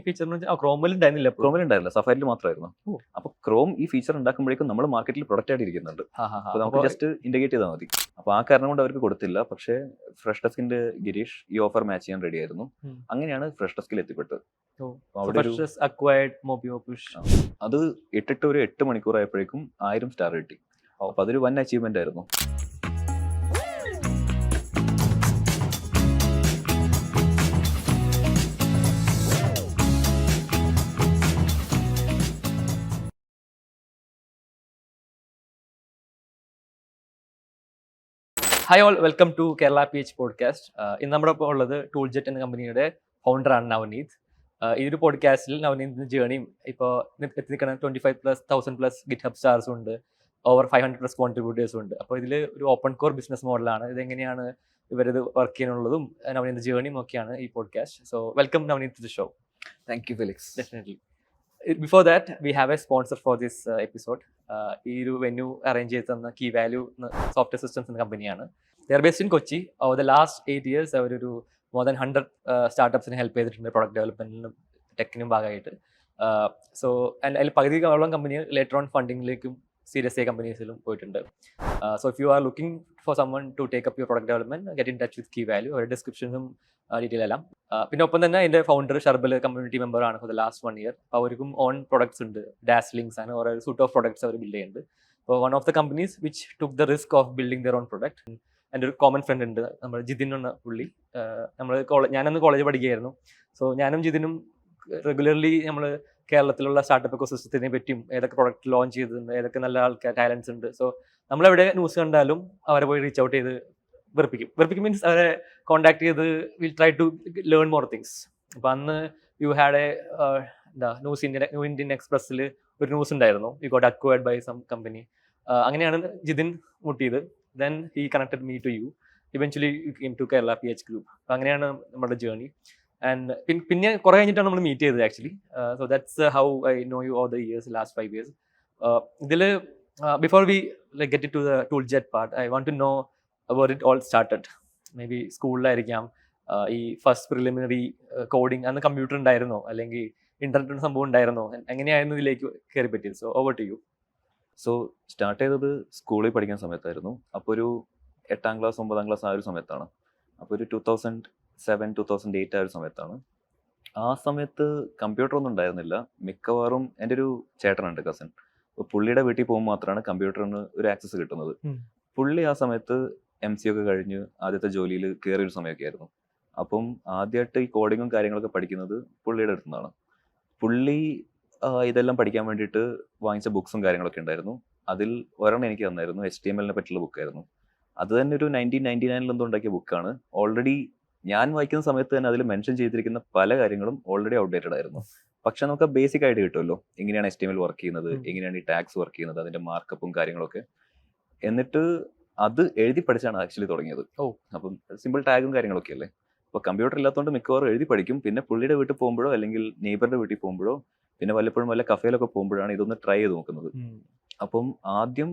Feature ക്രോമിൽ ഉണ്ടായിരുന്നില്ല, ക്രോമിൽ ഉണ്ടായിരുന്നില്ല, സഫാരിയിൽ മാത്രമായിരുന്നു. അപ്പോൾ ക്രോം ഈ ഫീച്ചർ ഉണ്ടാക്കുമ്പോഴേക്കും നമ്മൾ മാർക്കറ്റിൽ പ്രൊഡക്റ്റ് ആയിട്ട് ഇരിക്കുന്നുണ്ട്. അപ്പോൾ നമുക്ക് ജസ്റ്റ് ഇന്റഗ്രേറ്റ് ചെയ്താൽ മതി. അപ്പോൾ ആ കാരണം കൊണ്ട് അവർക്ക് കൊടുത്തില്ല. പക്ഷേ ഫ്രഷ് ഡെസ്കിന്റെ ഗിരീഷ് ഈ ഓഫർ മാച്ച് ചെയ്യാൻ റെഡി ആയിരുന്നു. അങ്ങനെയാണ് ഫ്രഷ് ഡെസ്കിൽ എത്തിപ്പെട്ടത്. അത് ഇട്ടിട്ട് ഒരു 8 മണിക്കൂർ ആയപ്പോഴേക്കും 1000 സ്റ്റാർ കിട്ടി. അപ്പോൾ അതൊരു വൻ അച്ചീവ്മെന്റ് ആയിരുന്നു. Hi all, welcome to Kerala PH podcast. ഇന്ന് നമ്മുടെ ഇപ്പോൾ ഉള്ളത് ടൂൾജെറ്റ് എന്ന കമ്പനിയുടെ ഫൗണ്ടറാണ് നവനീത്. ഈ ഒരു പോഡ്കാസ്റ്റിൽ നവനീതിന്റെ ജേണിയും ഇപ്പോൾ എത്തി നിൽക്കുന്ന 25,000+ ഗിറ്റ്ഹബ് സ്റ്റാർസും ഉണ്ട്, ഓവർ 500+ കോൺട്രിബ്യൂട്ടേഴ്സും ഉണ്ട്. അപ്പോൾ ഇതിൽ ഒരു ഓപ്പൺ കോർ ബിസിനസ് മോഡലാണ്. ഇതെങ്ങനെയാണ് ഇവരത് വർക്ക് ചെയ്യാനുള്ളതും നവനീത് ജേണിയും ഒക്കെയാണ് ഈ podcast. So welcome Navneet to the show. Thank you Felix. Definitely. Before that we have a sponsor for this episode. ഈ ഒരു വെന്യൂ അറേഞ്ച് ചെയ്ത് തന്ന കീ വാല്യൂ സോഫ്റ്റ്വെയർ സിസ്റ്റംസ് എന്ന കമ്പനിയാണ്. They are based in Kochi. Over the last 8 years അവരൊരു more than 100 സ്റ്റാർട്ടപ്സിനെ help ചെയ്തിട്ടുണ്ട് product ഡെവലപ്മെന്റിനും ടെക്കിനും ഭാഗമായിട്ട്. സോ അതിൽ പകുതിയോളം കമ്പനി ലേറ്റർ ഓൺ ഫണ്ടിങ്ങിലേക്കും സീരിയസ് എ കമ്പനീസിലും പോയിട്ടുണ്ട്. So if you are looking for someone to take up your product development, get in touch with Key Value. അവരുടെ ഡിസ്ക്രിപ്ഷനും ഡീറ്റെയിൽ എല്ലാം. പിന്നെ ഒപ്പം തന്നെ എൻ്റെ ഫൗണ്ടർ ഷർബൽ കമ്മ്യൂണിറ്റി മെമ്പറാണ് ഫോർ ദ ലാസ്റ്റ് 1 year. അപ്പോൾ അവർക്കും ഓൺ പ്രൊഡക്ട്സ് ഉണ്ട്, ഡാസ്ലിങ്സ് ആണ്, ഓരോ സൂട്ട് ഓഫ് പ്രൊഡക്ട്സ് അവർ ബിൽഡ് ചെയ്യുന്നുണ്ട്. അപ്പോൾ one of the companies which took the risk of building their own product. എൻ്റെ ഒരു കോമൺ ഫ്രണ്ട് ഉണ്ട്, നമ്മൾ ജിതിൻ എന്ന പുള്ളി. ഞാനന്ന് കോളേജ് പഠിക്കുകയായിരുന്നു. സോ ഞാനും ജിതിനും റെഗുലർലി നമ്മൾ കേരളത്തിലുള്ള സ്റ്റാർട്ടപ്പ് എക്കോസിസ്റ്റത്തിനെ പറ്റിയും ഏതൊക്കെ പ്രൊഡക്റ്റ് ലോഞ്ച് ചെയ്തിട്ടുണ്ട്, ഏതൊക്കെ നല്ല ആൾക്കാർ ടാലൻസ് ഉണ്ട്, സോ നമ്മളെവിടെ ന്യൂസ് കണ്ടാലും അവരെ പോയി റീച്ച് ഔട്ട് ചെയ്ത് വെറുപ്പിക്കും മീൻസ് അവരെ കോൺടാക്ട് ചെയ്ത് will try to learn more things. അപ്പോൾ അന്ന് you had a new Indian എക്സ്പ്രസ്സിൽ ഒരു ന്യൂസ് ഉണ്ടായിരുന്നു, you got acquired by some company. അങ്ങനെയാണ് ജിതിൻ മുട്ടിയത്. Then he connected me to you. Eventually you came to Kerala PH group. അപ്പോൾ അങ്ങനെയാണ് നമ്മുടെ ജേർണി. ആൻഡ് പിന്നെ കുറേ കഴിഞ്ഞിട്ടാണ് നമ്മൾ മീറ്റ് ചെയ്തത് actually. So that's how I know you all the years, last 5 years. ഇതിൽ before we get to the ToolJet part, I want to know where it all started. Maybe സ്കൂളിലായിരിക്കാം ഈ first preliminary coding. അന്ന് computer ഉണ്ടായിരുന്നോ, അല്ലെങ്കിൽ internet സംഭവം ഉണ്ടായിരുന്നോ, എങ്ങനെയായിരുന്നു ഇതിലേക്ക് കയറി പറ്റിയത്? So over to you. So start ചെയ്തത് സ്കൂളിൽ പഠിക്കുന്ന സമയത്തായിരുന്നു. അപ്പോൾ ഒരു 8ാം ക്ലാസ് 9ാം ക്ലാസ് ആ ഒരു സമയത്താണ്. അപ്പോൾ ഒരു 2007 2008 ആ ഒരു സമയത്താണ്. ആ സമയത്ത് കമ്പ്യൂട്ടർ ഒന്നും ഉണ്ടായിരുന്നില്ല. മിക്കവാറും എൻ്റെ ഒരു ചേട്ടനുണ്ട്, കസിൻ. അപ്പോൾ പുള്ളിയുടെ വീട്ടിൽ പോകുമ്പോൾ മാത്രമാണ് കമ്പ്യൂട്ടറിന് ഒരു ആക്സസ് കിട്ടുന്നത്. പുള്ളി ആ സമയത്ത് MCA ഒക്കെ കഴിഞ്ഞ് ആദ്യത്തെ ജോലിയിൽ കയറിയൊരു സമയമൊക്കെ ആയിരുന്നു. അപ്പം ആദ്യമായിട്ട് ഈ കോഡിങ്ങും കാര്യങ്ങളൊക്കെ പഠിക്കുന്നത് പുള്ളിയുടെ അടുത്തു നിന്നാണ്. പുള്ളി ഇതെല്ലാം പഠിക്കാൻ വേണ്ടിയിട്ട് വാങ്ങിച്ച ബുക്സും കാര്യങ്ങളൊക്കെ ഉണ്ടായിരുന്നു. അതിൽ ഒരെണ്ണം എനിക്ക് തന്നായിരുന്നു, HTML പറ്റിയുള്ള ബുക്കായിരുന്നു. അത് തന്നെ ഒരു 1999 എന്തോ ഉണ്ടാക്കിയ ബുക്കാണ്. ഓൾറെഡി ഞാൻ വായിക്കുന്ന സമയത്ത് തന്നെ അതിൽ മെൻഷൻ ചെയ്തിരിക്കുന്ന പല കാര്യങ്ങളും ഓൾറെഡി ഔട്ട്ഡേറ്റഡ് ആയിരുന്നു. പക്ഷെ നമുക്ക് ബേസിക് ആയിട്ട് കിട്ടുമല്ലോ, എങ്ങനെയാണ് HTML വർക്ക് ചെയ്യുന്നത്, എങ്ങനെയാണ് ഈ ടാഗ്സ് വർക്ക് ചെയ്യുന്നത്, അതിന്റെ മാർക്കപ്പും കാര്യങ്ങളൊക്കെ. എന്നിട്ട് അത് എഴുതി പഠിച്ചാണ് ആക്ച്വലി തുടങ്ങിയത്. അപ്പം സിമ്പിൾ ടാഗും കാര്യങ്ങളൊക്കെ അല്ലേ. അപ്പോൾ കമ്പ്യൂട്ടർ ഇല്ലാത്തതുകൊണ്ട് മിക്കവാറും എഴുതി പഠിക്കും. പിന്നെ പുള്ളിയുടെ വീട്ടിൽ പോകുമ്പോഴോ അല്ലെങ്കിൽ നെയ്ബറിന്റെ വീട്ടിൽ പോകുമ്പോഴോ പിന്നെ വല്ലപ്പോഴും വല്ല കഫേയിലൊക്കെ പോകുമ്പോഴാണ് ഇതൊന്ന് ട്രൈ ചെയ്ത് നോക്കുന്നത്. അപ്പം ആദ്യം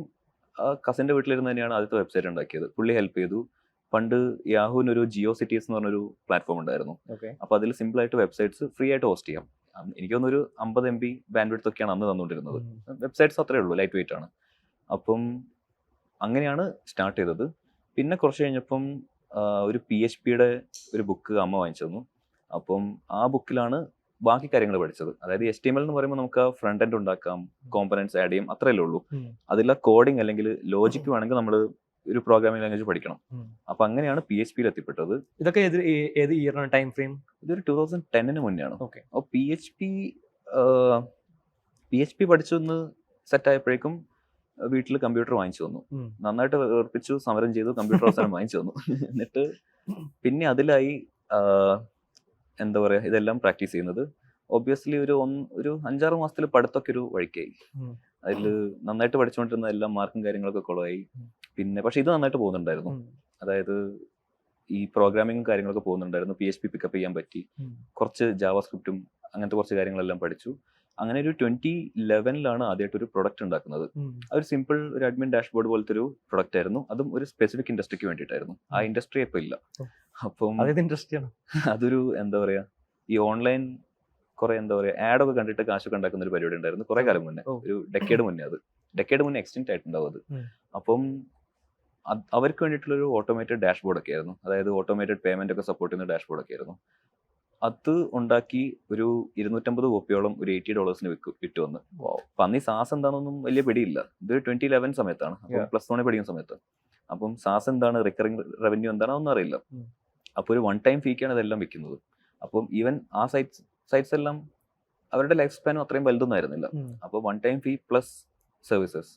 കസിന്റെ വീട്ടിലിരുന്ന് തന്നെയാണ് ആദ്യത്തെ വെബ്സൈറ്റ് ഉണ്ടാക്കിയത്. പുള്ളി ഹെൽപ്പ് ചെയ്തു. പണ്ട് യാഹൂവിന് ഒരു ജിയോ സിറ്റീസ് എന്ന് പറഞ്ഞൊരു പ്ലാറ്റ്ഫോം ഉണ്ടായിരുന്നു. അപ്പോൾ അതിൽ സിമ്പിൾ ആയിട്ട് വെബ്സൈറ്റ്സ് ഫ്രീ ആയിട്ട് ഹോസ്റ്റ് ചെയ്യാം. എനിക്ക് തോന്നുന്നു ഒരു 50 MB ബാൻഡ്വിഡ്ത്ത് ഒക്കെയാണ് അന്ന് തന്നുകൊണ്ടിരുന്നത്. വെബ്സൈറ്റ്സ് അത്രേ ഉള്ളൂ, ലൈറ്റ് വെയിറ്റ് ആണ്. അപ്പം അങ്ങനെയാണ് സ്റ്റാർട്ട് ചെയ്തത്. പിന്നെ കുറച്ച് കഴിഞ്ഞപ്പം ഒരു PHPയുടെ ഒരു ബുക്ക് അമ്മ വാങ്ങിച്ചു തന്നു. അപ്പം ആ ബുക്കിലാണ് ബാക്കി കാര്യങ്ങൾ പഠിച്ചത്. അതായത് HTML എന്ന് പറയുമ്പോൾ നമുക്ക് ഫ്രണ്ട് എൻഡ് ഉണ്ടാക്കാം, കോമ്പണൻസ് ആഡ് ചെയ്യും, അത്രയല്ലേ ഉള്ളൂ. അതില്ല കോഡിങ് അല്ലെങ്കിൽ ലോജിക്ക് വേണമെങ്കിൽ നമ്മൾ ഒരു പ്രോഗ്രാമിംഗ് ലാംഗ്വേജ് പഠിക്കണം. അപ്പൊ അങ്ങനെയാണ് PHPയിൽ എത്തിപ്പെട്ടത്. ഇതൊക്കെ ഏത് ഇയറിനാണ് ടൈം ഫ്രെയിം? ഇതൊരു 2010 മുന്നെയാണ്. അപ്പോൾ PHP പഠിച്ചൊന്ന് സെറ്റ് ആയപ്പോഴേക്കും വീട്ടിൽ കമ്പ്യൂട്ടർ വാങ്ങിച്ചു തന്നു. നന്നായിട്ട് ഉറപ്പിച്ചു, സമരം ചെയ്തു, കമ്പ്യൂട്ടർ അവസാനം വാങ്ങിച്ചു തന്നു. എന്നിട്ട് പിന്നെ അതിലായി എന്താ പറയാ, ഇതെല്ലാം പ്രാക്ടീസ് ചെയ്യുന്നത്. ഒബ്വിയസ്ലി ഒരു 5-6 മാസത്തിൽ പഠിത്തമൊക്കെ ഒരു വഴിക്കായി. അതിൽ നന്നായിട്ട് പഠിച്ചുകൊണ്ടിരുന്ന എല്ലാം മാർക്കും കാര്യങ്ങളൊക്കെ കുളമായി. പിന്നെ പക്ഷെ ഇത് നന്നായിട്ട് പോകുന്നുണ്ടായിരുന്നു. അതായത് ഈ പ്രോഗ്രാമിങ്ങും കാര്യങ്ങളൊക്കെ പോകുന്നുണ്ടായിരുന്നു. PHP പിക്കപ്പ് ചെയ്യാൻ പറ്റി. കുറച്ച് ജാവാസ്ക്രിപ്റ്റും അങ്ങനത്തെ കുറച്ച് കാര്യങ്ങളെല്ലാം പഠിച്ചു. അങ്ങനെ ഒരു 2011 ആദ്യമായിട്ട് ഒരു പ്രൊഡക്റ്റ് ഉണ്ടാക്കുന്നത്. ഒരു സിമ്പിൾ ഒരു അഡ്മിൻ ഡാഷ്ബോർഡ് പോലത്തെ ഒരു പ്രൊഡക്റ്റ് ആയിരുന്നു. അതും ഒരു സ്പെസിഫിക് ഇൻഡസ്ട്രിക്ക് വേണ്ടിയിട്ടായിരുന്നു. ആ ഇൻഡസ്ട്രി ഇപ്പൊ ഇല്ല. അപ്പം അതൊരു എന്താ പറയാ, ഈ ഓൺലൈൻ കുറെ എന്താ പറയുക ആഡൊക്കെ കണ്ടിട്ട് കാശൊക്കെ ഉണ്ടാക്കുന്ന ഒരു പരിപാടി ഉണ്ടായിരുന്നു കുറെ കാലം മുന്നേ, ഒരു ഡെക്കേഡ് മുന്നേ. ഡെക്കേഡ് മുന്നേ എക്സ്റ്റെൻറ്റ് ആയിട്ടുണ്ടാവും അത്. അപ്പം അവർക്ക് വേണ്ടിയിട്ടുള്ളൊരു ഓട്ടോമേറ്റഡ് ഡാഷ്ബോർഡ് ഒക്കെ ആയിരുന്നു, അതായത് ഓട്ടോമേറ്റഡ് പേയ്മെന്റ് ഒക്കെ സപ്പോർട്ട് ചെയ്യുന്ന ഡാഷ്ബോർഡ് ഒക്കെ ആയിരുന്നു. അത് ഉണ്ടാക്കി ഒരു 250 കോപ്പിയോളം ഒരു $80 വിറ്റു വന്ന്. അപ്പൊ അന്ന് ഈ സാസ് എന്താണെന്നൊന്നും വലിയ പിടിയില്ല. ഇത് 2011 സമയത്താണ്, അപ്പം +1 പഠിക്കുന്ന സമയത്ത്. അപ്പം സാസ് എന്താണ്, റിക്കറിംഗ് റവന്യൂ എന്താണോ ഒന്നും അറിയില്ല. അപ്പോൾ ഒരു വൺ ടൈം ഫീക്കാണ് ഇതെല്ലാം വിൽക്കുന്നത്. അപ്പം ഈവൻ ആ സൈറ്റ്സ് എല്ലാം അവരുടെ ലൈഫ് സ്പാനും അത്രയും വലുതൊന്നും ആയിരുന്നില്ല. അപ്പോൾ വൺ ടൈം ഫീ പ്ലസ് സർവീസസ്,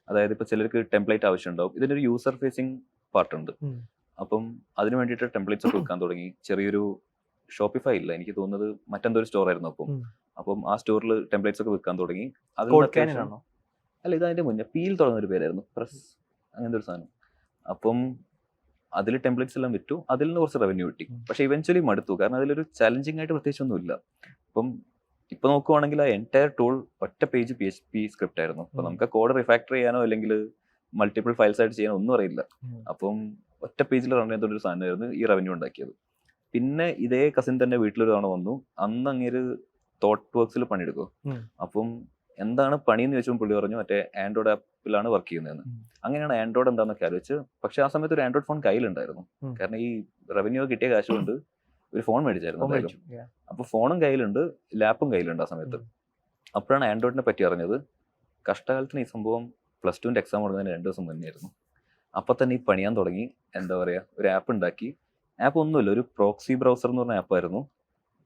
അതായത് ഇപ്പോൾ ചിലർക്ക് ടെംപ്ലേറ്റ് ആവശ്യമുണ്ടാവും. ഇതിനൊരു യൂസർ ഫേസിങ് പാർട്ട് ഉണ്ട്. അപ്പം അതിന് വേണ്ടിയിട്ട് ടെംപ്ലേറ്റ്സ് ഒക്കെ വിൽക്കാൻ തുടങ്ങി. ചെറിയൊരു ഷോപ്പിഫൈ ഇല്ല, എനിക്ക് തോന്നുന്നത് മറ്റെന്തോ ഒരു സ്റ്റോർ ആയിരുന്നു. അപ്പം ആ സ്റ്റോറിൽ ടെംപ്ലേറ്റ്സ് ഒക്കെ വിൽക്കാൻ തുടങ്ങി. അല്ല, ഇത് അതിന്റെ മുന്നേ പീൽ തുടങ്ങുന്ന ഒരു പേരായിരുന്നു, പ്രസ് അങ്ങനത്തെ ഒരു സാധനം. അപ്പം അതിൽ ടെംപ്ലേറ്റ്സ് എല്ലാം വിറ്റു, അതിൽ നിന്ന് കുറച്ച് റവന്യൂ കിട്ടി. പക്ഷെ ഇവൻച്വലി മടുത്തു, കാരണം അതിലൊരു ചലഞ്ചിങ് ആയിട്ട് പ്രത്യേകിച്ചൊന്നും ഇല്ല. അപ്പം ഇപ്പൊ നോക്കുവാണെങ്കിൽ ആ എൻറ്റയർ ടൂൾ ഒറ്റ പേജ് PHP സ്ക്രിപ്റ്റ് ആയിരുന്നു. അപ്പൊ നമുക്ക് കോഡ് റിഫാക്ടർ ചെയ്യാനോ അല്ലെങ്കിൽ മൾട്ടിപ്പിൾ ഫയൽസ് ആയിട്ട് ചെയ്യാനോ ഒന്നും അറിയില്ല. അപ്പം ഒറ്റ പേജിൽ റൺ ചെയ്തൊരു സാധനമായിരുന്നു ഈ റവന്യൂ ഉണ്ടാക്കിയത്. പിന്നെ ഇതേ കസിൻ തന്നെ വീട്ടിലൊരു തവണ വന്നു. അന്ന് അങ്ങേര് തോട്ട് വർക്സിൽ പണിയെടുക്കും. അപ്പം എന്താണ് പണിയെന്ന് ചോദിച്ചപ്പോൾ പുള്ളി പറഞ്ഞു മറ്റേ ആൻഡ്രോയിഡ് ആപ്പിലാണ് വർക്ക് ചെയ്യുന്നതെന്ന്. അങ്ങനെയാണ് ആൻഡ്രോയിഡ് എന്താണെന്നൊക്കെ ആലോചിച്ച്. പക്ഷെ ആ സമയത്ത് ഒരു ആൻഡ്രോയിഡ് ഫോൺ കയ്യിലുണ്ടായിരുന്നു, കാരണം ഈ റവന്യൂ കിട്ടിയ കാശ് കൊണ്ട് ഒരു ഫോൺ മേടിച്ചായിരുന്നു എന്തായാലും. അപ്പൊ ഫോണും കയ്യിലുണ്ട്, ലാപ്പും കയ്യിലുണ്ട് ആ സമയത്ത്. അപ്പോഴാണ് ആൻഡ്രോയിഡിനെ പറ്റി അറിഞ്ഞത്. കഷ്ടകാലത്തിന് ഈ സംഭവം +2 എക്സാം കൊടുക്കുന്നതിന് 2 ദിവസം മുന്നേ ആയിരുന്നു. അപ്പൊ തന്നെ ഈ പണിയാൻ തുടങ്ങി. എന്താ പറയാ, ഒരു ആപ്പ് ഉണ്ടാക്കി. ആപ്പ് ഒന്നുമില്ല, ഒരു പ്രോക്സി ബ്രൗസർ എന്ന് പറഞ്ഞ ആപ്പായിരുന്നു.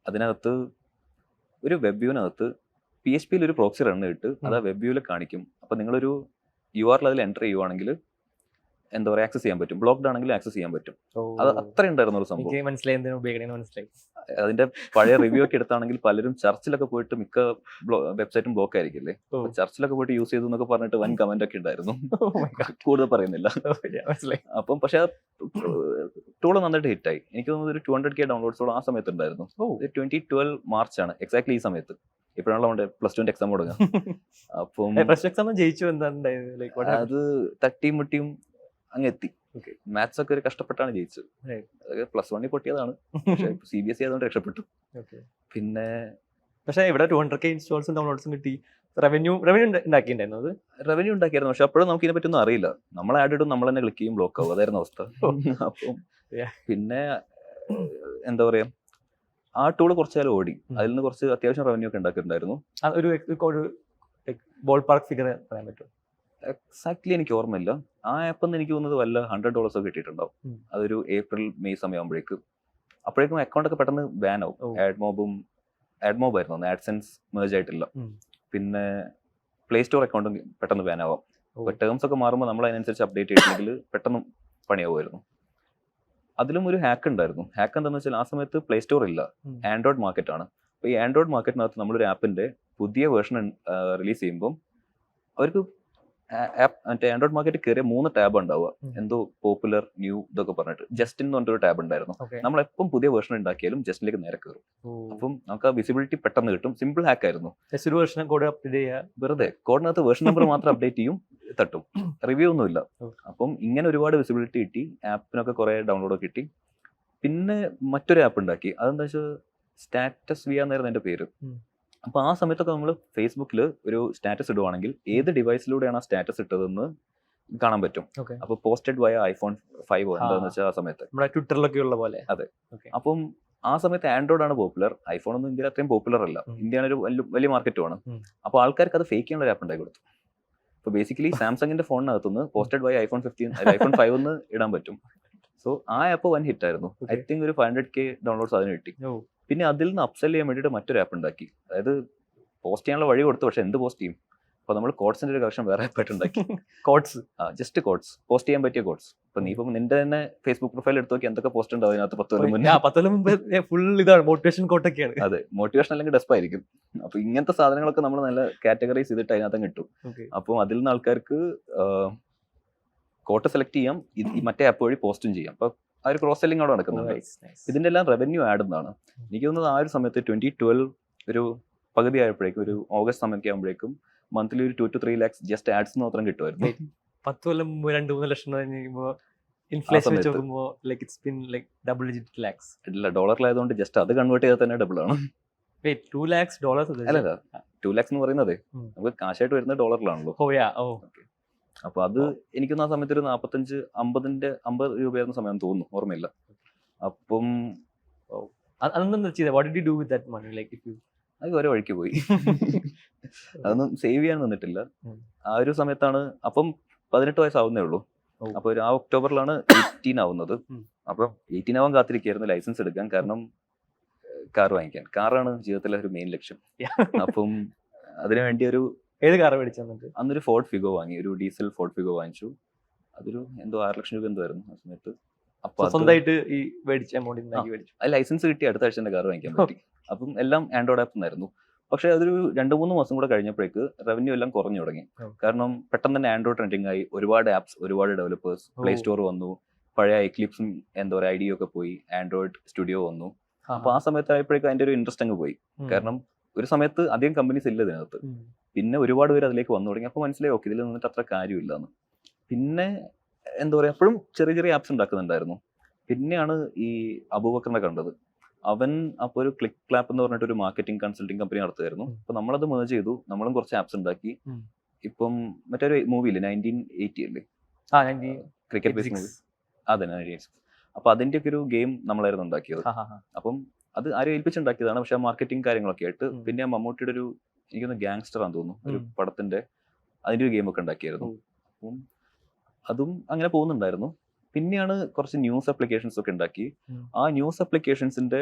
അതിനകത്ത് ഒരു വെബ് വ്യൂവിനകത്ത് PHP ഒരു പ്രോക്സി റൺ ഇട്ട് അത് ആ വെബ് വ്യൂവിൽ കാണിക്കും. അപ്പൊ നിങ്ങളൊരു URL അതിൽ എൻ്റർ ചെയ്യുവാണെങ്കിൽ എന്താ പറയുക ആക്സസ് ചെയ്യാൻ പറ്റും, ബ്ലോക്ക്ഡ് ആണെങ്കിൽ ആക്സസ് ചെയ്യാൻ പറ്റും. അത് അത്ര ഉണ്ടായിരുന്ന ഒരു സംഭവം. മനസ്സിലായി. അതിന്റെ പഴയ റിവ്യൂ ഒക്കെ എടുത്താണെങ്കിൽ പലരും ചർച്ചിലൊക്കെ പോയിട്ട് മിക്ക വെബ്സൈറ്റും ബ്ലോക്ക് ആയിരിക്കില്ലേ, ചർച്ചിലൊക്കെ പോയിട്ട് യൂസ് ചെയ്തു എന്നൊക്കെ പറഞ്ഞിട്ട് വൻ കമന്റ് ഒക്കെ ഉണ്ടായിരുന്നു. കൂടുതൽ പറയുന്നില്ല. അപ്പം പക്ഷെ ആ ടൂള് നന്നായിട്ട് ഹിറ്റായി. എനിക്ക് തോന്നുന്നത് ഒരു 200K ഡൗൺലോഡ്സോളം ആ സമയത്ത് ഉണ്ടായിരുന്നു. 2012 മാർച്ച് ആണ് എക്സാക്ട്ലി ഈ സമയത്ത്. ഇപ്പോഴാണല്ലോ +2 എക്സാം കൊടുക്കുക. അപ്പം അത് തട്ടിയും മുട്ടിയും അങ്ങ് എത്തി. മാത്സ് ഒക്കെ ഒരു കഷ്ടപ്പെട്ടാണ് ജയിച്ചത്. +1 പൊട്ടിയതാണ്, പക്ഷെ CBSE ആയതുകൊണ്ട് രക്ഷപ്പെട്ടു. പിന്നെ പക്ഷെ ഇവിടെ 200K ഇൻസ്റ്റാൾസും ഡൗൺലോഡ്സും കിട്ടി. റവന്യൂ ഉണ്ടാക്കിയിട്ടുണ്ടായിരുന്നു. അത് റവന്യൂ ഉണ്ടാക്കിയായിരുന്നു, പക്ഷെ അപ്പോഴും നമുക്ക് ഇതിനെ പറ്റിയൊന്നും അറിയില്ല. നമ്മൾ ആഡ് ഇടും, നമ്മൾ തന്നെ ക്ലിക്ക് ചെയ്യും, ബ്ലോക്ക് ആവും. അതായിരുന്നു അവസ്ഥ. അപ്പം പിന്നെ എന്താ പറയാ, ആ ടൂള് കുറച്ചു കാലം ഓടി. അതിൽ നിന്ന് കുറച്ച് അത്യാവശ്യം റവന്യൂ ഒക്കെ ഉണ്ടാക്കിയിട്ടുണ്ടായിരുന്നു. ഒരു ബോൾ പാർക്ക് ഫിഗർ പറയാൻ പറ്റും? എക്സാക്ട്ലി എനിക്ക് ഓർമ്മയില്ല. ആ ആപ്പ് എനിക്ക് തോന്നുന്നത് വല്ല $100 ഒക്കെ കിട്ടിയിട്ടുണ്ടാവും. അതൊരു ഏപ്രിൽ മെയ് സമയമാകുമ്പോഴേക്കും. അപ്പോഴേക്കും അക്കൗണ്ട് ഒക്കെ പെട്ടെന്ന് ബാൻ ആവും. ആഡ്മോബ് ആയിരുന്നു, ആഡ്സെൻസ് മേർജ് ആയിട്ടില്ല. പിന്നെ പ്ലേ സ്റ്റോർ അക്കൗണ്ടും പെട്ടെന്ന് ബാൻ ആവാം. ടേംസ് ഒക്കെ മാറുമ്പോൾ നമ്മൾ അതിനനുസരിച്ച് അപ്ഡേറ്റ് ചെയ്തിട്ടുണ്ടെങ്കിൽ പെട്ടെന്ന് പണിയാവുമായിരുന്നു. അതിലും ഒരു ഹാക്ക് ഉണ്ടായിരുന്നു. ഹാക്ക് എന്താണെന്ന് വെച്ചാൽ ആ സമയത്ത് പ്ലേ സ്റ്റോർ ഇല്ല, ആൻഡ്രോയിഡ് മാർക്കറ്റ് ആണ്. അപ്പോൾ ഈ ആൻഡ്രോയിഡ് മാർക്കറ്റിനകത്ത് നമ്മളൊരു ആപ്പിന്റെ പുതിയ വേർഷൻ റിലീസ് ചെയ്യുമ്പോൾ അവർക്ക് മറ്റേ ആൻഡ്രോയിഡ് മാർക്കറ്റ് കയറിയ 3 ടാബ് ഉണ്ടാവുക. എന്തോ പോപ്പുലർ, ന്യൂ ഇതൊക്കെ പറഞ്ഞിട്ട് ജസ്റ്റിൻ എന്ന് പറഞ്ഞൊരു ടാബ് ഉണ്ടായിരുന്നു. നമ്മളെപ്പം പുതിയ വേർഷൻ ഉണ്ടാക്കിയാലും ജസ്റ്റിലേക്ക് നേരെ കയറും. അപ്പം നമുക്ക് ആ വിസിബിലിറ്റി പെട്ടെന്ന് കിട്ടും. സിമ്പിൾ ഹാക്ക് ആയിരുന്നു. വെറുതെ കോഡിനകത്ത് വേർഷൻ നമ്പർ മാത്രം അപ്ഡേറ്റ് ചെയ്യും, തട്ടും, റിവ്യൂ ഒന്നുമില്ല. അപ്പം ഇങ്ങനെ ഒരുപാട് വിസിബിലിറ്റി കിട്ടി, ആപ്പിനൊക്കെ കുറെ ഡൗൺലോഡ് കിട്ടി. പിന്നെ മറ്റൊരു ആപ്പ് ഉണ്ടാക്കി. അതെന്താ വെച്ചാൽ സ്റ്റാറ്റസ് വിയ എന്നായിരുന്നു എൻ്റെ പേര്. അപ്പൊ ആ സമയത്തൊക്കെ നമ്മൾ ഫേസ്ബുക്കിൽ ഒരു സ്റ്റാറ്റസ് ഇടുവാണെങ്കിൽ ഏത് ഡിവൈസിലൂടെയാണ് ആ സ്റ്റാറ്റസ് ഇട്ടതെന്ന് കാണാൻ പറ്റും. അപ്പൊ പോസ്റ്റഡ് വയ iPhone 5 എന്താന്ന് വെച്ചാൽ ആ സമയത്ത് ട്വിറ്ററിലൊക്കെ ഉള്ള പോലെ. അതെ. അപ്പം ആ സമയത്ത് ആൻഡ്രോയിഡ് ആണ് പോപ്പുലർ, ഐഫോൺ ഒന്നും ഇന്ത്യയിൽ അത്രയും പോപ്പുലർ അല്ല. ഇന്ത്യയാണ് ഒരു വലിയ മാർക്കറ്റുമാണ്. അപ്പോൾ ആൾക്കാർക്ക് അത് ഫേക്ക് ചെയ്യാനുള്ള ആപ്പ് ഉണ്ടാക്കി കൊടുത്തു. അപ്പൊ ബേസിക്കലി സാംസങ്ങിന്റെ ഫോണിനകത്തുനിന്ന് പോസ്റ്റഡ് വയ iPhone 5 ഒന്ന് ഇടാൻ പറ്റും. സോ ആ ആപ്പ് വൻ ഹിറ്റ് ആയിരുന്നു. ഐ തിങ്ക് ഒരു 500K ഡൗൺലോഡ്സ് അതിന് കിട്ടി. പിന്നെ അതിൽ നിന്ന് അപ്സെൽ ചെയ്യാൻ വേണ്ടിയിട്ട് മറ്റൊരു ആപ്പ് ഉണ്ടാക്കി. അതായത് പോസ്റ്റ് ചെയ്യാനുള്ള വഴി കൊടുത്തു, പക്ഷെ എന്ത് പോസ്റ്റ് ചെയ്യും? അപ്പൊ നമ്മൾ കോഡ്സിന്റെ ഒരു കളക്ഷൻ വേറെ ആപ്പായിട്ട് ഉണ്ടാക്കി. കോഡ്സ്, ജസ്റ്റ് കോഡ്സ്, പോസ്റ്റ് ചെയ്യാൻ പറ്റിയ കോഡ്സ്. അപ്പൊ നീ ഇപ്പം നിന്റെ തന്നെ ഫേസ്ബുക്ക് പ്രൊഫൈൽ എടുത്ത് നോക്കി എന്തൊക്കെ പോസ്റ്റ് ഉണ്ടാവും അതിനകത്ത്. 10 കൊല്ലം മുമ്പ് ഫുൾ ഇതാണ് മോട്ടിവേഷൻ കോട്ടൊക്കെയാണ്. അതെ, മോട്ടിവേഷൻ അല്ലെങ്കിൽ ഡെസ്പ് ആയിരിക്കും. അപ്പൊ ഇങ്ങനത്തെ സാധനങ്ങളൊക്കെ നമ്മൾ നല്ല കാറ്റഗറൈസ് ചെയ്തിട്ട് അതിനകത്ത് കിട്ടും. അപ്പം അതിൽ നിന്ന് ആൾക്കാർക്ക് കോട്ട സെലക്ട് ചെയ്യാം, മറ്റേ ആപ്പ് വഴി പോസ്റ്റും ചെയ്യാം. അപ്പൊ ആ ഒരു ക്രോസ് സെല്ലിംഗ് അവിടെ നടക്കുന്നുണ്ട്. ഇതിന്റെ എല്ലാം റവന്യൂ ആഡ് എന്നാണ് എനിക്ക് തോന്നുന്നത്. ആ ഒരു സമയത്ത് 2012 ഒരു പകുതി ആയപ്പോഴേക്കും, ഒരു ഓഗസ്റ്റ് സമയമൊക്കെ ആകുമ്പോഴേക്കും മന്ത്ലി ഒരു 2 to 3 lakhs ജസ്റ്റ് ആഡ്സ് മാത്രം കിട്ടുമായിരുന്നു. 10 കൊല്ലം മുമ്പ് 2-3 ലക്ഷം ഇൻഫ്ലേഷൻ വെച്ച് നോക്കുമ്പോൾ ഡബിൾ ഡിജിറ്റ് ലാക്സ്. ഇല്ല, ഡോളറിലായതുകൊണ്ട് ജസ്റ്റ് അത് കൺവേർട്ട് ചെയ്താൽ തന്നെ ഡബിൾ ആണ്. Wait, $2 lakhs അല്ലല്ല, 2 lakhs എന്ന് പറയുന്നത് ഉം. നമുക്ക് കാശായിട്ട് വരുന്നത് ഡോളറിലാണല്ലോ. Oh yeah, oh. അപ്പൊ അത് എനിക്കൊന്ന് ആ സമയത്ത് ഒരു 50 രൂപയായിരുന്ന സമയം തോന്നുന്നു, ഓർമ്മയില്ല. അപ്പം അതെന്താ ചെയ്തത്? What did you do with that money? Like if you അത് ഓരോ വഴിക്ക് പോയി. അതൊന്നും സേവ് ചെയ്യാൻ നിന്നിട്ടില്ല. ഉം. ആ ഒരു സമയത്താണ്, അപ്പം 18 വയസ്സാവുന്നേ ഉള്ളൂ. ഓ. അപ്പൊ ആ ഒക്ടോബറിലാണ് 18 ആവുന്നത്. ഉം. അപ്പം 18 ആവാൻ കാത്തിരിക്കുകയായിരുന്നു ലൈസൻസ് എടുക്കാൻ. കാരണം കാർ വാങ്ങിക്കാൻ. കാറാണ് ജീവിതത്തിലെ ഒരു മെയിൻ ലക്ഷ്യം. Yeah. അപ്പം അതിനുവേണ്ടി ഏത് കാർ മേടിച്ചെന്നിട്ട്? അന്നൊരു ഫോർഡ് ഫിഗോ വാങ്ങി, ഒരു ഡീസൽ ഫോർഡ് ഫിഗോ വാങ്ങിച്ചു. അതൊരു എന്തോ 6 ലക്ഷം രൂപ എന്തോ ആയിരുന്നു ആ സമയത്ത്. അപ്പൊ സ്വന്തമായിട്ട് ഈ മേടിച്ച എമൗണ്ടിൽ മേടിച്ചു. ആ ലൈസൻസ് കിട്ടി അടുത്ത ആഴ്ച തന്നെ കാർ വാങ്ങിക്കാൻ പറ്റി. അപ്പം എല്ലാം ആൻഡ്രോയിഡ് ആപ്പ് ആയിരുന്നു. പക്ഷെ അതൊരു 2-3 മാസം കൂടെ കഴിഞ്ഞപ്പോഴേക്ക് റവന്യൂ എല്ലാം കുറഞ്ഞു തുടങ്ങി. കാരണം പെട്ടെന്ന് തന്നെ ആൻഡ്രോയിഡ് ട്രെൻഡിങ് ആയി, ഒരുപാട് ആപ്സ്, ഒരുപാട് ഡെവലപ്പേഴ്സ്, പ്ലേ സ്റ്റോർ വന്നു, പഴയ എക്ലിപ്സും എന്താ പറയുക ഐഡിയ ഒക്കെ പോയി, ആൻഡ്രോയിഡ് സ്റ്റുഡിയോ വന്നു. അപ്പൊ ആ സമയത്തായപ്പോഴേക്കും അതിന്റെ ഒരു ഇൻട്രസ്റ്റ് അങ്ങ് പോയി. കാരണം ഒരു സമയത്ത് അധികം കമ്പനീസ് ഇല്ല ഇതിനകത്ത്. പിന്നെ ഒരുപാട് പേര് അതിലേക്ക് വന്നു തുടങ്ങി. അപ്പൊ മനസ്സിലായി ഓക്കെ ഇതിൽ നിന്നിട്ട് അത്ര കാര്യമില്ലെന്ന്. പിന്നെ എന്താ പറയാ, അപ്പോഴും ചെറിയ ചെറിയ ആപ്സ് ഉണ്ടാക്കുന്നുണ്ടായിരുന്നു. പിന്നെയാണ് ഈ അബൂബക്കറിനെ കണ്ടത്. അവൻ അപ്പോൾ ഒരു ക്ലിക്ക് ക്ലാപ്പ് എന്ന് പറഞ്ഞിട്ട് ഒരു മാർക്കറ്റിംഗ് കൺസൾട്ടിംഗ് കമ്പനി നടത്തുമായിരുന്നു. അപ്പൊ നമ്മളത് മേർജ് ചെയ്തു, നമ്മളും കുറച്ച് ആപ്സ് ഉണ്ടാക്കി. ഇപ്പം മറ്റൊരു മൂവിയില്ലേ 1980 അല്ലേ, ക്രിക്കറ്റ് ബേസ് മൂവി, അതെ 1986. അപ്പൊ അതിന്റെ ഒക്കെ ഒരു ഗെയിം നമ്മളായിരുന്നു ഉണ്ടാക്കിയത്. അപ്പം അത് ആരും ഏൽപ്പിച്ചുണ്ടാക്കിയതാണ്. പക്ഷെ മാർക്കറ്റിംഗ് കാര്യങ്ങളൊക്കെ ആയിട്ട് പിന്നെ മമ്മൂട്ടിയുടെ ഒരു എനിക്കൊന്ന് ഗാങ്സ്റ്റർ ആണെന്ന് തോന്നുന്നു, ഒരു പടത്തിന്റെ അതിന്റെ ഒരു ഗെയിം ഒക്കെ ഉണ്ടാക്കിയായിരുന്നു. അപ്പം അതും അങ്ങനെ പോകുന്നുണ്ടായിരുന്നു. പിന്നെയാണ് കുറച്ച് ന്യൂസ് അപ്ലിക്കേഷൻസ് ഒക്കെ ഉണ്ടാക്കി. ആ ന്യൂസ് അപ്ലിക്കേഷൻസിന്റെ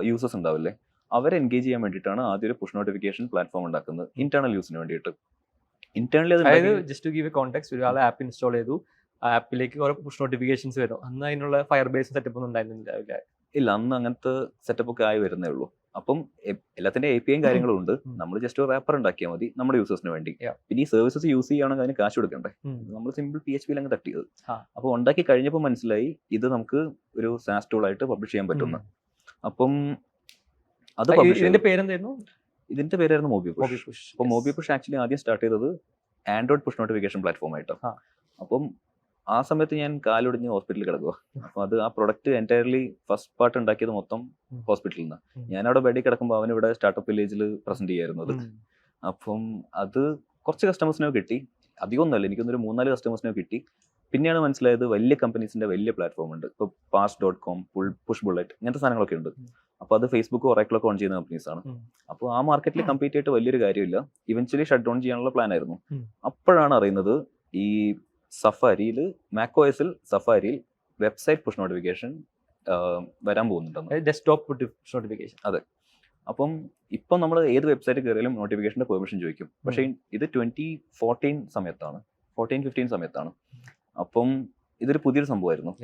യൂസേഴ്സ് ഉണ്ടാവില്ലേ, അവരെ എൻഗേജ് ചെയ്യാൻ വേണ്ടിയിട്ടാണ് ആദ്യം ഒരു പുഷ് നോട്ടിഫിക്കേഷൻ പ്ലാറ്റ്ഫോം ഉണ്ടാക്കുന്നത്, ഇന്റേണൽ യൂസിന് വേണ്ടിയിട്ട്. ഇന്റേണലി അതായത് just to give a context, ഒരാൾ ആപ്പ് ഇൻസ്റ്റാൾ ചെയ്തു, ആ ആപ്പിലേക്ക് കുറെ പുഷ് നോട്ടിഫിക്കേഷൻസ് വരും. അന്ന് അതിനുള്ള ഫയർ ബേസ് സെറ്റപ്പ് ഒന്നും ഉണ്ടായിരുന്നില്ല. ഇല്ല, അന്ന് അങ്ങനത്തെ സെറ്റപ്പ് ഒക്കെ ആയി വരുന്നേ ഉള്ളൂ. അപ്പം എല്ലാത്തിന്റെ API കാര്യങ്ങളും ഉണ്ട്. നമ്മൾ ജസ്റ്റ് ഒരു റാപ്പർ ഉണ്ടാക്കിയാൽ മതി നമ്മുടെ യൂസേഴ്സിന് വേണ്ടി. പിന്നെ ഈ സർവീസസ് യൂസ് ചെയ്യുകയാണെങ്കിൽ അതിന് കാശ് കൊടുക്കണ്ടേ. നമ്മൾ സിമ്പിൾ PHP അങ്ങ് തട്ടിയത്. അപ്പൊ ഉണ്ടാക്കി കഴിഞ്ഞപ്പോൾ മനസ്സിലായി ഇത് നമുക്ക് ഒരു SaaS ടൂൾ ആയിട്ട് പബ്ലിഷ് ചെയ്യാൻ പറ്റുന്നു. അപ്പം അത് ഇതിന്റെ പേരെന്തായിരുന്നു? ഇതിന്റെ പേരായിരുന്നു മോബിപുഷ്. അപ്പൊ മോബിപുഷ് ആക്ച്വലി ആദ്യം സ്റ്റാർട്ട് ചെയ്തത് ആൻഡ്രോയിഡ് പുഷ് നോട്ടിഫിക്കേഷൻ പ്ലാറ്റ്ഫോം ആയിട്ടാണ്. അപ്പം ആ സമയത്ത് ഞാൻ കാലൊടിഞ്ഞ് ഹോസ്പിറ്റലിൽ കിടക്കുക. അപ്പൊ അത് ആ പ്രൊഡക്റ്റ് എൻറ്റയർലി ഫസ്റ്റ് പാർട്ട് ഉണ്ടാക്കിയത് മൊത്തം ഹോസ്പിറ്റലിൽ നിന്ന്. ഞാനവിടെ ബെഡിൽ കിടക്കുമ്പോൾ അവനിവിടെ സ്റ്റാർട്ടപ്പ് വില്ലേജിൽ പ്രസന്റ് ചെയ്യായിരുന്നു അത്. അപ്പം അത് കുറച്ച് കസ്റ്റമേഴ്സിനെ കിട്ടി, അധികമൊന്നുമല്ല, എനിക്കൊന്നൊരു 3-4 കസ്റ്റമേഴ്സിനെ കിട്ടി. പിന്നെയാണ് മനസ്സിലായത് വലിയ കമ്പനീസിന്റെ വലിയ പ്ലാറ്റ്ഫോം ഉണ്ട്. ഇപ്പോൾ Pass.com, പുഷ് ബുള്ളറ്റ്, ഇങ്ങനത്തെ സാധനങ്ങളൊക്കെ ഉണ്ട്. അപ്പോൾ അത് ഫേസ്ബുക്ക് ഒറാക്കിളൊക്കെ ഓൺ ചെയ്യുന്ന കമ്പനീസ് ആണ്. അപ്പോൾ ആ മാർക്കറ്റിൽ കമ്പീറ്റ് ആയിട്ട് വലിയൊരു കാര്യമില്ല. ഇവൻച്വലി ഷട്ട് ഡൗൺ ചെയ്യാനുള്ള പ്ലാൻ ആയിരുന്നു. അപ്പോഴാണ് അറിയുന്നത് ഈ സഫാരിയിൽ, മാക്OSൽ സഫാരിയിൽ വെബ്സൈറ്റ് പുഷ് നോട്ടിഫിക്കേഷൻ വരാൻ പോകുന്നുണ്ടെന്ന്. Desktop push notification. അതെ. അപ്പം ഇപ്പം നമ്മൾ ഏത് വെബ്സൈറ്റ് കയറിയാലും നോട്ടിഫിക്കേഷന്റെ പെർമിഷൻ ചോദിക്കും. പക്ഷേ ഇത് 2014 സമയത്താണ്, 14-15 സമയത്താണ്. അപ്പം ഇതൊരു പുതിയൊരു സംഭവമായിരുന്നു.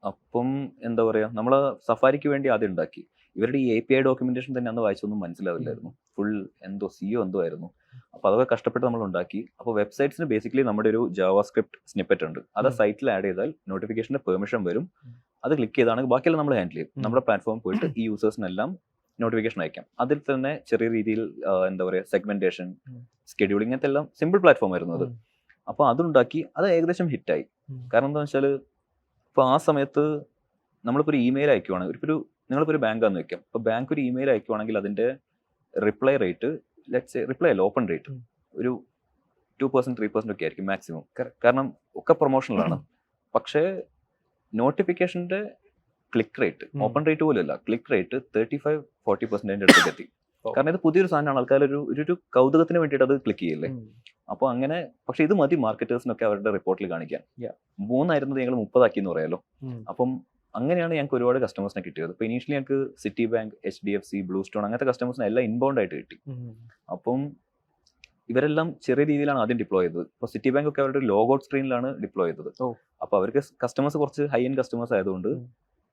അപ്പം എന്താ പറയാ, നമ്മൾ സഫാരിക്ക് വേണ്ടി ആദ്യം ഉണ്ടാക്കി. ഇവരുടെ ഈ API ഡോക്യുമെന്റേഷൻ തന്നെ അന്ന് വായിച്ചൊന്നും മനസ്സിലാവില്ലായിരുന്നു. ഫുൾ എന്തോ CO എന്തോ ആയിരുന്നു. അപ്പോൾ അതൊക്കെ കഷ്ടപ്പെട്ട് നമ്മൾ ഉണ്ടാക്കി. അപ്പോൾ വെബ്സൈറ്റ്സിന് ബേസിക്കലി നമ്മുടെ ഒരു ജാവാസ്ക്രിപ്റ്റ് സ്നിപ്പറ്റ് ഉണ്ട്. അത് സൈറ്റിൽ ആഡ് ചെയ്താൽ നോട്ടിഫിക്കേഷന്റെ പെർമിഷൻ വരും. അത് ക്ലിക്ക് ചെയ്താണെങ്കിൽ ബാക്കിയെല്ലാം നമ്മൾ ഹാൻഡിൽ ചെയ്യും. നമ്മുടെ പ്ലാറ്റ്ഫോമിൽ പോയിട്ട് ഈ യൂസേഴ്സിനെല്ലാം നോട്ടിഫിക്കേഷൻ അയക്കാം. അതിൽ തന്നെ ചെറിയ രീതിയിൽ എന്താ പറയുക, സെഗ്മെന്റേഷൻ, സ്കെഡ്യൂളിംഗ്, അങ്ങനത്തെ എല്ലാം സിമ്പിൾ പ്ലാറ്റ്ഫോം ആയിരുന്നു അത്. അപ്പോൾ അതുണ്ടാക്കി, അത് ഏകദേശം ഹിറ്റായി. കാരണം എന്താണെന്ന് വെച്ചാൽ ഇപ്പോൾ ആ സമയത്ത് നമ്മളിപ്പോൾ ഒരു ഇമെയിൽ അയക്കുവാണെങ്കിൽ, നിങ്ങളിപ്പോൾ ഒരു ബാങ്കാന്ന് വെക്കാം. അപ്പോൾ ബാങ്ക് ഒരു ഇമെയിൽ അയക്കുവാണെങ്കിൽ അതിന്റെ റിപ്ലൈ റേറ്റ്, റിപ്ലൈ അല്ല, ഓപ്പൺ റേറ്റ് ഒരു 2%, 3% ഒക്കെ ആയിരിക്കും മാക്സിമം. കാരണം ഒക്കെ പ്രൊമോഷണലാണ്. പക്ഷേ നോട്ടിഫിക്കേഷന്റെ ക്ലിക്ക് റേറ്റ്, ഓപ്പൺ റേറ്റ് പോലും അല്ല, ക്ലിക്ക് റേറ്റ് 35-40% അടുത്തേക്ക് എത്തി. കാരണം ഇത് പുതിയൊരു സാധനമാണ്, ആൾക്കാർ ഒരു കൗതുകത്തിന് വേണ്ടിയിട്ട് അത് ക്ലിക്ക് ചെയ്യില്ലേ. അപ്പോൾ അങ്ങനെ, പക്ഷെ ഇത് മതി മാർക്കറ്റേഴ്സിനൊക്കെ അവരുടെ റിപ്പോർട്ടിൽ കാണിക്കാൻ. 3 ആയിരുന്നത് ഞങ്ങൾ 30 ആക്കി എന്ന് പറയാലോ. അപ്പം അങ്ങനെയാണ് ഞങ്ങൾക്ക് ഒരുപാട് കസ്റ്റമേഴ്സിനെ കിട്ടിയത്. ഇപ്പോൾ ഇനീഷ്യലി ഞങ്ങൾക്ക് city bank, HDFC, blue stone, അങ്ങനത്തെ കസ്റ്റമേഴ്സിനെ എല്ലാം ഇൻബൗണ്ട് ആയിട്ട് കിട്ടി. അപ്പം ഇവരെല്ലാം ചെറിയ രീതിയിലാണ് ആദ്യം ഡിപ്ലോയ് ചെയ്തത്. ഇപ്പോൾ സിറ്റി ബാങ്ക് ഒക്കെ അവരുടെ ലോഗൗട്ട് സ്ക്രീനിലാണ് ഡിപ്ലോയ് ചെയ്തത്. അപ്പോൾ അവർക്ക് കസ്റ്റമേഴ്സ് കുറച്ച് ഹൈ എൻഡ് കസ്റ്റമേഴ്സ് ആയതുകൊണ്ട്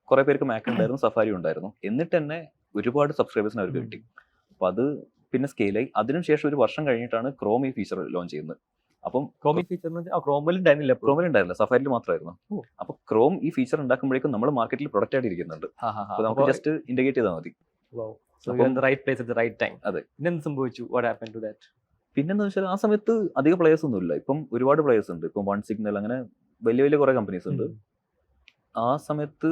കുറെ പേർക്ക് മാക് ഉണ്ടായിരുന്നു, സഫാരി ഉണ്ടായിരുന്നു. എന്നിട്ട് തന്നെ ഒരുപാട് സബ്സ്ക്രൈബേഴ്സിന് അവർക്ക് കിട്ടി. അപ്പോൾ അത് പിന്നെ സ്കെയിലായി. അതിനുശേഷം ഒരു വർഷം കഴിഞ്ഞിട്ടാണ് ക്രോം ഈ ഫീച്ചർ ലോഞ്ച് ചെയ്യുന്നത്. അപ്പം ക്രോമിൽ ഉണ്ടായിരുന്നില്ല, സഫാരിയിൽ മാത്രമായിരുന്നു. അപ്പൊ ക്രോം ഈ ഫീച്ചർ ഉണ്ടാക്കുമ്പോഴേക്കും നമ്മൾ മാർക്കറ്റിൽ പ്രൊഡക്റ്റ് ആയിട്ട് ഇരിക്കുന്നുണ്ട്. അപ്പൊ നമുക്ക് ജസ്റ്റ് ഇന്റഗ്രേറ്റ് ചെയ്താൽ മതി. അതെ. പിന്നെന്താ വെച്ചാൽ ആ സമയത്ത് അധിക പ്ലേയേഴ്സ് ഒന്നും ഇല്ല. ഇപ്പം ഒരുപാട് പ്ലേയേഴ്സ് ഉണ്ട്. ഇപ്പം വൺ സിഗ്നൽ, അങ്ങനെ വലിയ വലിയ കുറെ കമ്പനീസ് ഉണ്ട്. ആ സമയത്ത്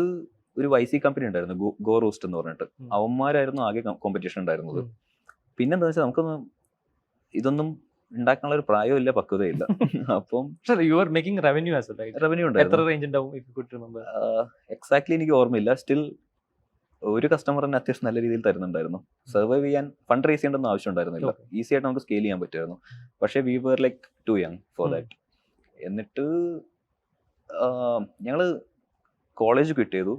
ഒരു YC കമ്പനി ഉണ്ടായിരുന്നു, ഗോ റോസ്റ്റ് എന്ന് പറഞ്ഞിട്ട്. അവന്മാരായിരുന്നു ആകെ കോമ്പറ്റീഷൻ ഉണ്ടായിരുന്നത്. പിന്നെന്താ വെച്ചാൽ നമുക്കൊന്നും ഇതൊന്നും ഉണ്ടാക്കാനുള്ള ഒരു പ്രായമില്ല, പക്വതയില്ല. അപ്പം you are making revenue as well, right? Revenue എത്ര ഉണ്ടായിരുന്നു. റേഞ്ച് ഉണ്ടാവും if you could remember? Exactly എനിക്ക് ഓർമ്മയില്ല. സ്റ്റിൽ ഒരു കസ്റ്റമറിന് അത്യാവശ്യം നല്ല രീതിയിൽ തരുന്നുണ്ടായിരുന്നു. സർവൈവ് ചെയ്യാൻ ഫണ്ട് റേസ് ചെയ്യേണ്ടെന്ന് ആവശ്യം ഉണ്ടായിരുന്നില്ല. Okay. ഈസി ആയിട്ട് നമുക്ക് സ്കെയിൽ ചെയ്യാൻ പറ്റുമായിരുന്നു. പക്ഷേ we were like too young for that. എന്നിട്ട് ഞങ്ങള് കോളേജ് ക്വിറ്റ് ചെയ്തു,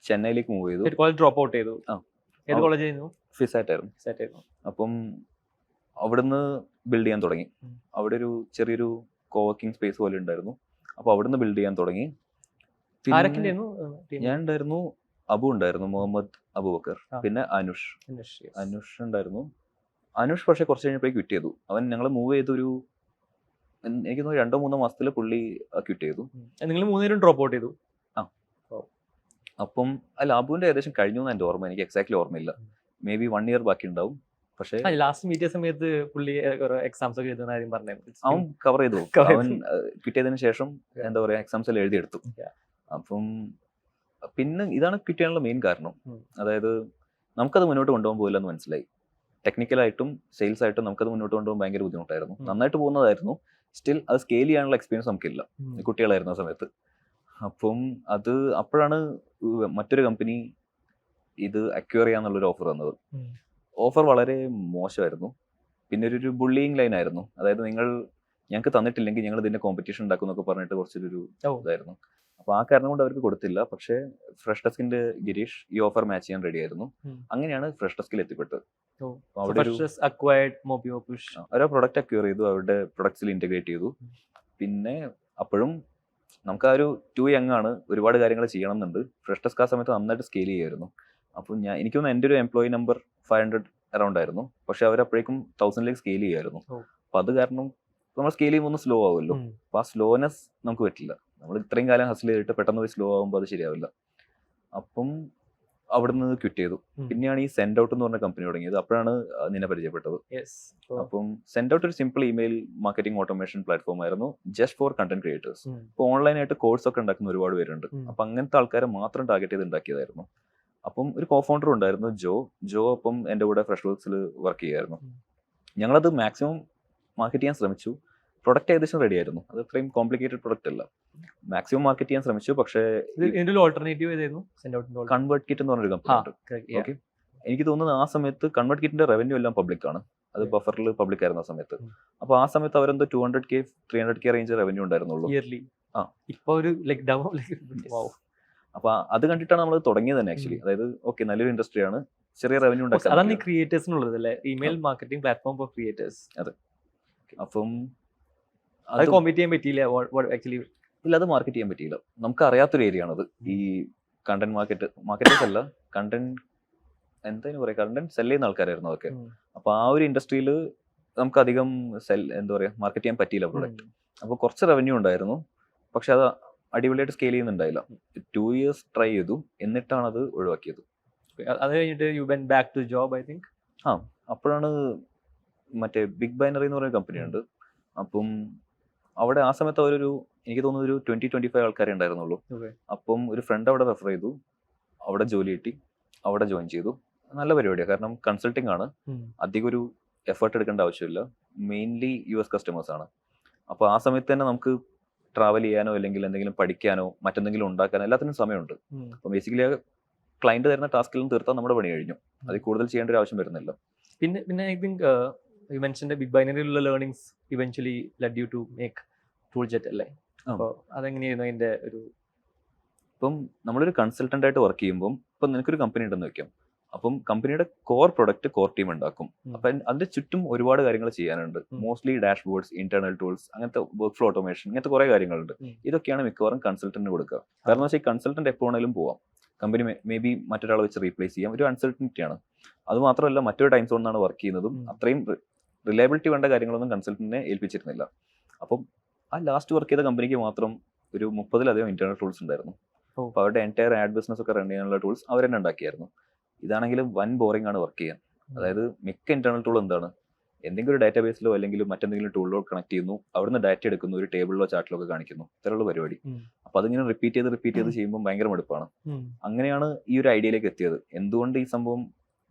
ചെന്നൈയിലേക്ക് മൂവ് ചെയ്തു. കോളേജ് ഡ്രോപ്പ് ഔട്ട് ചെയ്തു. ആ. ഏത് കോളേജ് ആയിരുന്നു? ഫിസാറ്റ് ആയിരുന്നു. സെറ്റ് ആയിരുന്നു. അപ്പം അവിടുന്ന് ബിൽഡ് ചെയ്യാൻ തുടങ്ങി. അവിടെ ഒരു ചെറിയൊരു കോവർക്കിംഗ് സ്പേസ് പോലെ ഉണ്ടായിരുന്നു. അപ്പോൾ അവിടുന്ന് ബിൽഡ് ചെയ്യാൻ തുടങ്ങി. ആരൊക്കെ ഉണ്ടായിരുന്നു? ഞാൻ ഉണ്ടായിരുന്നു, അബു ഉണ്ടായിരുന്നു, മുഹമ്മദ് അബൂബക്കർ, പിന്നെ അനുഷ് ഉണ്ടായിരുന്നു. അനുഷ് പക്ഷെ കുറച്ച് കഴിഞ്ഞപ്പോഴേക്ക് ക്വിറ്റ് ചെയ്തു. അവൻ ഞങ്ങൾ മൂവ് ചെയ്തൊരു എനിക്ക് തോന്നുന്നു 2-3 മാസത്തിൽ പുള്ളി ക്വിറ്റ് ചെയ്തു. നിങ്ങൾ 3 പേരും ഡ്രോപ്പ് ഔട്ട് ചെയ്തു. അപ്പം അല്ല, അബുവിന്റെ ഏകദേശം കഴിഞ്ഞു എന്ന് എൻ്റെ ഓർമ്മ. എനിക്ക് എക്സാക്ട്ലി ഓർമ്മയില്ല. മേ ബി 1 ഇയർ ബാക്കി ഉണ്ടാവും. പക്ഷേ ലാസ്റ്റ് മീറ്റ് സമയത്ത് പുള്ളി എക്സാംസ് ഒക്കെ എഴുതുന്ന കാര്യം പറഞ്ഞായിരുന്നു. അവൻ കവർ ചെയ്തു. അവൻ ക്വിറ്റ് ചെയ്തതിനു ശേഷം എന്താ പറയാ, എക്സാംസ് എല്ലാം എഴുതിയെടുത്തു. അപ്പം പിന്നെ ഇതാണ് ക്വിറ്റ് ചെയ്യാനുള്ള മെയിൻ കാരണം. അതായത് നമുക്കത് മുന്നോട്ട് കൊണ്ടുപോകാൻ പോകില്ല എന്ന് മനസ്സിലായി. ടെക്നിക്കലായിട്ടും സെയിൽസ് ആയിട്ടും നമുക്കത് മുന്നോട്ട് കൊണ്ടുപോകാൻ ഭയങ്കര ബുദ്ധിമുട്ടായിരുന്നു. നന്നായിട്ട് പോകുന്നതായിരുന്നു, സ്റ്റിൽ അത് സ്കെയിൽ ചെയ്യാനുള്ള എക്സ്പീരിയൻസ് നമുക്കില്ല, കുട്ടികളായിരുന്ന സമയത്ത്. അപ്പം അപ്പോഴാണ് മറ്റൊരു കമ്പനി ഇത് അക്വയർ ചെയ്യാന്നുള്ളൊരു ഓഫർ വന്നത്. ഓഫർ വളരെ മോശമായിരുന്നു. പിന്നെ ഒരു ബുള്ളിങ് ലൈൻ ആയിരുന്നു. അതായത് ഞങ്ങൾക്ക് തന്നിട്ടില്ലെങ്കിൽ ഞങ്ങൾ ഇതിന്റെ കോമ്പറ്റീഷൻ ഉണ്ടാക്കും എന്നൊക്കെ പറഞ്ഞിട്ട് കുറച്ചൊരു ഇതായിരുന്നു. അപ്പൊ ആ കാരണം കൊണ്ട് അവർക്ക് കൊടുത്തില്ല. പക്ഷേ ഫ്രഷ് ഡെസ്കിന്റെ ഗിരീഷ് ഈ ഓഫർ മാച്ച് ചെയ്യാൻ റെഡി ആയിരുന്നു. അങ്ങനെയാണ് ഫ്രഷ് ഡെസ്കിൽ എത്തിപ്പെട്ടത്. ഓരോ പ്രൊഡക്റ്റ് അക്വയർ ചെയ്തു, അവരുടെ പ്രൊഡക്ട്സിൽ ഇന്റഗ്രേറ്റ് ചെയ്തു. പിന്നെ അപ്പോഴും നമുക്ക് ആ ഒരു 2 യങ് ആണ്, ഒരുപാട് കാര്യങ്ങൾ ചെയ്യണം എന്നുണ്ട്. ഫ്രഷ് ഡെസ്ക് ആ സമയത്ത് നന്നായിട്ട് സ്കെയിൽ ചെയ്യുമായിരുന്നു. അപ്പം എനിക്ക് തോന്നുന്നു എൻ്റെ ഒരു എംപ്ലോയി നമ്പർ 500 അറൗണ്ട് ആയിരുന്നു. പക്ഷെ അവരപ്പോഴേക്കും 1000ലേക്ക് സ്കെയിൽ ചെയ്യുമായിരുന്നു. അപ്പൊ അത് കാരണം നമ്മൾ സ്കെയിൽ ചെയ്യുമ്പോൾ ഒന്ന് സ്ലോ ആവുമല്ലോ. അപ്പൊ ആ സ്ലോനെസ് നമുക്ക് പറ്റില്ല. നമ്മൾ ഇത്രയും കാലം ഹസിൽ ചെയ്തിട്ട് പെട്ടെന്ന് പോയി സ്ലോ ആകുമ്പോൾ അത് ശരിയാവില്ല. അപ്പം അവിടുന്ന് ക്വിറ്റ് ചെയ്തു. പിന്നെയാണ് ഈ സെൻഡ് ഔട്ട് എന്ന് പറഞ്ഞ കമ്പനി തുടങ്ങിയത്. അപ്പോഴാണ് നിന്നെ പരിചയപ്പെട്ടത്. അപ്പം സെൻഡ് ഔട്ട് ഒരു simple email marketing automation platform ആയിരുന്നു, ജസ്റ്റ് ഫോർ കണ്ടന്റ് ക്രിയേറ്റേഴ്സ്. ഇപ്പോൾ ഓൺലൈനായിട്ട് കോഴ്സ് ഒക്കെ ഉണ്ടാക്കുന്ന ഒരുപാട് പേരുണ്ട്. അപ്പൊ അങ്ങനത്തെ ആൾക്കാരെ മാത്രം ടാർഗറ്റ് ചെയ്ത് ഉണ്ടാക്കിയതായിരുന്നു. അപ്പം ഒരു കോഫൗണ്ടർ ഉണ്ടായിരുന്നു, ജോ. അപ്പം എൻ്റെ കൂടെ ഫ്രഷ് വർക്സിൽ വർക്ക് ചെയ്യായിരുന്നു. ഞങ്ങളത് മാക്സിമം മാർക്കറ്റ് ചെയ്യാൻ ശ്രമിച്ചു. പ്രൊഡക്റ്റ് ഏകദേശം റെഡി ആയിരുന്നു. അത് അത്രയും കോംപ്ലിക്കേറ്റഡ് പ്രൊഡക്റ്റ് അല്ല. മാക്സിമം മാർക്കറ്റ് ചെയ്യാൻ ശ്രമിച്ചു. പക്ഷേ കൺവേർട്ട് കിറ്റ് എന്ന് പറഞ്ഞൊരു കമ്പനി ഉണ്ട്. ഓക്കെ, എനിക്ക് തോന്നുന്നത് ആ സമയത്ത് കൺവേർട്ട് കിറ്റിന്റെ റവന്യൂ എല്ലാം പബ്ലിക് ആണ്. അത് ബഫറിൽ പബ്ലിക് ആയിരുന്നു ആ സമയത്ത്. അപ്പൊ ആ സമയത്ത് അവരെന്തോ 200K 300K റേഞ്ച് റവന്യൂ ഉണ്ടായിരുന്നുള്ളൂ. അപ്പൊ അത് കണ്ടിട്ടാണ് നമ്മൾ തുടങ്ങിയത് തന്നെ ആക്ച്വലി. അതായത് ഓക്കെ, നല്ലൊരു ഇൻഡസ്ട്രിയാണ്, ചെറിയ റവന്യൂ ഉണ്ടാക്കാൻ. അതാണ് ക്രിയേറ്റേഴ്സിനുള്ളത്, email marketing platform for creators. അതെ. അപ്പം അത് കോമ്പീറ്റ് ചെയ്യാൻ പറ്റിയില്ല ആക്ച്വലി. ഇല്ല, അത് മാർക്കറ്റ് ചെയ്യാൻ പറ്റിയില്ല. നമുക്ക് അറിയാത്തൊരു ഏരിയ ആണത്. ഈ കണ്ടന്റ് മാർക്കറ്റേഴ്സ് അല്ല, എന്തായാലും പറയാ, കണ്ടന്റ് സെല് ചെയ്യുന്ന ആൾക്കാരായിരുന്നു അതൊക്കെ. അപ്പൊ ആ ഒരു ഇൻഡസ്ട്രിയിൽ നമുക്ക് അധികം മാർക്കറ്റ് ചെയ്യാൻ പറ്റിയില്ല പ്രൊഡക്റ്റ്. അപ്പൊ കുറച്ച് റവന്യൂ ഉണ്ടായിരുന്നു, പക്ഷെ അത് അടിപൊളിയായിട്ട് സ്കെയിൽ ചെയ്യുന്നുണ്ടായില്ല. 2 years ട്രൈ ചെയ്തു, എന്നിട്ടാണ് അത് ഒഴിവാക്കിയത്. അത് കഴിഞ്ഞിട്ട് you went back to job, I think. അപ്പോഴാണ് മറ്റേ ബിഗ് ബൈനറി എന്ന് പറയുന്ന കമ്പനി ഉണ്ട്. അപ്പം അവിടെ ആ സമയത്ത് എനിക്ക് തോന്നുന്നു ഒരു 20-25 ആൾക്കാരെ ഉണ്ടായിരുന്നുള്ളൂ. അപ്പം ഒരു ഫ്രണ്ട് അവിടെ റെഫർ ചെയ്തു, അവിടെ ജോലി കിട്ടി, അവിടെ ജോയിൻ ചെയ്തു. നല്ല പരിപാടിയാണ്, കാരണം കൺസൾട്ടിങ് ആണ്, അധികം ഒരു എഫേർട്ട് എടുക്കേണ്ട ആവശ്യമില്ല. മെയിൻലി US കസ്റ്റമേഴ്സ് ആണ്. അപ്പോൾ ആ സമയത്ത് തന്നെ നമുക്ക് ട്രാവൽ ചെയ്യാനോ അല്ലെങ്കിൽ എന്തെങ്കിലും പഠിക്കാനോ മറ്റെന്തെങ്കിലും ഉണ്ടാക്കാനോ എല്ലാത്തിനും സമയമുണ്ട്. അപ്പം ബേസിക്കലി ക്ലയന്റ് തരുന്ന ടാസ്കിലും തീർത്താൽ നമ്മുടെ പണി കഴിഞ്ഞു. അതിൽ കൂടുതൽ ചെയ്യേണ്ട ഒരു ആവശ്യം വരുന്നില്ല. പിന്നെ I think you mentioned the big binary learnings eventually led you to make Tooljet അല്ലേ? അപ്പോൾ അതെങ്ങനെയായിരുന്നു അതിന്റെ ഒരു? ഇപ്പം നമ്മളൊരു കൺസൾട്ടന്റ് ആയിട്ട് വർക്ക് ചെയ്യുമ്പോൾ ഇപ്പം നിനക്കൊരു കമ്പനി ഉണ്ടെന്ന് വെക്കാം. അപ്പം കമ്പനിയുടെ കോർ പ്രൊഡക്റ്റ് കോർ ടീം ഉണ്ടാക്കും. അപ്പം അതിന്റെ ചുറ്റും ഒരുപാട് കാര്യങ്ങൾ ചെയ്യാനുണ്ട്. മോസ്റ്റ്ലി ഡാഷ്ബോർഡ്സ്, ഇന്റേണൽ ടൂൾസ്, അങ്ങനത്തെ വർക്ക് ഫ്ലോ ഓട്ടോമേഷൻ, ഇങ്ങനത്തെ കുറെ കാര്യങ്ങളുണ്ട്. ഇതൊക്കെയാണ് മിക്കവാറും കൺസൾട്ടന്റിന് കൊടുക്കുക. കാരണം വെച്ചാൽ ഈ കൺസൾട്ടന്റ് എപ്പോഴാണെങ്കിലും പോവാം, കമ്പനി മേ ബി മറ്റൊരാളെ വെച്ച് റീപ്ലേസ് ചെയ്യാം. ഒരു അൺസർട്ടനിറ്റിയാണ്. അത് മാത്രമല്ല, മറ്റൊരു ടൈം സോണിലാണ് വർക്ക് ചെയ്യുന്നതും. അത്രയും റിലയബിലിറ്റി വേണ്ട കാര്യങ്ങളൊന്നും കൺസൾട്ടന്റിനെ ഏൽപ്പിച്ചിരുന്നില്ല. അപ്പം ആ ലാസ്റ്റ് വർക്ക് ചെയ്ത കമ്പനിക്ക് മാത്രം ഒരു 30-ലധികം ഇന്റേണൽ ടൂൾസ് ഉണ്ടായിരുന്നു. അപ്പോൾ അവരുടെ എൻറ്റയർ ആഡ് ബിസിനസ് ഒക്കെ റൺ ചെയ്യാനുള്ള ടൂൾസ് അവർ തന്നെ ഉണ്ടാക്കിയായിരുന്നു. ഇതാണെങ്കിലും വൻ ബോറിംഗ് ആണ് വർക്ക് ചെയ്യാൻ. അതായത് മിക്ക ഇന്റേണൽ ടൂൾ എന്താണ്, എന്തെങ്കിലും ഒരു ഡാറ്റാബേസിലോ അല്ലെങ്കിൽ മറ്റെന്തെങ്കിലും ടൂളിലോ കണക്ട് ചെയ്യുന്നു, അവിടുന്ന് ഡാറ്റ എടുക്കുന്നു, ഒരു ടേബിളിലോ ചാർട്ടിലോ ഒക്കെ കാണിക്കുന്നു, ഇത്തരമുള്ള പരിപാടി. അപ്പൊ അതിങ്ങനെ റിപ്പീറ്റ് ചെയ്ത് ചെയ്യുമ്പോൾ ഭയങ്കര മടുപ്പാണ്. അങ്ങനെയാണ് ഈ ഒരു ഐഡിയയിലേക്ക് എത്തിയത്. എന്തുകൊണ്ട് ഈ സംഭവം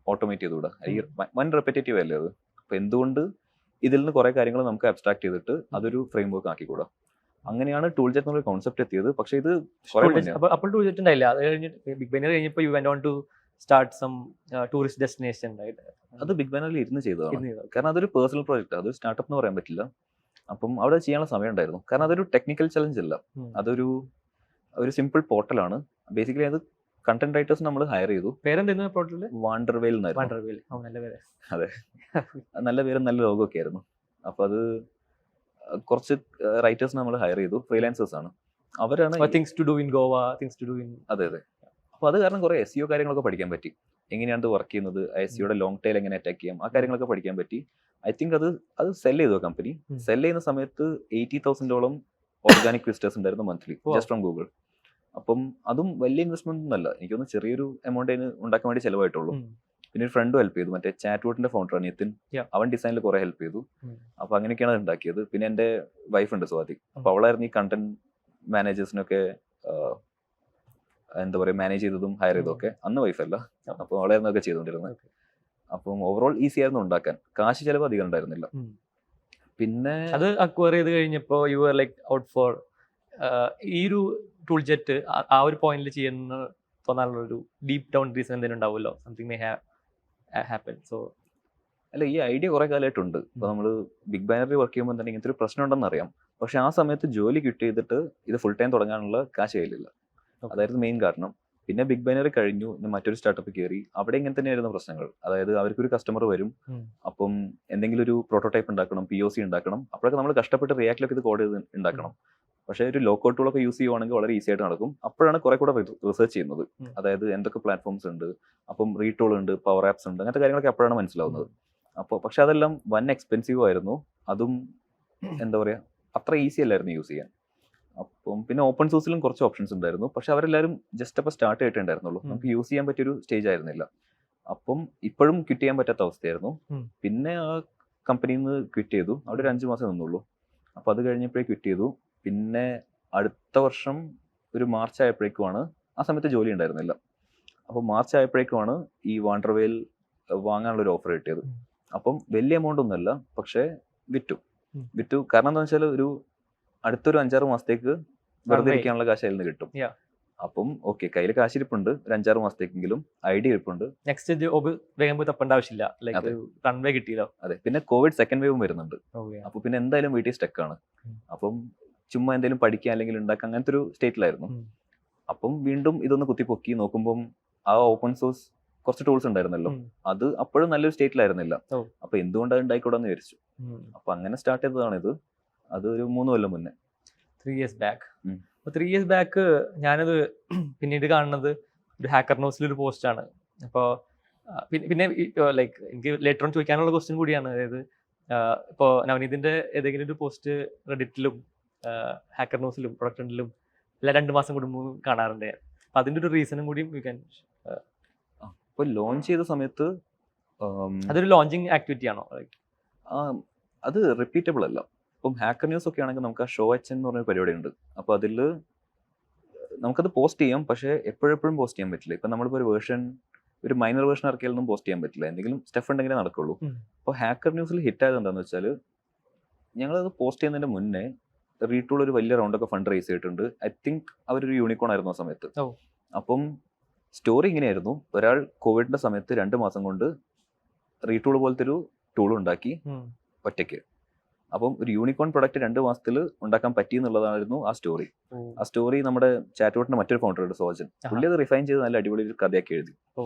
ഓട്ടോമേറ്റ് ചെയ്തുകൂടാ? ഈ വൻ റെപ്പറ്റേറ്റീവ് അല്ലേ അത്? അപ്പൊ എന്തുകൊണ്ട് ഇതിൽ നിന്ന് കുറെ കാര്യങ്ങൾ നമുക്ക് അബ്സ്ട്രാക്ട് ചെയ്തിട്ട് അതൊരു ഫ്രെയിം വർക്ക് ആക്കിക്കൂടാ? അങ്ങനെയാണ് ടൂൾ ജെറ്റ് എന്നുള്ള കോൺസെപ്റ്റ് എത്തിയത്. പക്ഷെ ഇത് അപ്പോൾ ടൂൾ ജെറ്റ് ഉണ്ടായില്ല, അത് കഴിഞ്ഞിട്ട് ബിഗ് ബൈനറി കഴിഞ്ഞപ്പോൾ you went on to start some tourist destination. അത് ബിഗ് ബാനറിൽ ഇരുന്ന് ചെയ്തതാണ്. കാരണം അതൊരു പേഴ്സണൽ പ്രോജക്റ്റ്, അതൊരു സ്റ്റാർട്ടപ്പ് എന്ന് പറയാൻ പറ്റില്ല. അപ്പം അവിടെ ചെയ്യാനുള്ള സമയം ഉണ്ടായിരുന്നു. കാരണം അതൊരു ടെക്നിക്കൽ ചലഞ്ച് അല്ല, അതൊരു സിമ്പിൾ പോർട്ടലാണ്. ബേസിക്കലി അത് കണ്ടന്റ് റൈറ്റേഴ്സ് നമ്മൾ ഹയർ ചെയ്തു. പേരെന്തായിരുന്നു പോർട്ടലിൽ? വാണ്ടർവേൽ എന്നായിരുന്നു. അതെ, നല്ല പേരും നല്ല ലോഗോ ഒക്കെ ആയിരുന്നു. അപ്പൊ അത് കുറച്ച് റൈറ്റേഴ്സ് നമ്മൾ ഹയർ ചെയ്തു, ഫ്രീലാൻസേഴ്സ് ആണ്. അവരാണ് things to do in Goa, things to do in. അതെ. അപ്പൊ അത് കാരണം കുറെ SEO കാര്യങ്ങളൊക്കെ പഠിക്കാൻ പറ്റി. എങ്ങനെയാണ് വർക്ക് ചെയ്യുന്നത്, SEOയുടെ ലോങ് ടൈൽ എങ്ങനെ അറ്റാക്ക് ചെയ്യാം, ആ കാര്യങ്ങളൊക്കെ പഠിക്കാൻ പറ്റി. ഐ തിങ്ക് അത് സെൽ ചെയ്തു കമ്പനി. സെൽ ചെയ്യുന്ന സമയത്ത് 80,000 ഓർഗാനിക് വിസിറ്റേഴ്സ് ഉണ്ടായിരുന്നു മന്ത്ലി, ജസ്റ്റ് ഫ്രം ഗൂഗിൾ. അപ്പം അതും വലിയ ഇൻവെസ്റ്റ്മെന്റ് ഒന്നും അല്ല, എനിക്കൊന്ന് ചെറിയൊരു എമൗണ്ട് ഉണ്ടാക്കാൻ വേണ്ടി ചെലവായിട്ടുള്ളൂ. പിന്നെ ഒരു ഫ്രണ്ടും ഹെൽപ്പ് ചെയ്തു, മറ്റേ ചാറ്റ് ബോട്ടിന്റെ ഫൗണ്ടർ നിതിൻ, അവൻ ഡിസൈനിൽ കുറെ ഹെൽപ്പ് ചെയ്തു. അപ്പൊ അങ്ങനെയൊക്കെയാണ് അത് ഉണ്ടാക്കിയത്. പിന്നെ എന്റെ വൈഫ് ഉണ്ട് സ്വാതി, അപ്പൊ അവളായിരുന്നു ഈ കണ്ടന്റ് മാനേജേഴ്സിനൊക്കെ എന്താ പറയുക മാനേജ് ചെയ്തതും ഹയർ ചെയ്തതും ഒക്കെ. അന്ന് വൈഫല്ല, അപ്പൊ അവളായിരുന്നു ഒക്കെ ചെയ്തുകൊണ്ടിരുന്നത്. അപ്പം ഓവറോൾ ഈസി ആയിരുന്നു ഉണ്ടാക്കാൻ, കാശ് ചെലവ് അധികം ഉണ്ടായിരുന്നില്ല. പിന്നെ അത് അക്വയർ ചെയ്ത് കഴിഞ്ഞപ്പോ you are like out for ഈ ഒരു ടൂൾ ജെറ്റ് ആ ഒരു പോയിന്റിൽ ചെയ്യുന്ന തോന്നാനുള്ള ഒരു ഡീപ് ഡൗൺ റീസൺ എന്തെങ്കിലും ഉണ്ടാവുമല്ലോ, സംതിങ് മേ ഹാപ്പൻ. സോ അല്ല, ഈ ഐഡിയ കുറെ കാലമായിട്ടുണ്ട്. ഇപ്പൊ നമ്മൾ ബിഗ് ബാനറി വർക്ക് ചെയ്യുമ്പോൾ തന്നെ ഇങ്ങനത്തെ ഒരു പ്രശ്നം ഉണ്ടെന്ന് അറിയാം. പക്ഷെ ആ സമയത്ത് ജോലി കിട്ടിയിട്ട് ഇത് ഫുൾ ടൈം തുടങ്ങാനുള്ള കാശ് കയ്യിലില്ല. അതായിരുന്നു മെയിൻ കാരണം. പിന്നെ ബിഗ് ബൈനറി കഴിഞ്ഞു, മറ്റൊരു സ്റ്റാർട്ടപ്പ് കയറി. അവിടെ ഇങ്ങനെ തന്നെയായിരുന്നു പ്രശ്നങ്ങൾ. അതായത് അവർക്കൊരു കസ്റ്റമർ വരും, അപ്പം എന്തെങ്കിലും ഒരു പ്രോട്ടോടൈപ്പ് ഉണ്ടാക്കണം, POC ഉണ്ടാക്കണം. അപ്പോഴൊക്കെ നമ്മൾ കഷ്ടപ്പെട്ട് റിയാക്റ്റിലൊക്കെ ഇത് കോഡ് ചെയ്ത് ഉണ്ടാക്കണം. പക്ഷേ ഒരു ലോ കോഡ് ടൂളൊക്കെ യൂസ് ചെയ്യുവാണെങ്കിൽ വളരെ ഈസി ആയിട്ട് നടക്കും. അപ്പോഴാണ് കുറെ കൂടെ റിസർച്ച് ചെയ്യുന്നത്. അതായത് എന്തൊക്കെ പ്ലാറ്റ്ഫോംസ് ഉണ്ട്, അപ്പം റീടൂൾ ഉണ്ട്, പവർ ആപ്സ് ഉണ്ട്, അങ്ങനത്തെ കാര്യങ്ങളൊക്കെ അപ്പോഴാണ് മനസ്സിലാവുന്നത്. അപ്പോൾ പക്ഷെ അതെല്ലാം വൻ എക്സ്പെൻസീവ് ആയിരുന്നു. അതും എന്താ പറയുക, അത്ര ഈസി അല്ലായിരുന്നു യൂസ് ചെയ്യാൻ. അപ്പം പിന്നെ ഓപ്പൺ സോഴ്സിലും കുറച്ച് ഓപ്ഷൻസ് ഉണ്ടായിരുന്നു. പക്ഷെ അവരെല്ലാവരും ജസ്റ്റ് അപ്പോൾ സ്റ്റാർട്ട് ചെയ്തിട്ടുണ്ടായിരുന്നുള്ളൂ, നമുക്ക് യൂസ് ചെയ്യാൻ പറ്റിയൊരു സ്റ്റേജ് ആയിരുന്നില്ല. അപ്പം ഇപ്പോഴും ക്വിറ്റ് ചെയ്യാൻ പറ്റാത്ത അവസ്ഥയായിരുന്നു. പിന്നെ ആ കമ്പനിയിൽ നിന്ന് ക്വിറ്റ് ചെയ്തു. അവിടെ ഒരു 5 മാസം നിന്നുള്ളൂ. അപ്പോൾ അത് കഴിഞ്ഞപ്പോഴേ ക്വിറ്റ് ചെയ്തു. പിന്നെ അടുത്ത വർഷം ഒരു മാർച്ച് ആയപ്പോഴേക്കുമാണ്, ആ സമയത്ത് ജോലി ഉണ്ടായിരുന്നില്ല. അപ്പോൾ മാർച്ച് ആയപ്പോഴേക്കുമാണ് ഈ വാണ്ടർവേൽ വാങ്ങാനുള്ള ഒരു ഓഫർ കിട്ടിയത്. അപ്പം വലിയ എമൗണ്ട് ഒന്നുമല്ല, പക്ഷേ വിറ്റു. കാരണം എന്താ വെച്ചാൽ ഒരു അടുത്തൊരു 5-6 മാസത്തേക്ക് വെറുതെ ഇരിക്കാനുള്ള കാശ് അതിൽ നിന്ന് കിട്ടും. അപ്പം ഓക്കെ, കയ്യിൽ കാശിരിപ്പുണ്ട്, ഒരു 5-6 മാസത്തേക്കെങ്കിലും ഐഡിയ ഇരിപ്പുണ്ട്. നെക്സ്റ്റ് ജോബ് വേഗം പോയി തപ്പേണ്ട ആവശ്യമില്ല, റൺവേ കിട്ടിയല്ലോ. അതെ, പിന്നെ കോവിഡ് സെക്കൻഡ് വേവും വരുന്നുണ്ട്. അപ്പൊ പിന്നെ എന്തായാലും വീട്ടിൽ സ്റ്റക്കാണ്. അപ്പം ചുമ്മാ എന്തെങ്കിലും പഠിക്കുക അല്ലെങ്കിൽ ഉണ്ടാക്കുക, അങ്ങനത്തെ ഒരു സ്റ്റേറ്റിലായിരുന്നു. അപ്പം വീണ്ടും ഇതൊന്ന് കുത്തിപ്പൊക്കി നോക്കുമ്പം ആ ഓപ്പൺ സോഴ്സ് കുറച്ച് ടൂൾസ് ഉണ്ടായിരുന്നല്ലോ, അത് അപ്പോഴും നല്ലൊരു സ്റ്റേറ്റിലായിരുന്നില്ല. അപ്പൊ എന്തുകൊണ്ട് അത് ഉണ്ടായിക്കൂടാന്ന് വിചാരിച്ചു. അപ്പൊ അങ്ങനെ സ്റ്റാർട്ട് ചെയ്തതാണ് ഇത്. അത് ഒരു 3 കൊല്ലം മുന്നേ, 3 years ബാക്ക്. അപ്പോൾ 3 years ബാക്ക് ഞാനത് പിന്നീട് കാണുന്നത് ഒരു ഹാക്കർ ന്യൂസിലൊരു പോസ്റ്റാണ്. അപ്പോൾ പിന്നെ ലൈക്ക് എനിക്ക് ലേറ്റർ ഓൺ ചോദിക്കാനുള്ള ക്വസ്റ്റ്യൻ കൂടിയാണ്. അതായത് ഇപ്പോൾ നവനീതിൻ്റെ ഏതെങ്കിലും ഒരു പോസ്റ്റ് റെഡിറ്റിലും ഹാക്കർ ന്യൂസിലും പ്രൊഡക്റ്റിലും എല്ലാ 2 മാസം കൂടുമ്പോൾ കാണാറുണ്ട്. അപ്പം അതിൻ്റെ ഒരു റീസണും കൂടിയും യു ക്യാൻ. ഇപ്പോൾ ലോഞ്ച് ചെയ്ത സമയത്ത് അതൊരു ലോഞ്ചിങ് ആക്ടിവിറ്റി ആണോ? അത് റിപ്പീറ്റബിൾ അല്ല. ഇപ്പം ഹാക്കർ ന്യൂസ് ഒക്കെ ആണെങ്കിൽ നമുക്ക് ആ ഷോ HN എന്ന് പറഞ്ഞ പരിപാടി ഉണ്ട്. അപ്പോൾ അതിൽ നമുക്കത് പോസ്റ്റ് ചെയ്യാം, പക്ഷേ എപ്പോഴെപ്പോഴും പോസ്റ്റ് ചെയ്യാൻ പറ്റില്ല. ഇപ്പം നമ്മളിപ്പോൾ ഒരു മൈനർ വേർഷൻ ഇറക്കിയാലൊന്നും പോസ്റ്റ് ചെയ്യാൻ പറ്റില്ല, എന്തെങ്കിലും സ്റ്റെഫ് ഉണ്ടെങ്കിലേ നടക്കുള്ളൂ. അപ്പോൾ ഹാക്കർ ന്യൂസിൽ ഹിറ്റ് ആയത് എന്താണെന്ന് വെച്ചാൽ, ഞങ്ങളത് പോസ്റ്റ് ചെയ്യുന്നതിൻ്റെ മുന്നേ റീടൂൾ ഒരു വലിയ റൗണ്ടൊക്കെ ഫണ്ട് റേസ് ചെയ്തിട്ടുണ്ട്. ഐ തിങ്ക് അവരൊരു യൂണിക്കോൺ ആയിരുന്നു ആ സമയത്ത്. അപ്പം സ്റ്റോറി ഇങ്ങനെയായിരുന്നു, ഒരാൾ കോവിഡിന്റെ സമയത്ത് 2 മാസം കൊണ്ട് റീടൂൾ പോലത്തെ ഒരു ടൂൾ ഉണ്ടാക്കി ഒറ്റയ്ക്ക്. അപ്പം ഒരു യൂണിക്കോൺ പ്രൊഡക്റ്റ് 2 മാസത്തിൽ ഉണ്ടാക്കാൻ പറ്റി എന്നുള്ളതായിരുന്നു ആ സ്റ്റോറി. ആ സ്റ്റോറി നമ്മുടെ ചാറ്റ് ബോട്ടിന്റെ മറ്റൊരു ഫൗണ്ടർ ഉണ്ട്, സോജൻ. പുള്ളി അത് റിഫൈൻ ചെയ്ത് നല്ല അടിപൊളി ഒരു കഥയാക്കി എഴുതി.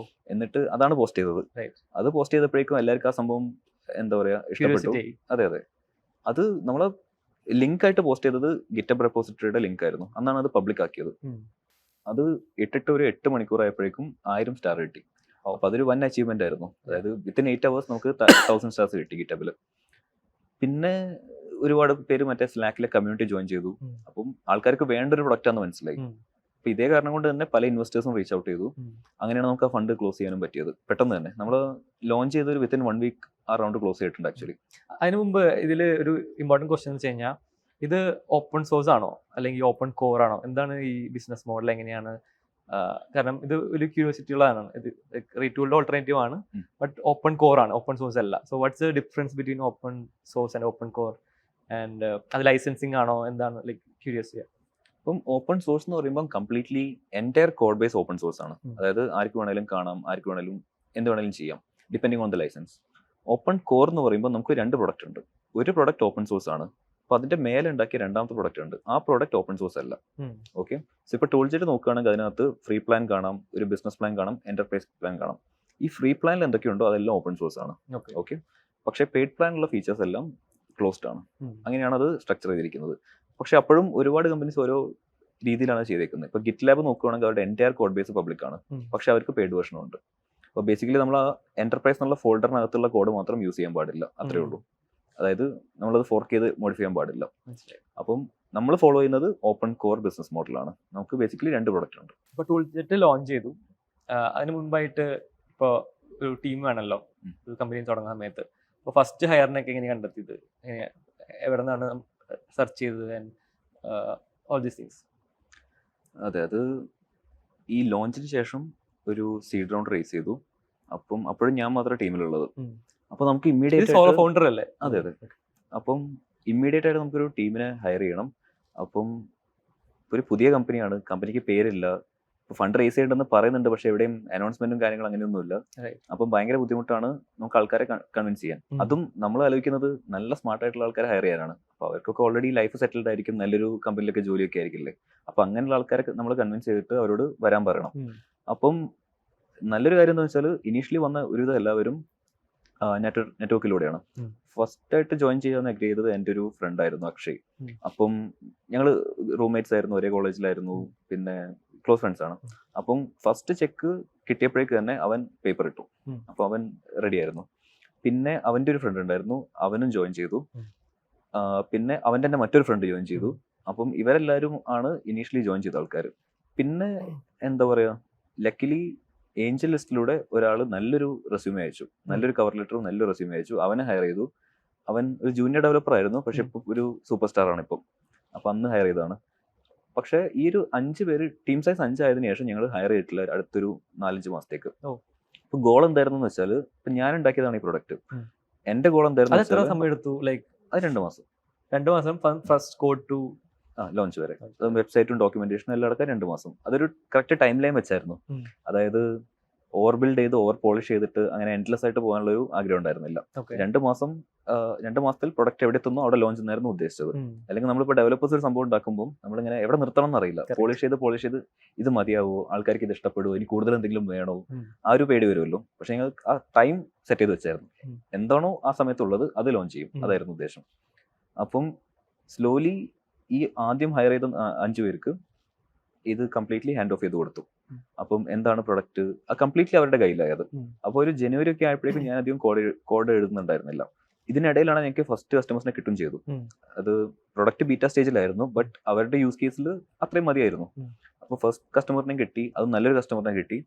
എന്നിട്ട് അതാണ് പോസ്റ്റ് ചെയ്തത്. അത് പോസ്റ്റ് ചെയ്തപ്പോഴേക്കും എല്ലാവർക്കും ആ സംഭവം എന്താ പറയാ ഇഷ്ടപ്പെട്ടു. അതെ, അത് നമ്മള് ലിങ്ക് ആയിട്ട് പോസ്റ്റ് ചെയ്തത് ഗിറ്റബ് റെപ്പോസിറ്ററിയുടെ ലിങ്ക് ആയിരുന്നു. അന്നാണ് അത് പബ്ലിക് ആക്കിയത്. അത് ഇട്ടിട്ട് ഒരു 8 മണിക്കൂർ ആയപ്പോഴേക്കും 1000 സ്റ്റാർ കിട്ടി. അപ്പൊ അതൊരു വൻ അച്ചീവ്മെന്റ് ആയിരുന്നു. അതായത് വിത്തിൻ 8 hours നമുക്ക് 1000 സ്റ്റാർസ് കിട്ടി ഗിറ്റബില്. പിന്നെ ഒരുപാട് പേര് മറ്റേ സ്ലാക്കിലെ കമ്മ്യൂണിറ്റി ജോയിൻ ചെയ്തു. അപ്പം ആൾക്കാർക്ക് വേണ്ട ഒരു പ്രൊഡക്റ്റ് ആണെന്ന് മനസ്സിലായി. അപ്പൊ ഇതേ കാരണം കൊണ്ട് തന്നെ പല ഇൻവെസ്റ്റേഴ്സും റീച്ച് ഔട്ട് ചെയ്തു. അങ്ങനെയാണ് നമുക്ക് ആ ഫണ്ട് ക്ലോസ് ചെയ്യാനും പറ്റിയത് പെട്ടെന്ന് തന്നെ. നമ്മൾ ലോഞ്ച് ചെയ്ത ഒരു വിത്തിൻ 1 week ആ റൗണ്ട് ക്ലോസ് ചെയ്തിട്ടുണ്ട് ആക്ച്വലി. അതിന് മുമ്പ് ഇതിൽ ഒരു ഇമ്പോർട്ടൻറ്റ് ക്വസ്റ്റ്യൻ എന്ന് വെച്ച് കഴിഞ്ഞാൽ, ഇത് ഓപ്പൺ സോഴ്സ് ആണോ അല്ലെങ്കിൽ ഓപ്പൺ കോർ ആണോ? എന്താണ് ഈ ബിസിനസ് മോഡൽ എങ്ങനെയാണ്? കാരണം ഇത് ഒരു ക്യൂരിയോസിറ്റി ഉള്ളതാണ്. ഇത് റീടൂൾഡ് ഓൾട്ടർനേറ്റീവ് ആണ്, ഉം. ബട്ട് ഓപ്പൺ കോർ ആണ്, ഓപ്പൺ സോഴ്സ് അല്ല. So what's the difference between open source and open core? And അത് ലൈസൻസിങ് ആണോ എന്താണ്? Like curious. അപ്പം ഓപ്പൺ സോഴ്സ് എന്ന് പറയുമ്പോൾ completely entire code base open source ആണ്. ഉം. അതായത് ആർക്ക് വേണേലും കാണാം, ആർക്ക് വേണേലും എന്ത് വേണേലും ചെയ്യാം, depending on the licence. Open core എന്ന് പറയുമ്പോൾ നമുക്ക് 2 പ്രൊഡക്റ്റ് ഉണ്ട്. ഒരു പ്രൊഡക്റ്റ് ഓപ്പൺ സോഴ്സ് ആണ്, അപ്പോൾ അതിന്റെ മേലെ ഉണ്ടാക്കിയ രണ്ടാമത്തെ പ്രൊഡക്റ്റ് ഉണ്ട്. ആ പ്രൊഡക്റ്റ് ഓപ്പൺ സോഴ്സ് അല്ല. ഓക്കെ, സോ ഇപ്പോൾ ടൂൾജെറ്റ് നോക്കുകയാണെങ്കിൽ അതിനകത്ത് ഫ്രീ പ്ലാൻ കാണാം, ഒരു ബിസിനസ് പ്ലാൻ കാണാം, എന്റർപ്രൈസ് പ്ലാൻ കാണാം. ഈ ഫ്രീ പ്ലാനിൽ എന്തൊക്കെയുണ്ടോ അതെല്ലാം ഓപ്പൺ സോഴ്സ് ആണ്. ഓക്കെ, പക്ഷേ പെയ്ഡ് പ്ലാനിലുള്ള ഫീച്ചേഴ്സ് എല്ലാം ക്ലോസ്ഡ് ആണ്. അങ്ങനെയാണ് അത് സ്ട്രക്ചർ ചെയ്തിരിക്കുന്നത്. പക്ഷെ അപ്പോഴും ഒരുപാട് കമ്പനീസ് ഓരോ രീതിയിലാണ് ചെയ്തേക്കുന്നത്. ഇപ്പോൾ ഗിറ്റ് ലാബ് നോക്കുകയാണെങ്കിൽ അവരുടെ എൻറ്റയർ കോഡ് ബേസ് പബ്ലിക് ആണ്, പക്ഷെ അവർക്ക് പെയ്ഡ് വേർഷനും ഉണ്ട്. അപ്പോൾ ബേസിക്കലി നമ്മൾ ആ എന്റർപ്രൈസ് എന്നുള്ള ഫോൾഡറിനകത്തുള്ള കോഡ് മാത്രം യൂസ് ചെയ്യാൻ പാടില്ല, അത്രേ ഉള്ളൂ. അതായത് നമ്മളത് ഫോർക്ക് ചെയ്ത് മോഡിഫൈ ചെയ്യാൻ പാടില്ല. അപ്പം നമ്മൾ ഫോളോ ചെയ്യുന്നത് ഓപ്പൺ കോർ ബിസിനസ് മോഡലാണ്. നമുക്ക് ബേസിക്കലി 2 പ്രൊഡക്റ്റ് ഉണ്ട്. ഇപ്പോൾ ടൂൾജെറ്റ് ലോഞ്ച് ചെയ്തു, അതിന് മുൻപായിട്ട് ഇപ്പോൾ ഒരു ടീം വേണമല്ലോ ഒരു കമ്പനി തുടങ്ങുന്ന സമയത്ത്. അപ്പോൾ ഫസ്റ്റ് ഹയറിനൊക്കെ എങ്ങനെ കണ്ടെത്തിയത്? എവിടെ നിന്നാണ് സെർച്ച് ചെയ്തത്? And all these things. അതെ, അത് ഈ ലോഞ്ചിന് ശേഷം ഒരു സീഡ് റൗണ്ട് റേസ് ചെയ്തു. അപ്പം അപ്പോഴും ഞാൻ മാത്രമേ ടീമിലുള്ളത്. അപ്പോൾ നമുക്ക് ഇമ്മീഡിയറ്റ് സോളോ ഫൗണ്ടർ അല്ലേ? അതെ. അപ്പം ഇമ്മീഡിയറ്റ് ആയിട്ട് നമുക്കൊരു ടീമിനെ ഹയർ ചെയ്യണം. അപ്പം ഒരു പുതിയ കമ്പനിയാണ്, കമ്പനിക്ക് പേരില്ല, ഫണ്ട് റേസ് ചെയ്യണമെന്ന് പറയുന്നുണ്ട്, പക്ഷെ എവിടെയും അനൗൺസ്മെന്റും കാര്യങ്ങളും അങ്ങനെയൊന്നുമില്ല. അപ്പം ഭയങ്കര ബുദ്ധിമുട്ടാണ് നമുക്ക് ആൾക്കാരെ കൺവിൻസ് ചെയ്യാൻ. അതും നമ്മൾ ആലോചിക്കുന്നത് നല്ല സ്മാർട്ട് ആയിട്ടുള്ള ആൾക്കാരെ ഹയർ ചെയ്യാനാണ്. അപ്പോൾ അവർക്കൊക്കെ ഓൾറെഡി ലൈഫ് സെറ്റിൽഡ് ആയിരിക്കും, നല്ലൊരു കമ്പനിയിലൊക്കെ ജോലിയൊക്കെ ആയിരിക്കില്ലേ. അപ്പോൾ അങ്ങനെയുള്ള ആൾക്കാരെ നമ്മൾ കൺവിൻസ് ചെയ്തിട്ട് അവരോട് വരാൻ പറയണം. അപ്പം നല്ലൊരു കാര്യം എന്താ വെച്ചാൽ ഇനീഷ്യലി വന്ന ഒരുവിധം എല്ലാവരും നെറ്റ്വർക്കിലൂടെയാണ്. ഫസ്റ്റ് ആയിട്ട് ജോയിൻ ചെയ്യാൻ അഗ്രി ചെയ്തത് എൻ്റെ ഒരു ഫ്രണ്ട് ആയിരുന്നു, അക്ഷയ്. അപ്പം ഞങ്ങൾ റൂംമേറ്റ്സ് ആയിരുന്നു, ഒരേ കോളേജിലായിരുന്നു, പിന്നെ ക്ലോസ് ഫ്രണ്ട്സ് ആണ്. അപ്പം ഫസ്റ്റ് ചെക്ക് കിട്ടിയപ്പോഴേക്ക് തന്നെ അവൻ പേപ്പർ ഇട്ടു. അപ്പോൾ അവൻ റെഡി ആയിരുന്നു. പിന്നെ അവൻ്റെ ഒരു ഫ്രണ്ട് ഉണ്ടായിരുന്നു, അവനും ജോയിൻ ചെയ്തു. പിന്നെ അവൻ്റെ തന്നെ മറ്റൊരു ഫ്രണ്ട് ജോയിൻ ചെയ്തു. അപ്പം ഇവരെല്ലാവരും ആണ് ഇനീഷ്യലി ജോയിൻ ചെയ്ത ആൾക്കാർ. പിന്നെ എന്താ പറയുക, ലക്കിലി ഏഞ്ചൽ ലിസ്റ്റിലൂടെ ഒരാൾ നല്ലൊരു റെസ്യൂമേ അയച്ചു, നല്ലൊരു കവർ ലെറ്ററും നല്ലൊരു റെസ്യൂമേ അയച്ചു. അവനെ ഹയർ ചെയ്തു. അവൻ ഒരു ജൂനിയർ ഡെവലപ്പർ ആയിരുന്നു, പക്ഷെ ഇപ്പം ഒരു സൂപ്പർ സ്റ്റാർ ആണ് ഇപ്പം. അപ്പം അന്ന് ഹയർ ചെയ്തതാണ്. പക്ഷെ ഈ ഒരു 5 പേര്, ടീം സൈസ് 5 ആയതിനു ശേഷം ഞങ്ങൾ ഹയർ ചെയ്തിട്ടില്ല അടുത്തൊരു 4-5 മാസത്തേക്ക്. ഇപ്പൊ ഗോൾ എന്തായിരുന്നു വെച്ചാൽ, ഇപ്പൊ ഞാൻ ഉണ്ടാക്കിയതാണ് ഈ പ്രൊഡക്റ്റ്. എന്റെ ഗോൾ എന്തായിരുന്നു വെച്ചാൽ, അത് 2 മാസം. 2 മാസം ഫസ്റ്റ് കോഡ് ടു ലോഞ്ച് വരെ, വെബ്സൈറ്റും ഡോക്യുമെന്റേഷനും എല്ലാം അടക്കം 2 മാസം. അതൊരു കറക്റ്റ് ടൈം ലൈൻ വെച്ചായിരുന്നു. അതായത് ഓവർ ബിൽഡ് ചെയ്ത് ഓവർ പോളിഷ് ചെയ്തിട്ട് അങ്ങനെ എൻഡ്ലെസ് ആയിട്ട് പോകാനുള്ള ഒരു ആഗ്രഹം ഉണ്ടായിരുന്നില്ല. 2 മാസം 2 മാസത്തിൽ പ്രൊഡക്റ്റ് എവിടെ എത്തുന്നോ അവിടെ ലോഞ്ച് എന്നായിരുന്നു ഉദ്ദേശിച്ചത്. അല്ലെങ്കിൽ നമ്മളിപ്പോൾ ഡെവലപ്പേഴ്സ് ഒരു സംഭവം ഉണ്ടാക്കുമ്പോൾ നമ്മളിങ്ങനെ എവിടെ നിർത്തണം എന്നറിയില്ല. പോളിഷ് ചെയ്ത് ഇത് മതിയാവോ, ആൾക്കാർക്ക് ഇത് ഇഷ്ടപ്പെടുമോ, ഇനി കൂടുതൽ എന്തെങ്കിലും വേണോ, ആ ഒരു പേടി വരുമല്ലോ. പക്ഷെ ഞങ്ങൾ ആ ടൈം സെറ്റ് ചെയ്ത് വെച്ചായിരുന്നു. എന്താണോ ആ സമയത്തുള്ളത് അത് ലോഞ്ച് ചെയ്യും, അതായിരുന്നു ഉദ്ദേശം. അപ്പം സ്ലോലി ഈ ആദ്യം ഹയർ ചെയ്ത 5 പേർക്ക് ഇത് കംപ്ലീറ്റ്ലി ഹാൻഡ് ഓഫ് ചെയ്ത് കൊടുത്തു. അപ്പം എന്താണ് പ്രൊഡക്റ്റ് കംപ്ലീറ്റ്ലി അവരുടെ കയ്യിലായത്. അപ്പോൾ ഒരു ജനുവരി ഒക്കെ ആയപ്പോഴേക്കും ഞാൻ അധികം കോഡ് എഴുതുന്നുണ്ടായിരുന്നില്ല. ഇതിനിടയിലാണ് എനിക്ക് ഫസ്റ്റ് കസ്റ്റമേഴ്സിനെ കിട്ടും ചെയ്തു. അത് പ്രൊഡക്റ്റ് ബീറ്റ സ്റ്റേജിലായിരുന്നു, ബട്ട് അവരുടെ യൂസ് കേസിൽ അത്രയും മതിയായിരുന്നു. അപ്പോൾ ഫസ്റ്റ് കസ്റ്റമറിനെ കിട്ടി, അത് നല്ലൊരു കസ്റ്റമറിനെ കിട്ടി.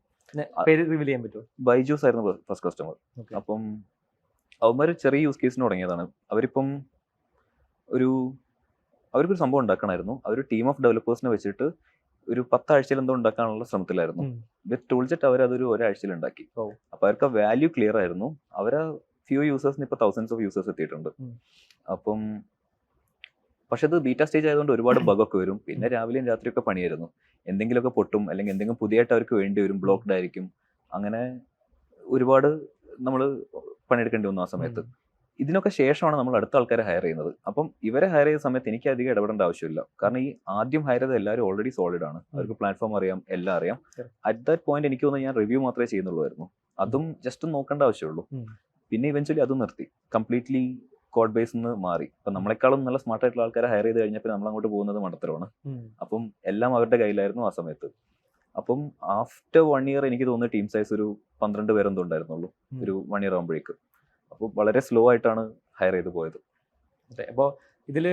ബൈജൂസ് ആയിരുന്നു ഫസ്റ്റ് കസ്റ്റമർ. അപ്പം അവന്മാർ ചെറിയ യൂസ് കേസിന് തുടങ്ങിയതാണ്. അവരിപ്പം അവർക്കൊരു സംഭവം ഉണ്ടാക്കണമായിരുന്നു. അവർ ടീം ഓഫ് ഡെവലപ്പേഴ്സിനെ വെച്ചിട്ട് ഒരു 10 ആഴ്ചയിൽ എന്തോ ഉണ്ടാക്കാനുള്ള ശ്രമത്തിലായിരുന്നു. വിത്ത് ടൂൾജെറ്റ് അവരതൊരു ഒരാഴ്ചയിൽ ഉണ്ടാക്കി. അപ്പൊ അവർക്ക് ആ വാല്യൂ ക്ലിയർ ആയിരുന്നു. അവരാ ഫ്യൂ യൂസേഴ്സിന് ഇപ്പൊ തൗസൻഡ്സ് ഓഫ് യൂസേഴ്സ് എത്തിയിട്ടുണ്ട്. അപ്പം പക്ഷെ അത് ബീറ്റ സ്റ്റേജ് ആയതുകൊണ്ട് ഒരുപാട് ബഗൊക്കെ വരും. പിന്നെ രാവിലെയും രാത്രിയൊക്കെ പണിയായിരുന്നു. എന്തെങ്കിലുമൊക്കെ പൊട്ടും, അല്ലെങ്കിൽ എന്തെങ്കിലും പുതിയതായിട്ട് അവർക്ക് വേണ്ടി വരും, ബ്ലോക്ക്ഡ് ആയിരിക്കും. അങ്ങനെ ഒരുപാട് നമ്മൾ പണിയെടുക്കേണ്ടി വന്നു ആ സമയത്ത്. ഇതിനൊക്കെ ശേഷമാണ് നമ്മൾ അടുത്ത ആൾക്കാരെ ഹയർ ചെയ്യുന്നത്. അപ്പം ഇവരെ ഹയർ ചെയ്ത സമയത്ത് എനിക്ക് അധികം ഇടപെടേണ്ട ആവശ്യമില്ല. കാരണം ഈ ആദ്യം ഹയർ ചെയ്ത എല്ലാവരും ഓൾറെഡി സോളിഡ് ആണ്, അവർക്ക് പ്ലാറ്റ്ഫോം അറിയാം, എല്ലാം അറിയാം. അറ്റ് ദാറ്റ് പോയിന്റ് എനിക്ക് തോന്നുന്നു ഞാൻ റിവ്യൂ മാത്രമേ ചെയ്യുന്നുള്ളൂ. അതും ജസ്റ്റ് നോക്കേണ്ട ആവശ്യമുള്ളൂ. പിന്നെ ഇവൻച്വലി അതും നിർത്തി, കംപ്ലീറ്റ്ലി കോഡ് ബേസ് നിന്ന് മാറി. ഇപ്പൊ നമ്മളെക്കാളും നല്ല സ്മാർട്ട് ആയിട്ടുള്ള ആൾക്കാരെ ഹയർ ചെയ്ത് കഴിഞ്ഞപ്പോൾ നമ്മൾ അങ്ങോട്ട് പോകുന്നത് മണ്ടത്തരമാണ്. അപ്പം എല്ലാം അവരുടെ കയ്യിലായിരുന്നു ആ സമയത്ത്. അപ്പം ആഫ്റ്റർ 1 ഇയർ എനിക്ക് തോന്നുന്നു ടീം സൈസ് ഒരു 12 പേരെന്തോ ഉണ്ടായിരുന്നുള്ളൂ, ഒരു 1 ഇയർ ആകുമ്പോഴേക്ക്. അപ്പോൾ വളരെ സ്ലോ ആയിട്ടാണ് ഹയർ ചെയ്ത് പോയത്. അപ്പോൾ ഇതില്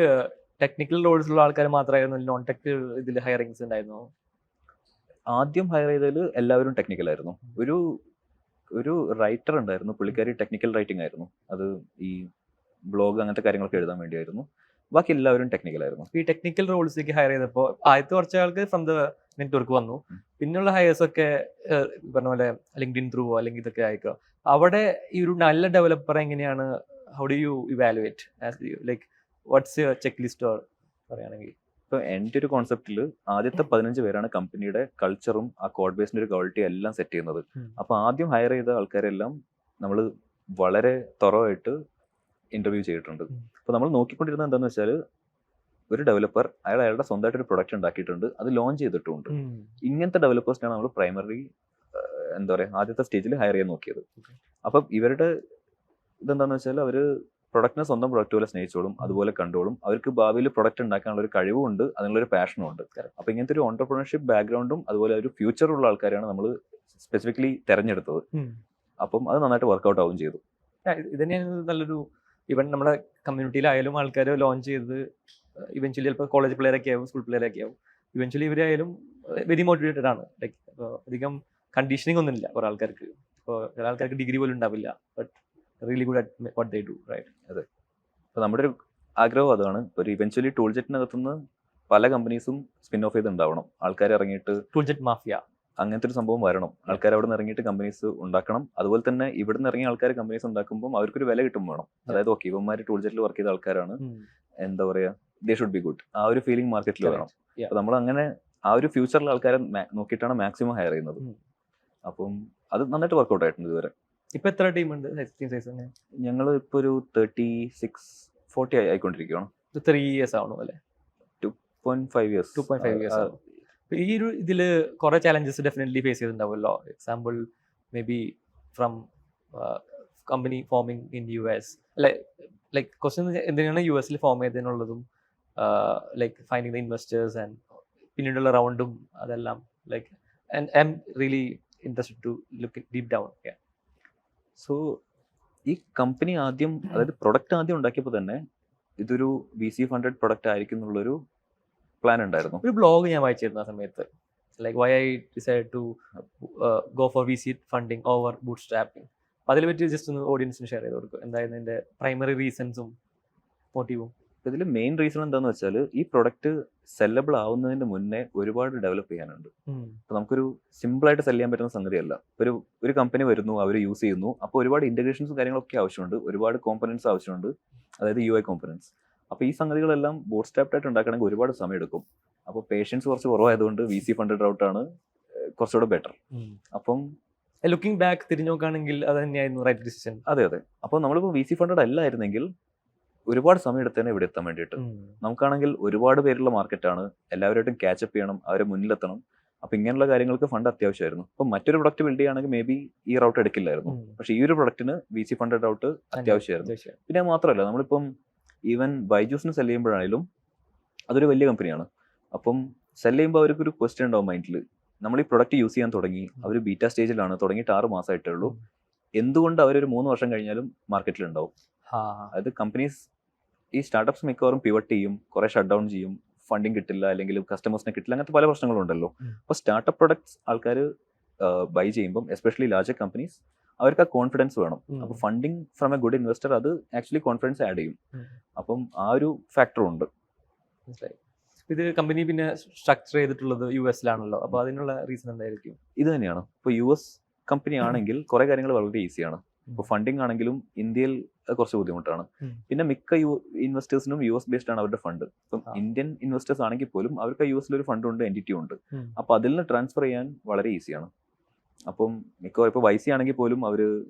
ടെക്നിക്കൽ റോൾസിലുള്ള ആൾക്കാർ മാത്രമായിരുന്നു, നോൺ ടെക്നിക്കൽ ഇതിൽ ഹയറിങ്സ് ഉണ്ടായിരുന്നു? ആദ്യം ഹയർ ചെയ്തതിൽ എല്ലാവരും ടെക്നിക്കൽ ആയിരുന്നു. ഒരു റൈറ്റർ ഉണ്ടായിരുന്നു, പുള്ളിക്കാരി ടെക്നിക്കൽ റൈറ്റിംഗ് ആയിരുന്നു. അത് ഈ ബ്ലോഗ് അങ്ങനത്തെ കാര്യങ്ങളൊക്കെ എഴുതാൻ വേണ്ടിയായിരുന്നു. ബാക്കി എല്ലാവരും ടെക്നിക്കലായിരുന്നു. ഈ ടെക്നിക്കൽ റോൾസിലേക്ക് ഹയർ ചെയ്തപ്പോൾ ആദ്യത്തെ കുറച്ച് ആൾക്ക് ഫ്രം ദ നെറ്റ്വർക്ക് വന്നു. പിന്നെയുള്ള ഹയേഴ്സ് ഒക്കെ പറഞ്ഞ പോലെ ലിങ്ക്ഡിൻ ത്രൂ അല്ലെങ്കിൽ ഇതൊക്കെ ആയിക്കോ. അവിടെ ഈ ഒരു നല്ല ഡെവലപ്പർ എങ്ങനെയാണ്, how do you evaluate like what's your check list പറയുകയാണെങ്കിൽ? ഇപ്പോൾ എൻ്റെ ഒരു കോൺസെപ്റ്റിൽ ആദ്യത്തെ 15 പേരാണ് കമ്പനിയുടെ കൾച്ചറും ആ കോഡ് ബേസിൻ്റെ ഒരു ക്വാളിറ്റി എല്ലാം സെറ്റ് ചെയ്യുന്നത്. അപ്പോൾ ആദ്യം ഹയർ ചെയ്ത ആൾക്കാരെല്ലാം നമ്മൾ വളരെ തൊറവായിട്ട് ഇൻ്റർവ്യൂ ചെയ്തിട്ടുണ്ട്. അപ്പോൾ നമ്മൾ നോക്കിക്കൊണ്ടിരുന്നത് എന്താണെന്ന് വെച്ചാൽ, ഒരു ഡെവലപ്പർ അയാളുടെ സ്വന്തമായിട്ട് ഒരു പ്രൊഡക്റ്റ് ഉണ്ടാക്കിയിട്ടുണ്ട്, അത് ലോഞ്ച് ചെയ്തിട്ടുണ്ട്. ഇങ്ങനത്തെ ഡെവലപ്പേഴ്സിനാണ് നമ്മൾ പ്രൈമറി എന്താ പറയുക ആദ്യത്തെ സ്റ്റേജിൽ ഹയർ ചെയ്യാൻ നോക്കിയത്. അപ്പം ഇവരുടെ ഇതെന്താണെന്ന് വെച്ചാൽ, അവർ പ്രൊഡക്റ്റിനെ സ്വന്തം പ്രൊഡക്റ്റ് പോലെ സ്നേഹിച്ചോളും, അതുപോലെ കണ്ടോളും. അവർക്ക് ഭാവിയിൽ പ്രൊഡക്റ്റ് ഉണ്ടാക്കാനുള്ള ഒരു കഴിവുമുണ്ട്, അതിനുള്ളൊരു പാഷനും ഉണ്ട്. അപ്പോൾ ഇങ്ങനത്തെ ഒരു ഓണ്ടർപ്രണർഷിപ്പ് ബാക്ക്ഗ്രൗണ്ടും അതുപോലെ ഒരു ഫ്യൂച്ചറുള്ള ആൾക്കാരാണ് നമ്മൾ സ്പെസിഫിക്കലി തിരഞ്ഞെടുത്തത്. അപ്പം അത് നന്നായിട്ട് വർക്കൗട്ട് ആവുകയും ചെയ്തു. ഇത് തന്നെയാണ് നല്ലൊരു ഇവൻ നമ്മുടെ കമ്മ്യൂണിറ്റിയിലായാലും ആൾക്കാർ ലോഞ്ച് ചെയ്ത് ഇവൻച്വലി ചിലപ്പോൾ കോളേജ് പ്ലെയറൊക്കെ ആവും, സ്കൂൾ പ്ലെയറൊക്കെ ആവും. ഇവൻച്വലി ഇവരായാലും വെരി മോട്ടിവേറ്റഡ് ആണ്. ലൈക്ക് അധികം കണ്ടീഷനിങ് ഒന്നുമില്ല കുറേ ആൾക്കാർക്ക്. ഇപ്പോൾ ചില ആൾക്കാർക്ക് ഡിഗ്രി പോലും ഉണ്ടാവില്ല, but really good at what they do, right? അതെ. അപ്പോൾ നമ്മുടെ ഒരു ആഗ്രഹം അതാണ്, ഒരു ഇവൻച്വലി ടൂൾ ജെറ്റിനകത്തുനിന്ന് പല കമ്പനീസും സ്പിൻ ഓഫ് ചെയ്തുണ്ടാവണം. ആൾക്കാർ ഇറങ്ങിയിട്ട് ടൂൾ ജെറ്റ് മാഫിയ അങ്ങനത്തെ ഒരു സംഭവം വരണം. ആൾക്കാർ അവിടെ നിന്ന് ഇറങ്ങിയിട്ട് കമ്പനീസ് ഉണ്ടാക്കണം. അതുപോലെ തന്നെ ഇവിടെ നിന്ന് ഇറങ്ങിയ ആൾക്കാർ കമ്പനീസ് ഉണ്ടാക്കുമ്പോൾ അവർക്കൊരു വില കിട്ടും വേണം. അതായത് ഓക്കെ, ഇവന്മാർ ടൂൾ ജെറ്റിൽ വർക്ക് ചെയ്ത ആൾക്കാരാണ്, എന്താ പറയുക, ദേ ഷുഡ് ബി ഗുഡ്. ആ ഒരു ഫീലിംഗ് മാർക്കറ്റിൽ വേണം. അപ്പോൾ നമ്മൾ അങ്ങനെ ആ ഒരു ഫ്യൂച്ചറിലെ ആൾക്കാരെ നോക്കിയിട്ടാണ് മാക്സിമം ഹയർ ചെയ്യുന്നത്. അപ്പം അത് നന്നായിട്ട് വർക്കൗട്ട് ആയിട്ടുണ്ട് ഇതുവരെ. ഇപ്പൊ എത്ര ടീമുണ്ട്? ഞങ്ങൾ ഇപ്പോൾ ഒരു 36-40 ആയിക്കൊണ്ടിരിക്കുകയാണ്. 3 years ആവണം അല്ലേ? 2.5 years. 2.5 years. ഈ ഒരു ഇതിൽ കുറെ ചാലഞ്ചസ് ഡെഫിനറ്റ്ലി ഫേസ് ചെയ്തിട്ടുണ്ടാവുമല്ലോ. Example may be from company forming in US. Like question എന്തിനാണ് US ഫോം ചെയ്തതിനുള്ളതും, like finding the investors and പിന്നീടുള്ള റൗണ്ടും അതെല്ലാം. Like I am really interested to look deep down. So ഈ കമ്പനി ആദ്യം, അതായത് product ആദ്യം ഉണ്ടാക്കിയപ്പോൾ തന്നെ ഇതൊരു VC ഫണ്ടഡ് പ്രൊഡക്റ്റ് ആയിരിക്കും എന്നുള്ളൊരു പ്ലാൻ ഉണ്ടായിരുന്നു. ഒരു ബ്ലോഗ് ഞാൻ വായിച്ചിരുന്നു ആ സമയത്ത്, like why I decide to go for VC funding over bootstrapping. അപ്പോൾ അതിനെ പറ്റി ജസ്റ്റ് ഒന്ന് ഓഡിയൻസിന് ഷെയർ ചെയ്ത് കൊടുക്കും. എന്തായിരുന്നു എൻ്റെ പ്രൈമറി റീസൺസും മോട്ടീവും? ഇതിൽ മെയിൻ റീസൺ എന്താണെന്ന് വെച്ചാൽ, ഈ പ്രൊഡക്റ്റ് സെല്ലബിൾ ആവുന്നതിന് മുന്നേ ഒരുപാട് ഡെവലപ്പ് ചെയ്യാനുണ്ട്. അപ്പോൾ നമുക്കൊരു സിമ്പിളായിട്ട് സെല് ചെയ്യാൻ പറ്റുന്ന സംഗതിയല്ല. ഒരു കമ്പനി വരുന്നു, അവർ യൂസ് ചെയ്യുന്നു, അപ്പോൾ ഒരുപാട് ഇന്റഗ്രേഷൻസും കാര്യങ്ങളൊക്കെ ആവശ്യമുണ്ട്, ഒരുപാട് കോമ്പണൻസ് ആവശ്യമുണ്ട്, അതായത് UI കോമ്പണൻസ്. അപ്പോൾ ഈ സംഗതികളെല്ലാം ബൂട്ട് സ്ട്രാപ്ഡ് ആയിട്ട് ഉണ്ടാക്കണമെങ്കിൽ ഒരുപാട് സമയം എടുക്കും. അപ്പോൾ പേഷ്യൻസ് കുറച്ച് കുറവായതുകൊണ്ട് VC ഫണ്ടഡ് റൗട്ടാണ് കുറച്ചുകൂടെ ബെറ്റർ. അപ്പം ലുക്കിംഗ് ബാക്ക് തിരിഞ്ഞു നോക്കുകയാണെങ്കിൽ അത് തന്നെയായിരുന്നു റൈറ്റ് ഡിസിഷൻ. അതെ. അപ്പോൾ നമ്മളിപ്പോൾ VC ഫണ്ടഡ് അല്ലായിരുന്നെങ്കിൽ ഒരുപാട് സമയം എടുത്തേനെ ഇവിടെ എത്താൻ വേണ്ടിയിട്ട്. നമുക്കാണെങ്കിൽ ഒരുപാട് പേരുള്ള മാർക്കറ്റാണ്, എല്ലാവരുമായിട്ടും ക്യാച്ചപ്പ് ചെയ്യണം, അവരെ മുന്നിലെത്തണം. അപ്പോൾ ഇങ്ങനെയുള്ള കാര്യങ്ങൾക്ക് ഫണ്ട് അത്യാവശ്യമായിരുന്നു. അപ്പം മറ്റൊരു പ്രൊഡക്റ്റ് ബിൽഡ് ചെയ്യുകയാണെങ്കിൽ മേ ബി ഈ റൗട്ട് എടുക്കില്ലായിരുന്നു. പക്ഷേ ഈ ഒരു പ്രൊഡക്റ്റിന് VC ഫണ്ടഡ് റൗട്ട് അത്യാവശ്യമായിരുന്നു. പിന്നെ മാത്രമല്ല, നമ്മളിപ്പം ഈവൻ ബൈജൂസിന് സെല് ചെയ്യുമ്പോഴാണെങ്കിലും അതൊരു വലിയ കമ്പനിയാണ്. അപ്പം സെല് ചെയ്യുമ്പോൾ അവർക്കൊരു ക്വസ്റ്റ്യൻ ഉണ്ടാവും മൈൻഡിൽ. നമ്മൾ ഈ പ്രൊഡക്റ്റ് യൂസ് ചെയ്യാൻ തുടങ്ങി, അവർ ബീറ്റ സ്റ്റേജിലാണ്, തുടങ്ങിയിട്ട് 6 മാസമായിട്ടേ ഉള്ളൂ, എന്തുകൊണ്ട് അവരൊരു 3 വർഷം കഴിഞ്ഞാലും മാർക്കറ്റിലുണ്ടാവും? അതായത് കമ്പനീസ്, ഈ സ്റ്റാർട്ടപ്സ് മിക്കവാറും പിവട്ട് ചെയ്യും, കുറെ ഷട്ട് ഡൗൺ ചെയ്യും, ഫണ്ടിങ് കിട്ടില്ല, അല്ലെങ്കിൽ കസ്റ്റമേഴ്സിനെ കിട്ടില്ല, അങ്ങനത്തെ പല പ്രശ്നങ്ങളും ഉണ്ടല്ലോ. അപ്പോൾ സ്റ്റാർട്ടപ്പ് പ്രൊഡക്ട്സ് ആൾക്കാർ ബൈ ചെയ്യുമ്പം, എസ്പെഷ്യലി ലാർജർ കമ്പനീസ്, അവർക്ക് ആ കോൺഫിഡൻസ് വേണം. അപ്പോൾ funding from A good investor അത് ആക്ച്വലി കോൺഫിഡൻസ് ആഡ് ചെയ്യും. അപ്പം ആ ഒരു ഫാക്ടറും ഉണ്ട്. ഇത് കമ്പനി പിന്നെ സ്ട്രക്ചർ ചെയ്തിട്ടുള്ളത് US-ലാണല്ലോ. അപ്പോൾ അതിനുള്ള റീസൺ എന്തായിരിക്കും? ഇത് തന്നെയാണ്. ഇപ്പോൾ US കമ്പനി ആണെങ്കിൽ കുറെ കാര്യങ്ങൾ വളരെ ഈസിയാണ്. ഇപ്പോൾ ഫണ്ടിങ് ആണെങ്കിലും ഇന്ത്യയിൽ കുറച്ച് ബുദ്ധിമുട്ടാണ്. പിന്നെ മിക്ക ഇൻവെസ്റ്റേഴ്സിനും US ബേസ്ഡ് ആണ് അവരുടെ ഫണ്ട്. ഇപ്പം ഇന്ത്യൻ ഇൻവെസ്റ്റേഴ്സ് ആണെങ്കിൽ പോലും അവർക്ക് US-ൽ ഒരു ഫണ്ട് ഉണ്ട്, എൻറ്റിറ്റി ഉണ്ട്. അപ്പോൾ അതിൽ നിന്ന് ട്രാൻസ്ഫർ ചെയ്യാൻ വളരെ ഈസിയാണ്. അപ്പം മിക്കവാറും ഇപ്പോൾ YC ആണെങ്കിൽ പോലും അവർ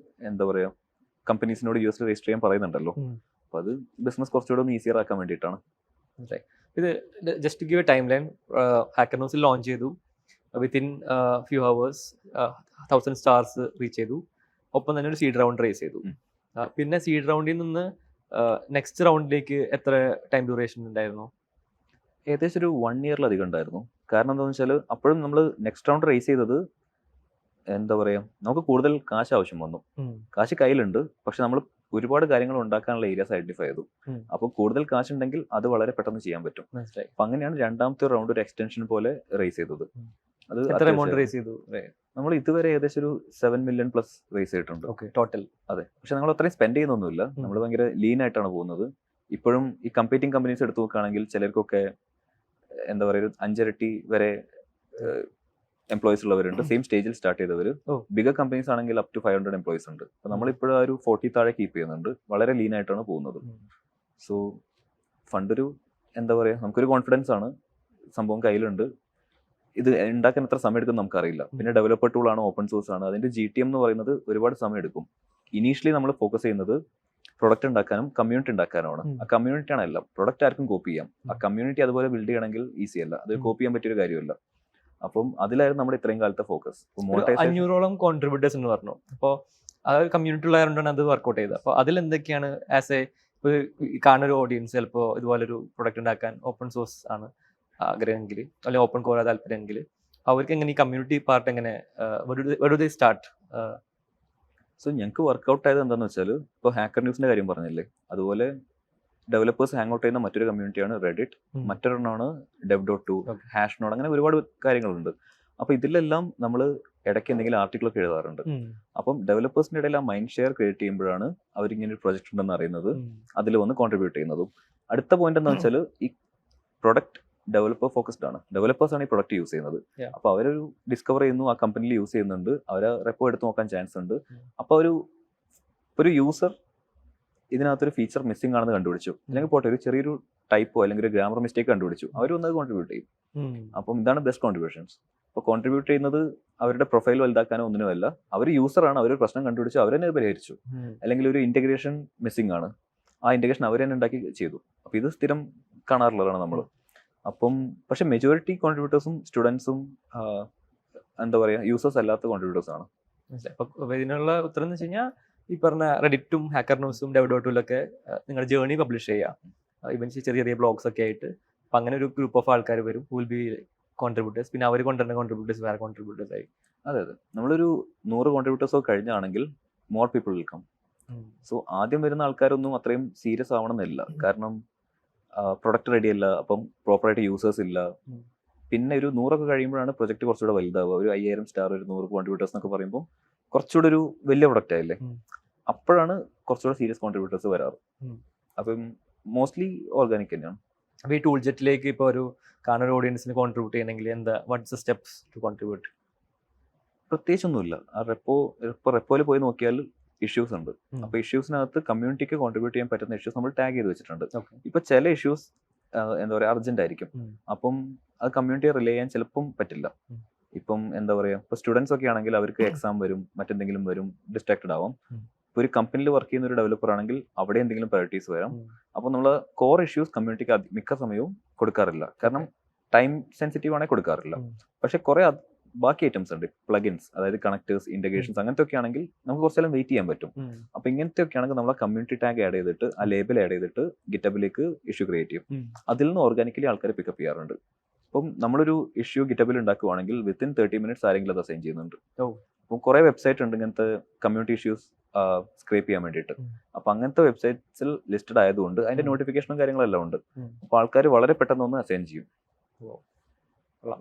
എന്താ പറയുക, കമ്പനീസിനോട് US-ൽ രജിസ്റ്റർ ചെയ്യാൻ പറയുന്നുണ്ടല്ലോ. അപ്പോൾ അത് ബിസിനസ് കുറച്ചുകൂടെ ഒന്ന് ഈസിയർ ആക്കാൻ വേണ്ടിയിട്ടാണ്. ഇത് just give A time line. Hacker ന്യൂസിൽ ലോഞ്ച് ചെയ്തു, within few hours 1000 stars reach ചെയ്തു. ഒപ്പം തന്നെ ഒരു സീഡ് റൗണ്ട് റേസ് ചെയ്തു. പിന്നെ സീഡ് റൗണ്ടിൽ നിന്ന് നെക്സ്റ്റ് റൗണ്ടിലേക്ക് എത്ര ടൈം ഡ്യൂറേഷൻ ഉണ്ടായിരുന്നു? ഏകദേശം ഒരു 1 year ഉണ്ടായിരുന്നു. കാരണം എന്താണെന്ന് വെച്ചാൽ, അപ്പോഴും നമ്മൾ നെക്സ്റ്റ് റൗണ്ട് റേസ് ചെയ്തത് എന്താ പറയുക, നമുക്ക് കൂടുതൽ കാശ് ആവശ്യം വന്നു. കാശ് കയ്യിലുണ്ട്, പക്ഷെ നമ്മൾ ഒരുപാട് കാര്യങ്ങൾ ഉണ്ടാക്കാനുള്ള ഏരിയാസ് ഐഡന്റിഫൈ ചെയ്തു. അപ്പോൾ കൂടുതൽ കാശ് ഉണ്ടെങ്കിൽ അത് വളരെ പെട്ടെന്ന് ചെയ്യാൻ പറ്റും. അപ്പൊ അങ്ങനെയാണ് രണ്ടാമത്തെ റൗണ്ട് ഒരു എക്സ്റ്റൻഷൻ പോലെ റേസ് ചെയ്തത്. അത് നമ്മൾ ഇതുവരെ ഏകദേശം ഒരു 7 million റേസ് ചെയ്തിട്ടുണ്ട് ടോട്ടൽ. അതെ. പക്ഷെ നമ്മൾ അത്രയും സ്പെൻഡ് ചെയ്യുന്നൊന്നുമില്ല, നമ്മൾ ഭയങ്കര ലീൻ ആയിട്ടാണ് പോകുന്നത്. ഇപ്പോഴും ഈ കമ്പീറ്റിംഗ് കമ്പനീസ് എടുത്ത് നോക്കുകയാണെങ്കിൽ ചിലർക്കൊക്കെ എന്താ പറയുക ഒരു 5 ഇരട്ടി വരെ എംപ്ലോയീസ് ഉള്ളവരുണ്ട്, സെയിം സ്റ്റേജിൽ സ്റ്റാർട്ട് ചെയ്തവർ. ബിഗർ കമ്പനീസ് ആണെങ്കിൽ അപ് ടു 500 എംപ്ലോയീസ് ഉണ്ട്. അപ്പോൾ നമ്മളിപ്പോഴും ആ ഒരു 40 താഴെ കീപ്പ് ചെയ്യുന്നുണ്ട്. വളരെ ലീൻ ആയിട്ടാണ് പോകുന്നത്. സോ ഫണ്ട് ഒരു എന്താ പറയുക, നമുക്കൊരു കോൺഫിഡൻസ് ആണ്, സംഭവം കയ്യിലുണ്ട്. ഇത് ഉണ്ടാക്കാൻ എത്ര സമയം എടുക്കും നമുക്കറിയില്ല. പിന്നെ ഡെവലപ്പർ ടൂൾ ആണ്, ഓപ്പൺ സോഴ്സ് ആണ്. അതിന്റെ GTM എന്ന് പറയുന്നത് ഒരുപാട് സമയം എടുക്കും. ഇനീഷ്യലി നമ്മൾ ഫോക്കസ് ചെയ്യുന്നത് പ്രൊഡക്റ്റ് ഉണ്ടാക്കാനും കമ്മ്യൂണിറ്റി ഉണ്ടാക്കാനുമാണ്. ആ കമ്മ്യൂണിറ്റി ആണ് എല്ലാം. പ്രൊഡക്റ്റ് ആർക്കും കോപ്പി ചെയ്യാം, ആ കമ്മ്യൂണിറ്റി അതുപോലെ ബിൽഡ് ചെയ്യണമെങ്കിൽ ഈസി അല്ല, അത് കോപ്പി ചെയ്യാൻ പറ്റിയൊരു കാര്യമല്ല. അപ്പം അതിലായിരുന്നു നമ്മുടെ ഇത്രയും കാലത്തെ ഫോക്കസ്. 500ഓളം കോൺട്രിബ്യൂട്ടേഴ്സ് എന്ന് പറഞ്ഞു. അപ്പോൾ അത് കമ്മ്യൂണിറ്റി ഉള്ളവരുകൊണ്ടാണ് അത് വർക്ക്ഔട്ട് ചെയ്തത്. അപ്പോൾ അതിൽ എന്തൊക്കെയാണ് ആസ് എ കാണുന്ന ഒരു ഓഡിയൻസ് ചിലപ്പോൾ ഇതുപോലൊരു പ്രൊഡക്റ്റ് ഉണ്ടാക്കാൻ ഓപ്പൺ സോഴ്സ് ആണ് ആഗ്രഹമെങ്കിൽ, അല്ലെങ്കിൽ ഓപ്പൺ കോർ താല്പര്യമെങ്കിൽ, അവർക്ക് എങ്ങനെ ഈ കമ്മ്യൂണിറ്റി പാർട്ട് എങ്ങനെ സ്റ്റാർട്ട്? സോ ഞങ്ങൾക്ക് വർക്ക്ഔട്ട് ആയത് എന്താണെന്ന് വെച്ചാൽ, ഇപ്പോൾ ഹാക്കർ ന്യൂസിന്റെ കാര്യം പറഞ്ഞില്ലേ, അതുപോലെ ഡെവലപ്പേഴ്സ് ഹാങ് ഔട്ട് ചെയ്യുന്ന മറ്റൊരു കമ്മ്യൂണിറ്റിയാണ് റെഡിറ്റ്, മറ്റൊരെണ്ണമാണ് dev.to, ഹാഷ്നോഡ്, അങ്ങനെ ഒരുപാട് കാര്യങ്ങളുണ്ട്. അപ്പോൾ ഇതിലെല്ലാം നമ്മൾ ഇടയ്ക്ക് എന്തെങ്കിലും ആർട്ടിക്കിളൊക്കെ എഴുതാറുണ്ട്. അപ്പം ഡെവലപ്പേഴ്സിന്റെ ഇടയിൽ ആ മൈൻഡ് ഷെയർ ക്രിയേറ്റ് ചെയ്യുമ്പോഴാണ് അവരിങ്ങനെ ഒരു പ്രൊജക്ട് ഉണ്ടെന്ന് അറിയുന്നത്, അതിൽ വന്ന് കോൺട്രിബ്യൂട്ട് ചെയ്യുന്നതും. അടുത്ത പോയിന്റ് എന്താണെന്ന് വെച്ചാൽ, ഈ പ്രൊഡക്റ്റ് ഡെവലപ്പർ ഫോക്കസ്ഡ് ആണ്. ഡെവലപ്പേഴ്സ് ആണ് ഈ പ്രൊഡക്റ്റ് യൂസ് ചെയ്യുന്നത്. അപ്പോൾ അവരൊരു ഡിസ്കവർ ചെയ്യുന്നു, ആ കമ്പനിയിൽ യൂസ് ചെയ്യുന്നുണ്ട്, അവരെ റെപ്പോ എടുത്ത് നോക്കാൻ ചാൻസ് ഉണ്ട്. അപ്പോൾ ഒരു യൂസർ ഇതിനകത്തൊരു ഫീച്ചർ മിസ്സിംഗ് ആണെന്ന് കണ്ടുപിടിച്ചു, അല്ലെങ്കിൽ പോട്ടെ ഒരു ചെറിയൊരു ടൈപ്പോ അല്ലെങ്കിൽ ഒരു ഗ്രാമർ മിസ്റ്റേക്ക് കണ്ടുപിടിച്ചു, അവർ വന്നത് കോൺട്രിബ്യൂട്ട് ചെയ്യും. അപ്പം ഇതാണ് ബെസ്റ്റ് കോൺട്രിബ്യൂഷൻസ്. അപ്പോൾ കോൺട്രിബ്യൂട്ട് ചെയ്യുന്നത് അവരുടെ പ്രൊഫൈൽ വലുതാക്കാനോ ഒന്നിനുമല്ല, അവർ യൂസറാണ്, അവരൊരു പ്രശ്നം കണ്ടുപിടിച്ചു, അവർ തന്നെ പരിഹരിച്ചു. അല്ലെങ്കിൽ ഒരു ഇന്റഗ്രേഷൻ മിസ്സിംഗ് ആണ്, ആ ഇന്റഗ്രേഷൻ അവർ തന്നെ ഉണ്ടാക്കി ചെയ്തു. അപ്പോൾ ഇത് സ്ഥിരം കാണാറുള്ളതാണ് നമ്മൾ. അപ്പം പക്ഷെ മെജോറിറ്റി കോൺട്രിബ്യൂട്ടേഴ്സും സ്റ്റുഡൻസും എന്താ പറയുക, യൂസേഴ്സ് അല്ലാത്ത കോൺട്രിബ്യൂട്ടേഴ്സ് ആണ്. അപ്പോൾ ഇതിനുള്ള ഉത്തരം എന്ന് വെച്ച് കഴിഞ്ഞാൽ, ഈ പറഞ്ഞ റെഡിറ്റും ഹാക്കർ ന്യൂസും dev.to-ലൊക്കെ നിങ്ങളുടെ ജേർണി പബ്ലിഷ് ചെയ്യുക, ഇവൻ ചെറിയ ചെറിയ ബ്ലോഗ്സ് ഒക്കെ ആയിട്ട്. അപ്പം അങ്ങനെ ഒരു ഗ്രൂപ്പ് ഓഫ് ആൾക്കാർ വരും, വിൽ ബി കോൺട്രിബ്യൂട്ടേഴ്സ്. പിന്നെ അവർ കൊണ്ടുവരുന്ന കോൺട്രിബ്യൂട്ടേഴ്സ് വേറെ കോൺട്രിബ്യൂട്ടേഴ്സ് ആയി. അതെ, നമ്മളൊരു 100 കോൺട്രിബ്യൂട്ടേഴ്സോ കഴിഞ്ഞാണെങ്കിൽ more people will come. So ആദ്യം വരുന്ന ആൾക്കാരൊന്നും അത്രയും സീരിയസ് ആവണമെന്നില്ല, കാരണം പ്രൊഡക്റ്റ് റെഡി അല്ല, അപ്പം പ്രോപ്പറായിട്ട് യൂസേഴ്സ് ഇല്ല. പിന്നെ ഒരു 100 ഒക്കെ കഴിയുമ്പോഴാണ് പ്രൊജക്ട് കുറച്ചുകൂടെ വലുതാവുക. ഒരു 5000 സ്റ്റാർ, ഒരു 100 കോൺട്രിബ്യൂട്ടേഴ്സ് എന്നൊക്കെ പറയുമ്പോൾ കുറച്ചുകൂടെ ഒരു വലിയ പ്രൊഡക്റ്റ് ആയില്ലേ, അപ്പോഴാണ് കുറച്ചുകൂടെ സീരിയസ് കോൺട്രിബ്യൂട്ടേഴ്സ് വരാറ്. അപ്പം മോസ്റ്റ്ലി ഓർഗാനിക് തന്നെയാണ്. അപ്പോൾ ഈ ടൂൾ ജെറ്റിലേക്ക് ഇപ്പോൾ ഒരു കാണുന്ന ഓഡിയൻസിന് കോൺട്രിബ്യൂട്ട് ചെയ്യണമെങ്കിൽ എന്താ, what's the steps to contribute? പ്രത്യേകിച്ചൊന്നുമില്ല. ആ റെപ്പോയിൽ പോയി നോക്കിയാൽ ഇഷ്യൂസ് ഉണ്ട്. അപ്പൊ ഇഷ്യൂസിനകത്ത് കമ്മ്യൂണിറ്റിക്ക് കോൺട്രിബ്യൂട്ട് ചെയ്യാൻ പറ്റുന്ന ഇഷ്യൂസ് നമ്മൾ ടാഗ് ചെയ്ത് വെച്ചിട്ടുണ്ട്. ഇപ്പൊ ചില ഇഷ്യൂസ് എന്താ പറയുക അർജന്റ് ആയിരിക്കും, അപ്പം അത് കമ്മ്യൂണിറ്റിയെ റിലേ ചെയ്യാൻ ചിലപ്പം പറ്റില്ല. ഇപ്പം എന്താ പറയുക, ഇപ്പൊ സ്റ്റുഡൻസ് ഒക്കെ ആണെങ്കിൽ അവർക്ക് എക്സാം വരും, മറ്റെന്തെങ്കിലും വരും, ഡിസ്ട്രാക്റ്റഡ് ആവാം. ഇപ്പൊ ഒരു കമ്പനിയിൽ വർക്ക് ചെയ്യുന്ന ഒരു ഡെവലപ്പർ ആണെങ്കിൽ അവിടെ എന്തെങ്കിലും പ്രയോറിറ്റീസ് വരാം. അപ്പോൾ നമ്മൾ കോർ ഇഷ്യൂസ് കമ്മ്യൂണിറ്റിക്ക് മിക്ക സമയവും കൊടുക്കാറില്ല, കാരണം ടൈം സെൻസിറ്റീവ് ആണെങ്കിൽ കൊടുക്കാറില്ല. പക്ഷെ കുറെ ബാക്കി ഐറ്റംസ് ഉണ്ട്, പ്ലഗിൻസ്, അതായത് കണക്ടേഴ്സ്, ഇന്റഗ്രേഷൻസ്, അങ്ങനത്തെ ഒക്കെ ആണെങ്കിൽ നമുക്ക് കുറച്ചെല്ലാം വെയിറ്റ് ചെയ്യാൻ പറ്റും. അപ്പൊ ഇങ്ങനത്തെ ഒക്കെ ആണെങ്കിൽ നമ്മൾ കമ്മ്യൂണിറ്റി ടാഗ് ആഡ് ചെയ്തിട്ട്, ആ ലേബൽ ആഡ് ചെയ്തിട്ട് ഗിറ്റബിലേക്ക് ഇഷ്യൂ ക്രിയേറ്റ് ചെയ്യും. അതിൽ നിന്ന് ഓർഗാനിക്കലി ആൾക്കാർ പിക്കപ്പ് ചെയ്യാറുണ്ട്. അപ്പം നമ്മളൊരു ഇഷ്യൂ ഗിറ്റബിൽ ഉണ്ടാക്കുവാണെങ്കിൽ വിത്തിൻ 30 minutes ആരെങ്കിലും അത് അസൈൻ ചെയ്യുന്നുണ്ട്. അപ്പം കുറെ വെബ്സൈറ്റ് ഉണ്ട് ഇങ്ങനത്തെ കമ്മ്യൂണിറ്റി ഇഷ്യൂസ് സ്ക്രേപ്പ് ചെയ്യാൻ വേണ്ടിയിട്ട്. അപ്പൊ അങ്ങനത്തെ വെബ്സൈറ്റ്സിൽ ലിസ്റ്റഡ് ആയതുകൊണ്ട് അതിന്റെ നോട്ടിഫിക്കേഷനും കാര്യങ്ങളെല്ലാം ഉണ്ട്. അപ്പൊ ആൾക്കാർ വളരെ പെട്ടെന്ന് ഒന്ന് അസൈൻ ചെയ്യും.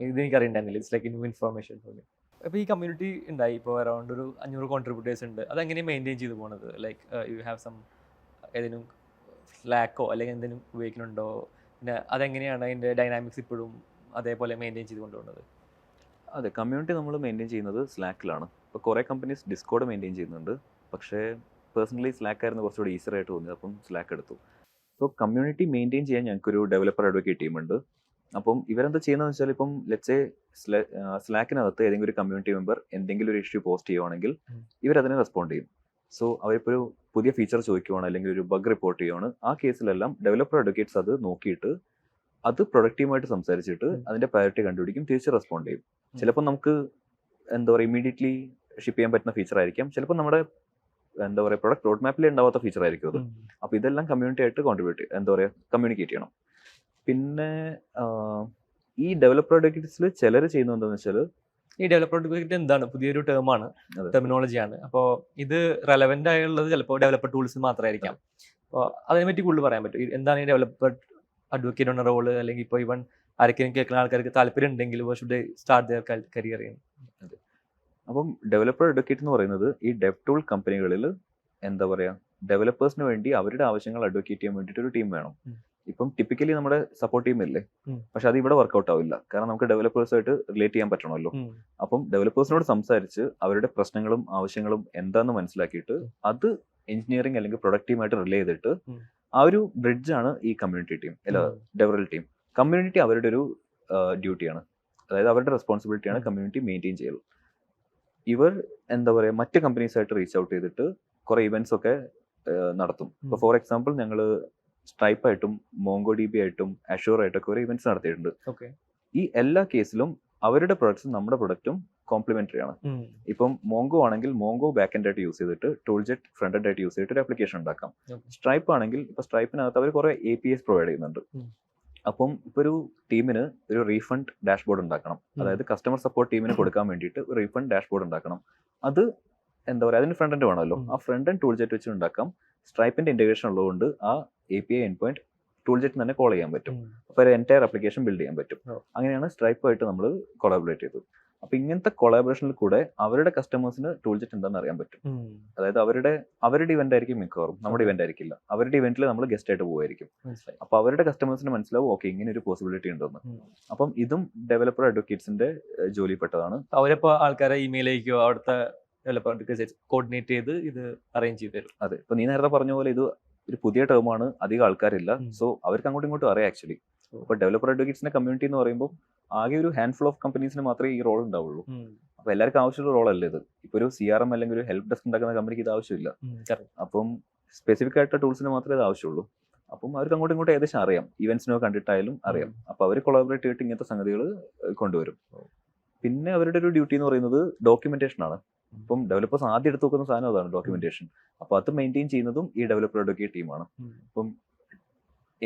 ഇത് എനിക്ക് അറിയണ്ടായിരുന്നില്ല, it's like new information for me. അപ്പോൾ ഈ കമ്മ്യൂണിറ്റി ഉണ്ടായി, ഇപ്പോൾ അറൗണ്ട് ഒരു 500 കോൺട്രിബ്യൂട്ടേഴ്സ് ഉണ്ട്. അതെങ്ങനെയാണ് മെയിൻറ്റെയിൻ ചെയ്ത് പോകുന്നത്? ലൈക്ക് യു ഹാവ് സം ഏതെങ്കിലും സ്ലാക്കോ അല്ലെങ്കിൽ എന്തെങ്കിലും ഉപയോഗിക്കുന്നുണ്ടോ? പിന്നെ അതെങ്ങനെയാണ് അതിൻ്റെ ഡൈനാമിക്സ് ഇപ്പോഴും അതേപോലെ മെയിൻറ്റെയിൻ ചെയ്ത് കൊണ്ടുപോകുന്നത്? അതെ, കമ്മ്യൂണിറ്റി നമ്മൾ മെയിൻറ്റെയിൻ ചെയ്യുന്നത് സ്ലാക്കിലാണ്. ഇപ്പോൾ കുറേ കമ്പനീസ് ഡിസ്കോഡ് മെയിൻറ്റെയിൻ ചെയ്യുന്നുണ്ട്, പക്ഷേ പേഴ്സണലി സ്ലാക്ക് ആയിരുന്നു കുറച്ചുകൂടി ഈസിയർ ആയിട്ട് തോന്നിയത്, അപ്പം സ്ലാക്ക് എടുത്തു. സോ കമ്മ്യൂണിറ്റി മെയിൻറ്റെയിൻ ചെയ്യാൻ ഞങ്ങൾക്കൊരു ഡെവലപ്പർ അഡ്വക്കേറ്റ് ടീമുണ്ട്. അപ്പം ഇവരെന്താ ചെയ്യുന്നതെന്ന് വെച്ചാൽ, ഇപ്പം ലെറ്റ്സ് സേ സ്ലാക്കിനകത്ത് ഏതെങ്കിലും ഒരു കമ്മ്യൂണിറ്റി മെമ്പർ എന്തെങ്കിലും ഒരു ഇഷ്യൂ പോസ്റ്റ് ചെയ്യുവാണെങ്കിൽ ഇവരതിനെ റെസ്പോണ്ട് ചെയ്യും. സോ അവരിപ്പോൾ ഒരു പുതിയ ഫീച്ചർ ചോദിക്കുവാണ് അല്ലെങ്കിൽ ഒരു ബഗ് റിപ്പോർട്ട് ചെയ്യുവാണ്, ആ കേസിലെല്ലാം ഡെവലപ്പർ അഡ്വക്കേറ്റ്സ് അത് നോക്കിയിട്ട് അത് പ്രൊഡക്റ്റ് ടീമായിട്ട് സംസാരിച്ചിട്ട് അതിന്റെ പ്രയോറിറ്റി കണ്ടുപിടിക്കും, തിരിച്ച് റെസ്പോണ്ട് ചെയ്യും. ചിലപ്പോൾ നമുക്ക് എന്താ പറയുക ഇമീഡിയറ്റ്ലി ഷിപ്പ് ചെയ്യാൻ പറ്റുന്ന ഫീച്ചർ ആയിരിക്കാം, ചിലപ്പോൾ നമ്മുടെ എന്താ പറയുക പ്രൊഡക്റ്റ് റോഡ് മാപ്പിൽ ഉണ്ടാവാത്ത ഫീച്ചർ ആയിരിക്കും അത്. അപ്പോൾ ഇതെല്ലാം കമ്മ്യൂണിറ്റി ആയിട്ട് എന്താ പറയുക കമ്മ്യൂണിക്കേറ്റ് ചെയ്യണം. പിന്നെ ഈ ഡെവലപ്പർ അഡ്വക്കേറ്റ്സിൽ ചിലർ ചെയ്യുന്നത് എന്താണെന്ന് വെച്ചാൽ, ഈ ഡെവലപ്പർ അഡ്വക്കേറ്റ് എന്താണ്? പുതിയൊരു ടേമാണ്, ടെർമിനോളജിയാണ്. അപ്പോൾ ഇത് റെലവെന്റ് ആയുള്ളത് ചിലപ്പോൾ ഡെവലപ്പർ ടൂൾസ് മാത്രമായിരിക്കാം. അപ്പോൾ അതിനെപ്പറ്റി കൂടുതൽ പറയാൻ പറ്റും, എന്താണ് ഈ ഡെവലപ്പർ അഡ്വക്കേറ്റ് എന്ന റോള്? അല്ലെങ്കിൽ ഇപ്പോൾ ഇവൻ ആരെങ്കിലും കേൾക്കുന്ന ആൾക്കാർക്ക് താല്പര്യം ഉണ്ടെങ്കിൽ ഷുഡ് സ്റ്റാർട്ട് ദെയർ കരിയർ ചെയ്യുന്നത്? അപ്പം ഡെവലപ്പർ അഡ്വക്കേറ്റ് എന്ന് പറയുന്നത് ഈ ഡെവ് ടൂൾ കമ്പനികളിൽ എന്താ പറയുക ഡെവലപ്പേഴ്സിന് വേണ്ടി അവരുടെ ആവശ്യങ്ങൾ അഡ്വക്കേറ്റ് ചെയ്യാൻ വേണ്ടിയിട്ട് ഒരു ടീം വേണം. ഇപ്പം ടിപ്പിക്കലി നമ്മുടെ സപ്പോർട്ട് ടീം ഇല്ലേ, പക്ഷെ അത് ഇവിടെ വർക്കൗട്ട് ആവില്ല. കാരണം നമുക്ക് ഡെവലപ്പേഴ്സായിട്ട് റിലേറ്റ് ചെയ്യാൻ പറ്റണമല്ലോ. അപ്പം ഡെവലപ്പേഴ്സിനോട് സംസാരിച്ച് അവരുടെ പ്രശ്നങ്ങളും ആവശ്യങ്ങളും എന്താണെന്ന് മനസ്സിലാക്കിയിട്ട് അത് എഞ്ചിനീയറിംഗ് അല്ലെങ്കിൽ പ്രൊഡക്റ്റ് ടീമായിട്ട് റിലേ ചെയ്തിട്ട് ആ ഒരു ബ്രിഡ്ജാണ് ഈ കമ്മ്യൂണിറ്റി ടീം അല്ല ഡെവറൽ ടീം. കമ്മ്യൂണിറ്റി അവരുടെ ഒരു ഡ്യൂട്ടിയാണ്, അതായത് അവരുടെ റെസ്പോൺസിബിലിറ്റിയാണ് കമ്മ്യൂണിറ്റി മെയിൻറ്റെയിൻ ചെയ്യൽ. ഇവർ എന്താ പറയുക, മറ്റ് കമ്പനീസായിട്ട് റീച്ച് ഔട്ട് ചെയ്തിട്ട് കുറേ ഇവന്റ്സ് ഒക്കെ നടത്തും. ഇപ്പോൾ ഫോർ എക്സാമ്പിൾ ഞങ്ങൾ സ്ട്രൈപ്പ് ആയിട്ടും മോങ്കോ ഡി ബി ആയിട്ടും അഷൂർ ആയിട്ടൊക്കെ ഒരു ഇവന്റ്സ് നടത്തിയിട്ടുണ്ട്. ഈ എല്ലാ കേസിലും അവരുടെ പ്രൊഡക്ട്സും നമ്മുടെ പ്രൊഡക്റ്റും കോംപ്ലിമെന്ററി ആണ്. ഇപ്പം മോങ്കോ ആണെങ്കിൽ മോങ്കോ ബാക്ക് എൻഡ് ആയിട്ട് യൂസ് ചെയ്തിട്ട് ടൂൾജെറ്റ് ഫ്രണ്ട് എൻഡ് ആയിട്ട് യൂസ് ചെയ്തിട്ട് ഒരു ആപ്ലിക്കേഷൻ ഉണ്ടാക്കാം. സ്ട്രൈപ്പ് ആണെങ്കിൽ ഇപ്പൊ സ്ട്രൈപ്പിനകത്ത് അവർ കുറെ APIs പ്രൊവൈഡ് ചെയ്യുന്നുണ്ട്. അപ്പം ഇപ്പൊ ഒരു ടീമിന് ഒരു റീഫണ്ട് ഡാഷ്ബോർഡ് ഉണ്ടാക്കണം, അതായത് കസ്റ്റമർ സപ്പോർട്ട് ടീമിന് കൊടുക്കാൻ വേണ്ടിയിട്ട് ഒരു റീഫണ്ട് ഡാഷ്ബോർഡ് ഉണ്ടാക്കണം. അത് എന്താ പറയുക, അതിന് ഫ്രണ്ട് എൻഡ് വേണമല്ലോ. ആ ഫ്രണ്ട് എൻഡ് ടൂൾജെറ്റ് വെച്ച് ഉണ്ടാക്കാം. സ്ട്രൈപ്പിന്റെ ഇന്റഗ്രേഷൻ ഉള്ളതുകൊണ്ട് ആ API എൻഡ് പോയിന്റ് ടൂൾജെറ്റ് തന്നെ കോൾ ചെയ്യാൻ പറ്റും. അപ്പോൾ ഒരു എൻറ്റയർ ആപ്ലിക്കേഷൻ ബിൽഡ് ചെയ്യാൻ പറ്റും. അങ്ങനെയാണ് സ്ട്രൈപ്പായിട്ട് നമ്മൾ കൊളാബറേറ്റ് ചെയ്തത്. അപ്പൊ ഇങ്ങനത്തെ കൊളാബറേഷനിൽ കൂടെ അവരുടെ കസ്റ്റമേഴ്സിന് ടൂൾജെറ്റ് എന്താണെന്ന് അറിയാൻ പറ്റും. അതായത് അവരുടെ ഇവന്റ് ആയിരിക്കും മിക്കവാറും, നമ്മുടെ ഇവന്റ് ആയിരിക്കില്ല. അവരുടെ ഇവന്റിൽ നമ്മൾ ഗസ്റ്റ് ആയിട്ട് പോകുമായിരിക്കും. അപ്പൊ അവരുടെ കസ്റ്റമേഴ്സിന് മനസ്സിലാവും ഓക്കെ ഇങ്ങനെ ഒരു പോസിബിലിറ്റി ഉണ്ടെന്ന്. അപ്പം ഇതും ഡെവലപ്പർ അഡ്വക്കേറ്റ്സിന്റെ ജോലിപ്പെട്ടതാണ്. അവരിപ്പോ ആൾക്കാരെ ഇമെയിലേക്കോ അവിടുത്തെ കോർഡിനേറ്റ് ചെയ്ത് ഇത് അറേഞ്ച് ചെയ്ത് തരും. അതെ, ഇപ്പൊ നീ നേരത്തെ പറഞ്ഞ പോലെ ഇത് ഒരു പുതിയ ടേമാണ്, അധികം ആൾക്കാരില്ല. സോ അവർക്ക് അങ്ങോട്ടും ഇങ്ങോട്ടും അറിയാം ആക്ച്വലി. അപ്പൊ ഡെവലപ്പർ അഡ്വക്കേറ്റ്സിന്റെ കമ്മ്യൂണിറ്റി എന്ന് പറയുമ്പോൾ ആകെ ഒരു ഹാൻഡ്ഫുൾ ഓഫ് കമ്പനീസിന് മാത്രമേ ഈ റോൾ ഉണ്ടാവുള്ളൂ. അപ്പൊ എല്ലാവർക്കും ആവശ്യമുള്ള റോൾ അല്ല ഇത്. ഇപ്പൊ ഒരു CRM അല്ലെങ്കിൽ ഒരു ഹെൽപ്പ് ഡെസ്ക് ഉണ്ടാക്കുന്ന കമ്പനിക്ക് ഇത് ആവശ്യമില്ല. അപ്പം സ്പെസിഫിക് ആയിട്ടുള്ള ടൂൾസിന് മാത്രമേ ഇത് ആവശ്യമുള്ളൂ. അപ്പം അവർക്ക് അങ്ങോട്ടും ഇങ്ങോട്ടും ഏകദേശം അറിയാം, ഇവന്റ്സിനോ കണ്ടിട്ടായാലും അറിയാം. അപ്പൊ അവർ കൊളാബറേറ്റ് ചെയ്തിട്ട് ഇങ്ങനത്തെ സംഗതികൾ കൊണ്ടുവരും. പിന്നെ അവരുടെ ഒരു ഡ്യൂട്ടി എന്ന് പറയുന്നത് ഡോക്യുമെന്റേഷൻ ആണ്. ഇപ്പം ഡെവലപ്പേഴ്സ് ആദ്യം എടുത്ത് നോക്കുന്ന സാധനം അതാണ് ഡോക്യുമെന്റേഷൻ. അപ്പൊ അത് മെയിൻറ്റെയിൻ ചെയ്യുന്നതും ഈ ഡെവലപ്പർ അഡ്വക്കേറ്റ് ടീമാണ്. ഇപ്പം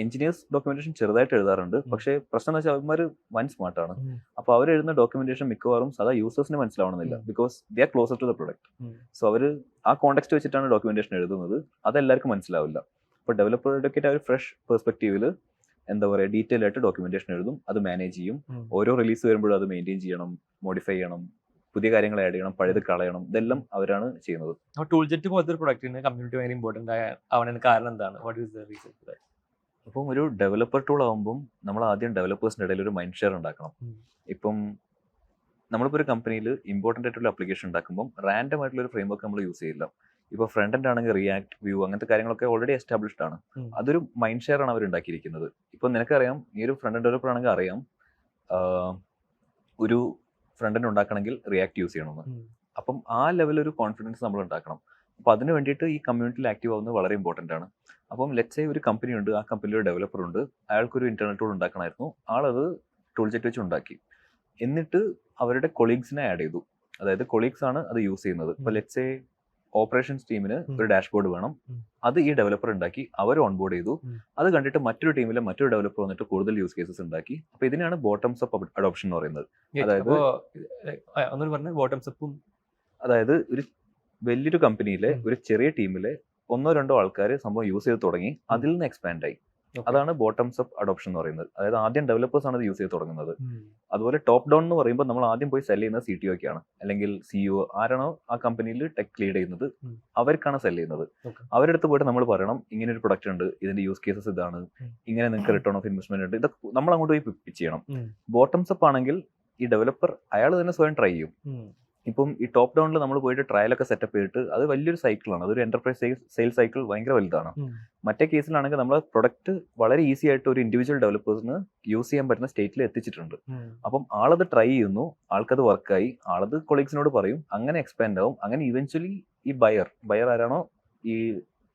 എഞ്ചിനീയേഴ്സ് ഡോക്യുമെന്റേഷൻ ചെറുതായിട്ട് എഴുതാറുണ്ട്, പക്ഷേ പ്രശ്നം എന്ന് വെച്ചാൽ അവന്മാർ വൻ സ്മാർട്ടാണ്. അപ്പൊ അവർ എഴുതുന്ന ഡോക്യുമെന്റേഷൻ മിക്കവാറും സാധാ യൂസേഴ്സിന് മനസ്സിലാവണമെന്നില്ല, because they are closer to the product. So അവർ ആ കോണ്ടെക്സ്റ്റ് വെച്ചിട്ടാണ് ഡോക്യുമെന്റേഷൻ എഴുതുന്നത്. അതെല്ലാവർക്കും മനസ്സിലാവില്ല. അപ്പൊ ഡെവലപ്പർ അഡ്വക്കേറ്റ് ആ ഒരു ഫ്രഷ് പെർസ്പെക്റ്റീവിൽ എന്താ പറയുക, ഡീറ്റെയിൽ ആയിട്ട് ഡോക്യുമെന്റേഷൻ എഴുതും, അത് മാനേജ് ചെയ്യും. ഓരോ റിലീസ് വരുമ്പോഴും അത് മെയിൻറ്റെയിൻ ചെയ്യണം, മോഡിഫൈ ചെയ്യണം, പുതിയ കാര്യങ്ങൾ ആഡ് ചെയ്യണം, പഴയത് കളയണം. ഇതെല്ലാം അവരാണ് ചെയ്യുന്നത്. ടൂൾജെറ്റ് പോലത്തെ ഒരു പ്രൊഡക്റ്റിന് കമ്മ്യൂണിറ്റി ഭയങ്കര ഇമ്പോർട്ടന്റ് ആവാൻ കാരണം എന്താണ്? What is the reason? അപ്പം ഒരു ഡെവലപ്പർ ടൂൾ ആകുമ്പം നമ്മൾ ആദ്യം ഡെവലപ്പേഴ്സിന്റെ ഇടയിൽ ഒരു മൈൻഡ് ഷെയർ ഉണ്ടാക്കണം. ഇപ്പം നമ്മളിപ്പോൾ ഒരു കമ്പനിയിൽ ഇമ്പോർട്ടൻ്റ് ആയിട്ടുള്ള ആപ്ലിക്കേഷൻ ഉണ്ടാക്കുമ്പോൾ റാൻഡം ആയിട്ടുള്ള ഒരു ഫ്രെയിംവർക്ക് നമ്മൾ യൂസ് ചെയ്യില്ല. ഇപ്പോൾ ഫ്രണ്ട് എൻഡ് ആണെങ്കിൽ റിയാക്ട്, വ്യൂ അങ്ങനത്തെ കാര്യങ്ങളൊക്കെ ഓൾറെഡി എസ്റ്റാബ്ലിഷ്ഡ് ആണ്. അതൊരു മൈൻഡ് ഷെയർ ആണ് അവർ ഉണ്ടാക്കിയിരിക്കുന്നത്. ഇപ്പം നിനക്കറിയാം, ഈ ഒരു ഫ്രണ്ട് എൻഡ് ഡെവലപ്പർ ആണെങ്കിൽ അറിയാം ഒരു ഫ്രണ്ട് എൻഡ് ഉണ്ടാക്കണമെങ്കിൽ റിയാക്ട് യൂസ് ചെയ്യണമെന്ന്. അപ്പം ആ ലെവൽ ഒരു കോൺഫിഡൻസ് നമ്മൾ ഉണ്ടാക്കണം. അപ്പോൾ അതിന് വേണ്ടിയിട്ട് ഈ കമ്മ്യൂണിറ്റിയിൽ ആക്റ്റീവ് ആവുന്നത് വളരെ ഇമ്പോർട്ടൻ്റ് ആണ്. അപ്പം ലെറ്റ്സ് സേ ഒരു കമ്പനി ഉണ്ട്, ആ കമ്പനിയിൽ ഒരു ഡെവലപ്പർ ഉണ്ട്, അയാൾക്കൊരു ഇന്റർണൽ ടൂൾ ഉണ്ടാക്കണമായിരുന്നു. ആളത് ടൂൾജെറ്റ് വെച്ച് ഉണ്ടാക്കി. എന്നിട്ട് അവരുടെ കൊളീഗ്സിനെ ആഡ് ചെയ്തു. അതായത് കൊളീഗ്സ് ആണ് അത് യൂസ് ചെയ്യുന്നത്. ഇപ്പോൾ ലെറ്റ്സ് സേ ഓപ്പറേഷൻസ് ടീമിന് ഒരു ഡാഷ്ബോർഡ് വേണം, അത് ഈ ഡെവലപ്പർ ഉണ്ടാക്കി, അവർ ഓൺബോർഡ് ചെയ്തു. അത് കണ്ടിട്ട് മറ്റൊരു ടീമിലെ മറ്റൊരു ഡെവലപ്പർ വന്നിട്ട് കൂടുതൽ യൂസ് കേസസ് ഉണ്ടാക്കി. അപ്പൊ ഇതിനാണ് ബോട്ടംസ് അപ്പ് അഡോപ്ഷൻ എന്ന് പറയുന്നത്. അതായത് ഒരു വലിയൊരു കമ്പനിയിലെ ഒരു ചെറിയ ടീമിലെ 1-2 ആൾക്കാർ സംഭവം യൂസ് ചെയ്ത് തുടങ്ങി, അതിൽ നിന്ന് എക്സ്പാൻഡ് ആയി. അതാണ് ബോട്ടംസ് അപ്പ് അഡോപ്ഷൻ എന്ന് പറയുന്നത്. അതായത് ആദ്യം ഡെവലപ്പേഴ്സ് ആണ് ഇത് യൂസ് ചെയ്ത് തുടങ്ങുന്നത്. അതുപോലെ ടോപ്പ് ഡൗൺ എന്ന് പറയുമ്പോൾ നമ്മൾ ആദ്യം പോയി സെൽ ചെയ്യുന്നത് CTO-ക്കാണ്, അല്ലെങ്കിൽ CEO ആരാണോ ആ കമ്പനിയിൽ ടെക് ലീഡ് ചെയ്യുന്നത് അവർക്കാണ് സെൽ ചെയ്യുന്നത്. അവരുടെ അടുത്ത് പോയിട്ട് നമ്മൾ പറയണം ഇങ്ങനെ ഒരു പ്രൊഡക്റ്റ് ഉണ്ട്, ഇതിന്റെ യൂസ് കേസസ് ഇതാണ്, ഇങ്ങനെ നിങ്ങൾക്ക് റിട്ടേൺ ഓഫ് ഇൻവെസ്റ്റ്മെന്റ് ഉണ്ട്, ഇതൊക്കെ നമ്മൾ അങ്ങോട്ട് പോയി പിച്ച് ചെയ്യണം. ബോട്ടംസ് അപ്പ് ആണെങ്കിൽ ഈ ഡെവലപ്പർ അയാൾ തന്നെ സ്വയം ട്രൈ ചെയ്യും. ഇപ്പം ഈ ടോപ്പ് ഡൗണിൽ നമ്മൾ പോയിട്ട് ട്രയലൊക്കെ സെറ്റപ്പ് ചെയ്തിട്ട് അത് വലിയൊരു സൈക്കിളാണ്, അതൊരു എന്റർപ്രൈസ് സെയിൽ സൈക്കിൾ ഭയങ്കര വലുതാണ്. മറ്റേ കേസിലാണെങ്കിൽ നമ്മൾ പ്രൊഡക്റ്റ് വളരെ ഈസി ആയിട്ട് ഒരു ഇൻഡിവിജ്വൽ ഡെവലപ്പേഴ്സിന് യൂസ് ചെയ്യാൻ പറ്റുന്ന സ്റ്റേറ്റിൽ എത്തിച്ചിട്ടുണ്ട്. അപ്പം ആളത് ട്രൈ ചെയ്യുന്നു, ആൾക്കത് വർക്കായി, ആളത് കൊളീഗ്സിനോട് പറയും, അങ്ങനെ എക്സ്പാൻഡ് ആവും. അങ്ങനെ ഇവൻച്വലി ഈ ബയർ ആരാണോ ഈ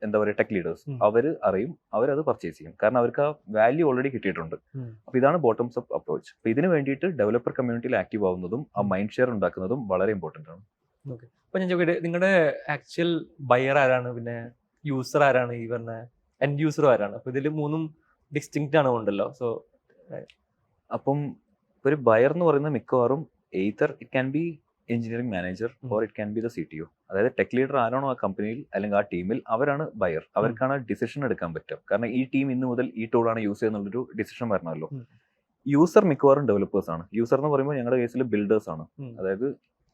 എന്താ പറയുക ടെക് ലീഡേഴ്സ്, അവർ അറിയും, അവരത് പർച്ചേസ് ചെയ്യും. കാരണം അവർക്ക് ആ വാല്യൂ ഓൾറെഡി കിട്ടിയിട്ടുണ്ട്. അപ്പൊ ഇതാണ് ബോട്ടംസ് അപ്പ് അപ്രോച്ച്. അപ്പൊ ഇതിന് വേണ്ടിയിട്ട് ഡെവലപ്പർ കമ്മ്യൂണിറ്റിയിൽ ആക്റ്റീവ് ആവുന്നതും ആ മൈൻഡ് ഷെയർ ഉണ്ടാക്കുന്നതും വളരെ ഇമ്പോർട്ടന്റ് ആണ്. ഓക്കെ, അപ്പൊ ഞാൻ ചോദിക്കട്ടെ, നിങ്ങളുടെ ആക്ച്വൽ ബയർ ആരാണ്, പിന്നെ യൂസർ ആരാണ്, ഈ പറഞ്ഞ എൻഡ് യൂസർ ആരാണ്? അപ്പൊ ഇതിൽ മൂന്നും ഡിസ്റ്റിങ്ക്റ്റ് ആണ് ഉണ്ടല്ലോ. സോ അപ്പം ഒരു ബയർ എന്ന് പറയുന്നത് മിക്കവാറും either it can be engineering manager or it can be the CTO. അതായത് ടെക് ലീഡർ ആരാണോ ആ കമ്പനിയിൽ അല്ലെങ്കിൽ ആ ടീമിൽ, അവരാണ് ബയർ. അവർക്കാണ് ഡിസിഷൻ എടുക്കാൻ പറ്റുക. കാരണം ഈ ടീം ഇന്ന് മുതൽ ഈ ടൂളാണ് യൂസ് ചെയ്യുന്നുള്ളൊരു ഡിസിഷൻ വരണമല്ലോ. യൂസർ മിക്കവാറും ഡെവലപ്പേഴ്സ് ആണ്. യൂസർ എന്ന് പറയുമ്പോൾ ഞങ്ങളുടെ കേസിൽ ബിൽഡേഴ്സ് ആണ്. അതായത്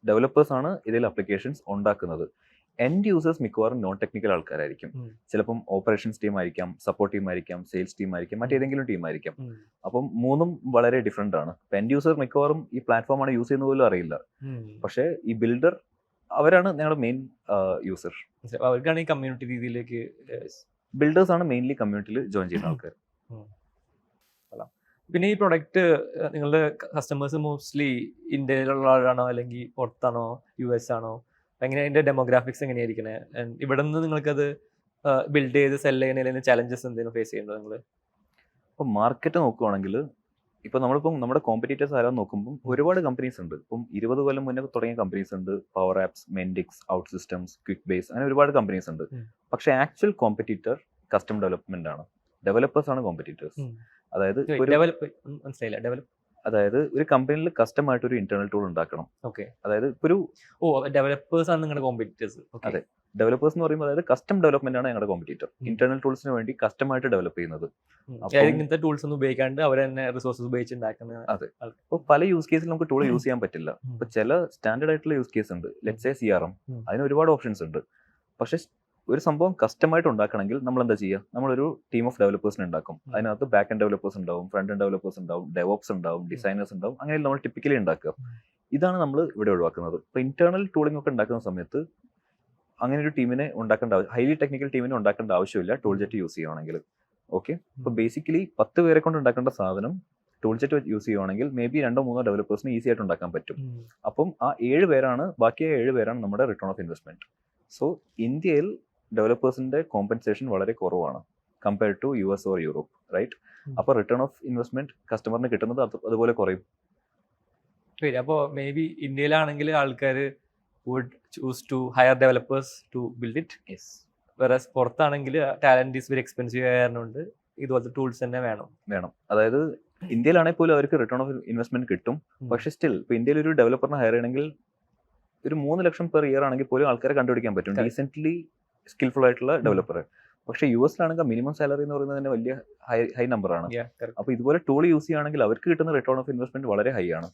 ഡെവലപ്പേഴ്സ് ആണ് ഇതിൽ അപ്ലിക്കേഷൻസ് ഉണ്ടാക്കുന്നത്. എൻഡ് യൂസേഴ്സ് മിക്കവാറും നോൺ ടെക്നിക്കൽ ആൾക്കാരായിരിക്കും. ചിലപ്പം ഓപ്പറേഷൻസ് ടീം ആയിരിക്കാം, സപ്പോർട്ട് ടീം ആയിരിക്കാം, സെയിൽസ് ടീം ആയിരിക്കാം, മറ്റേതെങ്കിലും ടീം ആയിരിക്കാം. അപ്പം മൂന്നും വളരെ ഡിഫറെന്റ് ആണ്. എൻഡ് യൂസർ മിക്കവാറും ഈ പ്ലാറ്റ്ഫോം ആണ് യൂസ് ചെയ്യുന്ന പോലും അറിയില്ല. പക്ഷേ ഈ ബിൽഡർ അവരാണ് ഞങ്ങളുടെ മെയിൻ യൂസർ. അവർക്കാണ് ഈ കമ്മ്യൂണിറ്റി രീതിയിലേക്ക് ബിൽഡേഴ്സ് ആണ് മെയിൻലി കമ്മ്യൂണിറ്റിയിൽ ജോയിൻ ചെയ്യുന്ന ആൾക്കാർ. പിന്നെ ഈ പ്രൊഡക്റ്റ് നിങ്ങളുടെ കസ്റ്റമേഴ്സ് മോസ്റ്റ്ലി ഇന്ത്യയിലുള്ളവരാണോ അല്ലെങ്കിൽ പുറത്താണോ, US ആണോ, എങ്ങനെ അതിന്റെ ഡെമോഗ്രാഫിക്സ് എങ്ങനെയായിരിക്കണേ? ഇവിടെ നിന്ന് നിങ്ങൾക്കത് ബിൽഡ് ചെയ്ത് സെല് ചെയ്യുന്നതിൽ ചലഞ്ചസ് എന്തെങ്കിലും ഫേസ് ചെയ്യുന്നുണ്ടോ നിങ്ങൾ? ഇപ്പം മാർക്കറ്റ് നോക്കുവാണെങ്കിൽ ഇപ്പം നമ്മളിപ്പം നമ്മുടെ കോമ്പറ്റീറ്റേഴ്സ് ആരാന്ന് നോക്കുമ്പോൾ ഒരുപാട് കമ്പനീസ് ഉണ്ട്. ഇപ്പം 20 കൊല്ലം മുന്നേ തുടങ്ങിയ കമ്പനീസ് ഉണ്ട്. Power Apps, Mendix, OutSystems, Quickbase, അങ്ങനെ ഒരുപാട് കമ്പനീസ് ഉണ്ട്. പക്ഷേ ആക്ച്വൽ കോമ്പറ്റീറ്റർ കസ്റ്റം ഡെവലപ്മെന്റ് ആണ്. ഡെവലപ്പേഴ്സ് ആണ് കോമ്പറ്റീറ്റേഴ്സ്. അതായത് അതായത് ഒരു കമ്പനിയിൽ കസ്റ്റം ആയിട്ട് ഒരു ഇന്റേണൽ ടൂൾ ഉണ്ടാക്കണം. അതായത് ഒരു ഡെവലപ്പേഴ്സ് ആണ് നിങ്ങളുടെ കോമ്പറ്റീറ്റേഴ്സ്. അതെ, ഡെവലപ്പേഴ്സ് എന്ന് പറയുമ്പോൾ അതായത് കസ്റ്റം ഡെവലപ്മെന്റ് ആണ് ഞങ്ങളുടെ കോമ്പറ്റീറ്റർ. ഇന്റേണൽ ടൂൾസിന് വേണ്ടി കസ്റ്റമായിട്ട് ഡെവലപ്പ് ചെയ്യുന്നത്. ഇങ്ങനത്തെ ടൂൾസ് ഒന്നും ഉപയോഗിക്കാണ്ട് അവർ തന്നെ റിസോഴ്സസ് ഉപയോഗിച്ച് ഉണ്ടാക്കുന്നത്. അതെ, അപ്പോൾ പല യൂസ് കേസിൽ നമുക്ക് ടൂൾ യൂസ് ചെയ്യാൻ പറ്റില്ല. ഇപ്പൊ ചില സ്റ്റാൻഡേർഡ് ആയിട്ടുള്ള യൂസ് കേസ് ഉണ്ട്, ലെറ്റ്സ് സേ CRM, അതിന് ഒരുപാട് ഓപ്ഷൻസ് ഉണ്ട്. പക്ഷെ ഒരു സംഭവം കസ്റ്റമായിട്ട് ഉണ്ടാക്കണമെങ്കിൽ നമ്മൾ എന്താ ചെയ്യുക? നമ്മളൊരു ടീം ഓഫ് ഡെവലപ്പേഴ്സിനെ ഉണ്ടാക്കും. അതിനകത്ത് ബാക്ക് എൻഡ് ഡെവലപ്പേഴ്സ് ഉണ്ടാവും, ഫ്രണ്ട് എൻഡ് ഡെവലപ്പേഴ്സ് ഉണ്ടാവും, ഡെവോപ്സ് ഉണ്ടാവും, ഡിസൈനേഴ്സ് ഉണ്ടാവും. അങ്ങനെ നമ്മൾ ടിപ്പിക്കലി ഉണ്ടാക്കുക. ഇതാണ് നമ്മൾ ഇവിടെ ഒഴിവാക്കുന്നത്. ഇപ്പൊ ഇന്റേണൽ ടൂളിംഗ് ഒക്കെ ഉണ്ടാക്കുന്ന സമയത്ത് അങ്ങനെ ഒരു ടീമിനെ ഉണ്ടാക്കേണ്ട, ഹൈലി ടെക്നിക്കൽ ടീമിനെ ഉണ്ടാക്കേണ്ട ആവശ്യമില്ല ടൂൾ ജെറ്റ് യൂസ് ചെയ്യുവാണെങ്കിൽ. ഓക്കെ, ഇപ്പൊ ബേസിക്കലി 10 പേരെ കൊണ്ട് ഉണ്ടാക്കേണ്ട സാധനം ടൂൾ ജെറ്റ് യൂസ് ചെയ്യുവാണെങ്കിൽ മേ ബി 2-3 ഡെവലപ്പേഴ്സിന് ഈസി ആയിട്ട് ഉണ്ടാക്കാൻ പറ്റും. അപ്പം ആ 7 പേരാണ്, ബാക്കി 7 പേരാണ് നമ്മുടെ റിട്ടേൺ ഓഫ് ഇൻവെസ്റ്റ്മെന്റ്. സോ ഇന്ത്യയിൽ ഡെവലപ്പേഴ്സിന്റെ കോമ്പൻസേഷൻ വളരെ കുറവാണ് compared to US or Europe, right? അപ്പൊ റിട്ടേൺ ഓഫ് ഇൻവെസ്റ്റ്മെന്റ് കസ്റ്റമറിന് കിട്ടുന്നത് അതുപോലെ കുറയും. അപ്പോൾ മേ ബി ഇന്ത്യയിലാണെങ്കിൽ ആൾക്കാർ would choose to hire developers to build it. Yes. Whereas പുറത്താണെങ്കിൽ ടാലന്റ് ഈസ് വെരി എക്സ്പെൻസീവ് ആയതുകൊണ്ട് ഇതുപോലത്തെ ടൂൾസ് തന്നെ വേണം. അതായത് ഇന്ത്യയിലാണെങ്കിൽ പോലും അവർക്ക് റിട്ടേൺ ഓഫ് ഇൻവെസ്റ്റ്മെന്റ് കിട്ടും. പക്ഷെ സ്റ്റിൽ ഇപ്പൊ ഇന്ത്യയിൽ ഒരു ഡെവലപ്പറിനെ ഹയർ ചെയ്യണമെങ്കിൽ ഒരു 3 ലക്ഷം പെർ ഇയർ ആണെങ്കിൽ പോലും ആൾക്കാരെ കണ്ടുപിടിക്കാൻ പറ്റും, ഡീസെന്റ്ലി സ്കിൽഫുൾ ആയിട്ടുള്ള ഡെവലപ്പറെ. പക്ഷെ US-ലാണെങ്കിൽ മിനിമം സാലറി എന്ന് പറയുന്നത് തന്നെ വലിയ ഹൈ നമ്പർ ആണ്. അപ്പൊ ഇതുപോലെ ടൂൾ യൂസ് ചെയ്യുകയാണെങ്കിൽ അവർക്ക് കിട്ടുന്ന റിട്ടേൺ ഓഫ് ഇൻവെസ്റ്റ്മെന്റ് വളരെ ഹൈ ആണ്.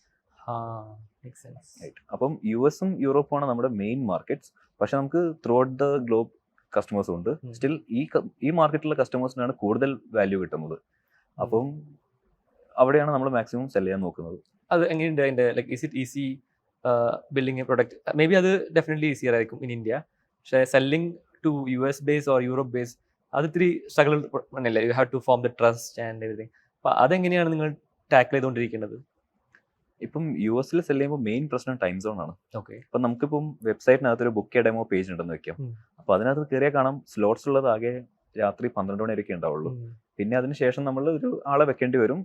അപ്പം US-ഉം യൂറോപ്പുമാണ് നമ്മുടെ മെയിൻ മാർക്കറ്റ്സ്. പക്ഷെ നമുക്ക് ത്രൂ ഔട്ട് ദ ഗ്ലോബ് കസ്റ്റമേഴ്സും ഉണ്ട്. സ്റ്റിൽ ഈ മാർക്കറ്റിലുള്ള കസ്റ്റമേഴ്സിനാണ് കൂടുതൽ വാല്യൂ കിട്ടുന്നത്. അപ്പം അവിടെയാണ് നമ്മൾ മാക്സിമം സെൽ ചെയ്യാൻ നോക്കുന്നത്. അത് എങ്ങനെയുണ്ട് അതിന്റെ like is it easy building a product? Maybe അത് ഡെഫിനറ്റ്ലി ഈസിയർ ആയിരിക്കും ഇൻ ഇന്ത്യ. പക്ഷേ selling to US base or Europe base അത് ഇത്തിരി സ്ട്രഗിൾ തന്നെയല്ലേ? You have to form the trust and everything. അപ്പം അതെങ്ങനെയാണ് നിങ്ങൾ ടാക്കിൾ ചെയ്തുകൊണ്ടിരിക്കുന്നത്? ഇപ്പം US-ൽ സെല് ചെയ്യുമ്പോൾ മെയിൻ പ്രശ്നം ടൈം സോൺ ആണ്. ഓക്കെ, ഇപ്പം നമുക്കിപ്പം വെബ്സൈറ്റിനകത്ത് ഒരു ബുക്ക് ഡെമോ പേജ് ഉണ്ടെന്ന് വെക്കാം. അപ്പൊ അതിനകത്ത് കയറിയാൽ കാണാം സ്ലോട്ട്സ് ഉള്ളത് ആകെ രാത്രി 12 മണി വരെയൊക്കെ ഉണ്ടാവുള്ളൂ. പിന്നെ അതിനുശേഷം നമ്മൾ ഒരു ആളെ വെക്കേണ്ടി വരും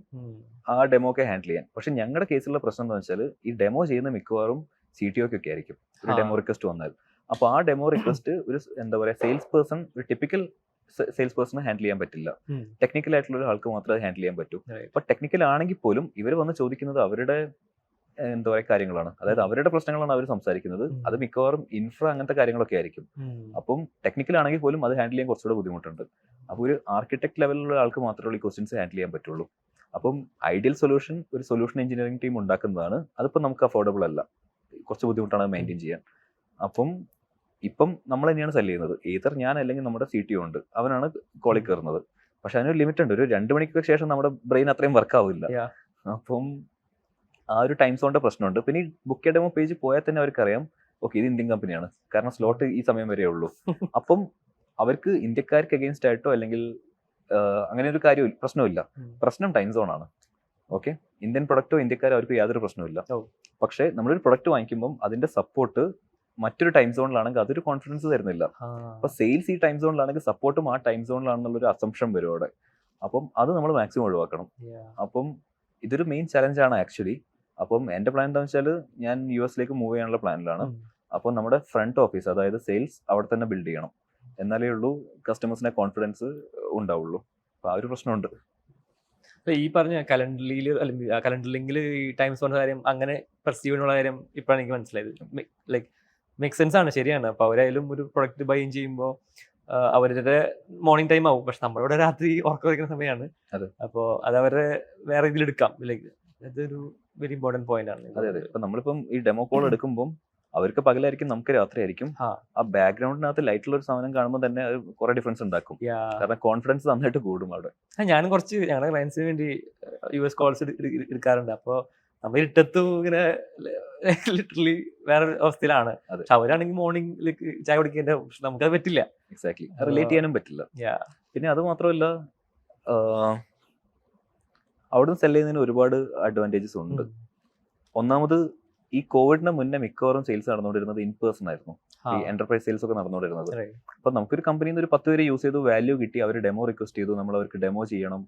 ആ ഡെമോ ഒക്കെ ഹാൻഡിൽ ചെയ്യാൻ. പക്ഷെ ഞങ്ങളുടെ കേസിലുള്ള പ്രശ്നം എന്താ വെച്ചാൽ ഈ ഡെമോ ചെയ്യുന്ന മിക്കവാറും CTO-ക്കൊക്കെ ആയിരിക്കും ഒരു ഡെമോ റിക്വസ്റ്റ് വന്നാൽ. അപ്പൊ ആ ഡെമോ റിക്വസ്റ്റ് ഒരു എന്താ പറയാ സെയിൽസ് പേഴ്സൺ, ഒരു ടിപ്പിക്കൽ സെയിൽസ് പേഴ്സണ് ഹാൻഡിൽ ചെയ്യാൻ പറ്റില്ല. ടെക്നിക്കൽ ആയിട്ടുള്ള ഒരാൾക്ക് മാത്രമേ ഹാൻഡിൽ ചെയ്യാൻ പറ്റൂ. അപ്പൊ ടെക്നിക്കൽ ആണെങ്കിൽ പോലും ഇവർ വന്ന് ചോദിക്കുന്നത് അവരുടെ എന്താ പറയുക കാര്യങ്ങളാണ്, അതായത് അവരുടെ പ്രശ്നങ്ങളാണ് അവർ സംസാരിക്കുന്നത്. അത് മിക്കവാറും ഇൻഫ്ര അങ്ങനത്തെ കാര്യങ്ങളൊക്കെ ആയിരിക്കും. അപ്പം ടെക്നിക്കൽ ആണെങ്കിൽ പോലും അത് ഹാൻഡിൽ ചെയ്യാൻ കുറച്ചുകൂടെ ബുദ്ധിമുട്ടുണ്ട്. അപ്പോൾ ഒരു ആർക്കിടെക്ട് ലെവലിലുള്ള ആൾക്ക് മാത്രമേ ഈ ക്വസ്റ്റ്യൻസ് ഹാൻഡിൽ ചെയ്യാൻ പറ്റുള്ളൂ. അപ്പം ഐഡിയൽ സൊല്യൂഷൻ ഒരു സൊല്യൂഷൻ എഞ്ചിനീയറിംഗ് ടീം ഉണ്ടാക്കുന്നതാണ്. അതിപ്പോൾ നമുക്ക് അഫോർഡബിൾ അല്ല, കുറച്ച് ബുദ്ധിമുട്ടാണ് മെയിൻറ്റെയിൻ ചെയ്യാൻ. അപ്പം ഇപ്പം നമ്മൾ തന്നെയാണ് സെല് ചെയ്യുന്നത്. ഏതർ ഞാൻ അല്ലെങ്കിൽ നമ്മുടെ CTO ഉണ്ട്, അവനാണ് കോളിൽ കയറുന്നത്. പക്ഷെ അതിനൊരു ലിമിറ്റ് ഉണ്ട്. ഒരു 2 മണിക്കൊക്കെ ശേഷം നമ്മുടെ ബ്രെയിൻ അത്രയും വർക്ക് ആവില്ല. അപ്പം ആ ഒരു ടൈം സോണിന്റെ പ്രശ്നമുണ്ട്. പിന്നെ ഈ ബുക്ക് ഡെമോ പേജ് പോയാൽ തന്നെ അവർക്കറിയാം ഓക്കെ ഇത് ഇന്ത്യൻ കമ്പനിയാണ്, കാരണം സ്ലോട്ട് ഈ സമയം വരെ ഉള്ളൂ. അപ്പം അവർക്ക് ഇന്ത്യക്കാർക്ക് അഗെയിൻസ്റ്റ് ആയിട്ടോ അല്ലെങ്കിൽ അങ്ങനെ ഒരു കാര്യം പ്രശ്നമില്ല. പ്രശ്നം ടൈം സോൺ ആണ്. ഓക്കെ, ഇന്ത്യൻ പ്രൊഡക്റ്റോ ഇന്ത്യക്കാരോ അവർക്ക് യാതൊരു പ്രശ്നമില്ല. പക്ഷേ നമ്മളൊരു പ്രൊഡക്റ്റ് വാങ്ങിക്കുമ്പോൾ അതിന്റെ സപ്പോർട്ട് മറ്റൊരു ടൈം സോണിലാണെങ്കിൽ അതൊരു കോൺഫിഡൻസ് തരുന്നില്ല. അപ്പൊ സെയിൽസ് ഈ ടൈം സോണിലാണെങ്കിൽ സപ്പോർട്ടും ആ ടൈം സോണിലാണെന്നുള്ളൊരു അസംഷൻ വരും അവിടെ. അപ്പം അത് നമ്മൾ മാക്സിമം ഒഴിവാക്കണം. അപ്പം ഇതൊരു മെയിൻ ചലഞ്ചാണ് ആക്ച്വലി. അപ്പം എന്റെ പ്ലാൻ എന്താണെന്ന് വെച്ചാൽ ഞാൻ US-ലേക്ക് മൂവ് ചെയ്യാനുള്ള പ്ലാനിലാണ്. അപ്പോൾ നമ്മുടെ ഫ്രണ്ട് ഓഫീസ്, അതായത് സെയിൽസ് അവിടെ തന്നെ ബിൽഡ് ചെയ്യണം. എന്നാലേ ഉള്ളൂ കസ്റ്റമേഴ്സിനെ കോൺഫിഡൻസ് ഉണ്ടാവുള്ളൂ. അപ്പൊ ആ ഒരു പ്രശ്നമുണ്ട്. ഈ പറഞ്ഞ കലണ്ടറിൽ അല്ലെങ്കിൽ കലണ്ടറിലെങ്കിൽ ഈ ടൈം സോൺ കാര്യം അങ്ങനെ പെർസീവ് ചെയ്യാനുള്ള കാര്യം ഇപ്പോഴാണ് എനിക്ക് മനസ്സിലായത്. ലൈക്ക് മേക്ക് സെൻസ് ആണ്, ശരിയാണ്. അപ്പോൾ അവരായാലും ഒരു പ്രൊഡക്റ്റ് ബൈ ചെയ്യുമ്പോൾ അവരുടെ മോർണിംഗ് ടൈം ആവും, പക്ഷെ നമ്മളിവിടെ രാത്രി ഉറക്കം വയ്ക്കുന്ന സമയമാണ്. അപ്പോൾ അത് അവരെ വേറെ ഇതിൽ എടുക്കാം. ലൈക്ക് അതൊരു വെരി ഇമ്പോർട്ടൻറ്റ് പോയിന്റ് ആണ്. അതെ അതെ. ഇപ്പം നമ്മളിപ്പം ഈ ഡെമോ കോൾ എടുക്കുമ്പോൾ അവർക്ക് പകലായിരിക്കും, നമുക്ക് രാത്രിയായിരിക്കും. ആ. ആ ബാക്ക്ഗ്രൗണ്ടിനകത്ത് ലൈറ്റുള്ള ഒരു സാധനം കാണുമ്പോൾ തന്നെ അത് കുറെ ഡിഫറൻസ് ഉണ്ടാക്കും. കാരണം കോൺഫിഡൻസ് നന്നായിട്ട് കൂടും അവിടെ. ഞാനും കുറച്ച് ഞങ്ങളുടെ ക്ലയൻസിന് വേണ്ടി US കോൾസ് എടുക്കാറുണ്ട്. അപ്പോൾ നമ്മൾ ഇരുട്ടത്തും ഇങ്ങനെ ലിറ്ററലി വേറെ അവസ്ഥയിലാണ്. പക്ഷെ അവരാണെങ്കിൽ മോർണിംഗിലേക്ക് ചായ കുടിക്കേണ്ട, നമുക്കത് പറ്റില്ല. എക്സാക്ട്ലി, റിലേറ്റ് ചെയ്യാനും പറ്റില്ല. പിന്നെ അത് മാത്രമല്ല, അവിടുന്ന് സെല് ചെയ്യുന്നതിന് ഒരുപാട് അഡ്വാൻറ്റേജസ് ഉണ്ട്. ഒന്നാമത്, ഈ കോവിഡിന് മുന്നേ മിക്കവാറും സെയിൽസ് നടന്നുകൊണ്ടിരുന്നത് ഇൻ പേഴ്സൺ ആയിരുന്നു. ഈ എന്റർപ്രൈസ് സെയിൽസ് ഒക്കെ നടന്നുകൊണ്ടിരുന്നത്. അപ്പൊ നമുക്കൊരു കമ്പനിയിൽ നിന്ന് ഒരു 10 പേര് യൂസ് ചെയ്തു, വാല്യൂ കിട്ടി, അവർ ഡെമോ റിക്വസ്റ്റ് ചെയ്തു, നമ്മൾ അവർക്ക് ഡെമോ ചെയ്യണം.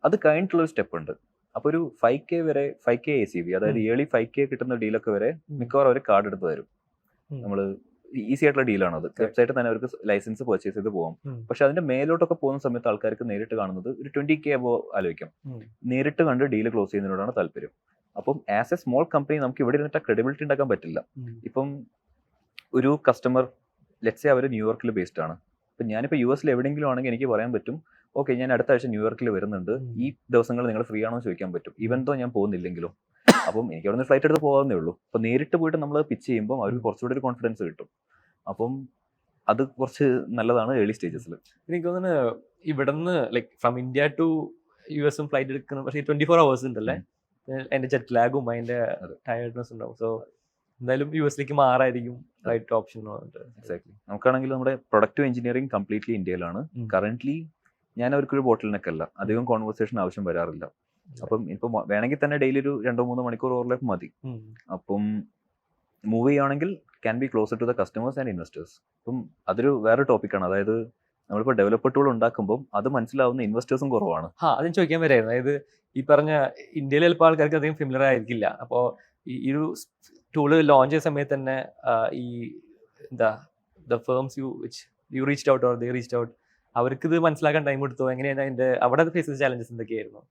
അത് കഴിഞ്ഞിട്ടുള്ള ഒരു സ്റ്റെപ്പ് ഉണ്ട്. അപ്പൊ ഒരു 5K വരെ, 5K ACV, അതായത് ഏർലി 5K കിട്ടുന്ന ഡീലൊക്കെ വരെ മിക്കവാറും അവർ കാർഡ് എടുത്ത് തരും. നമ്മൾ ഈസി ആയിട്ടുള്ള ഡീലാണ് അത്. വെബ്സൈറ്റിൽ തന്നെ അവർക്ക് ലൈസൻസ് പർച്ചേസ് ചെയ്ത് പോകാം. പക്ഷെ അതിന്റെ മേലോട്ടൊക്കെ പോകുന്ന സമയത്ത് ആൾക്കാർക്ക് നേരിട്ട് കാണുന്നത് ഒരു 20K അബോ ആലോചിക്കാം. നേരിട്ട് കണ്ട് ഡീല് ക്ലോസ് ചെയ്യുന്നതിനോടാണ് താല്പര്യം. അപ്പം ആസ് എ സ്മോൾ കമ്പനി നമുക്ക് ഇവിടെ ഇരുന്നിട്ട് ക്രെഡിബിലിറ്റി ഉണ്ടാക്കാൻ പറ്റില്ല. ഇപ്പം ഒരു കസ്റ്റമർ ലെറ്റ്സ് സേ അവർ ന്യൂയോർക്കിൽ ബേസ്ഡ് ആണ്. ഇപ്പം ഞാനിപ്പോൾ US എവിടെയെങ്കിലും ആണെങ്കിൽ എനിക്ക് പറയാൻ പറ്റും, ഓക്കെ ഞാൻ അടുത്ത ആഴ്ച ന്യൂയോർക്കിൽ വരുന്നുണ്ട്, ഈ ദിവസങ്ങൾ നിങ്ങൾ ഫ്രീ ആണോ എന്ന് ചോദിക്കാൻ പറ്റും, ഈവൻ ദോ ഞാൻ പോകുന്നില്ലെങ്കിലും. അപ്പം എനിക്ക് അവിടെ നിന്ന് ഫ്ലൈറ്റ് എടുത്ത് പോകാവുന്നേ ഉള്ളൂ. അപ്പം നേരിട്ട് പോയിട്ട് നമ്മൾ പിച്ച് ചെയ്യുമ്പോൾ അവർക്ക് കുറച്ചുകൂടി ഒരു കോൺഫിഡൻസ് കിട്ടും. അപ്പം അത് കുറച്ച് നല്ലതാണ് ഏർലി സ്റ്റേജസിൽ. എനിക്ക് തോന്നുന്നു ഇവിടുന്ന് like from India to US flight എടുക്കുന്ന, പക്ഷേ 24 hours ഉണ്ടല്ലേ, അതിന്റെ ജെറ്റ് ലാഗും അതിന്റെ ടയർഡ്നെസ് ഉണ്ടാവും. സോ എന്തായാലും US മാറായിരിക്കും റൈറ്റ് ഓപ്ഷൻ. എക്സാക്ട്ലി. നമുക്കാണെങ്കിൽ നമ്മുടെ പ്രൊഡക്റ്റീവ് എഞ്ചിനീയറിംഗ് കംപ്ലീറ്റ്ലി ഇന്ത്യയിലാണ്. കറന്റ്ലി ഞാൻ അവർക്കൊരു ബോട്ടിൽ നെക്ക് അല്ല, അധികം കോൺവെർസേഷൻ ആവശ്യം വരാറില്ല. അപ്പം ഇപ്പം വേണമെങ്കിൽ തന്നെ ഡെയിലി ഒരു 2-3 മണിക്കൂർ ഓവർലാപ്പ് മതി. അപ്പം മൂവ് ചെയ്യുകയാണെങ്കിൽ can be closer to the customers and investors. അപ്പം അതൊരു വേറെ ടോപ്പിക്കാണ്. അതായത് നമ്മളിപ്പോൾ ഡെവലപ്പർ ടൂൾ ഉണ്ടാക്കുമ്പോൾ അത് മനസ്സിലാവുന്ന ഇൻവെസ്റ്റേഴ്സും കുറവാണ്. അതിന് ചോദിക്കാൻ വരായിരുന്നു. അതായത് ഈ പറഞ്ഞ ഇന്ത്യയിലെ ചിലപ്പോൾ ആൾക്കാർക്ക് അധികം ഫെമിലർ ആയിരിക്കില്ല. അപ്പോൾ ഈ ഒരു ടൂള് ലോഞ്ച് ചെയ്ത സമയത്ത് തന്നെ ഈ എന്താ the firm's U reached out or they reached out, അവർക്ക് ഇത് മനസ്സിലാക്കാൻ ടൈം എടുത്തോ? എങ്ങനെയാണ് അതിന്റെ അവിടെ ഫേസ് ചെയ്ത ചാലഞ്ചസ് എന്തൊക്കെയായിരുന്നു?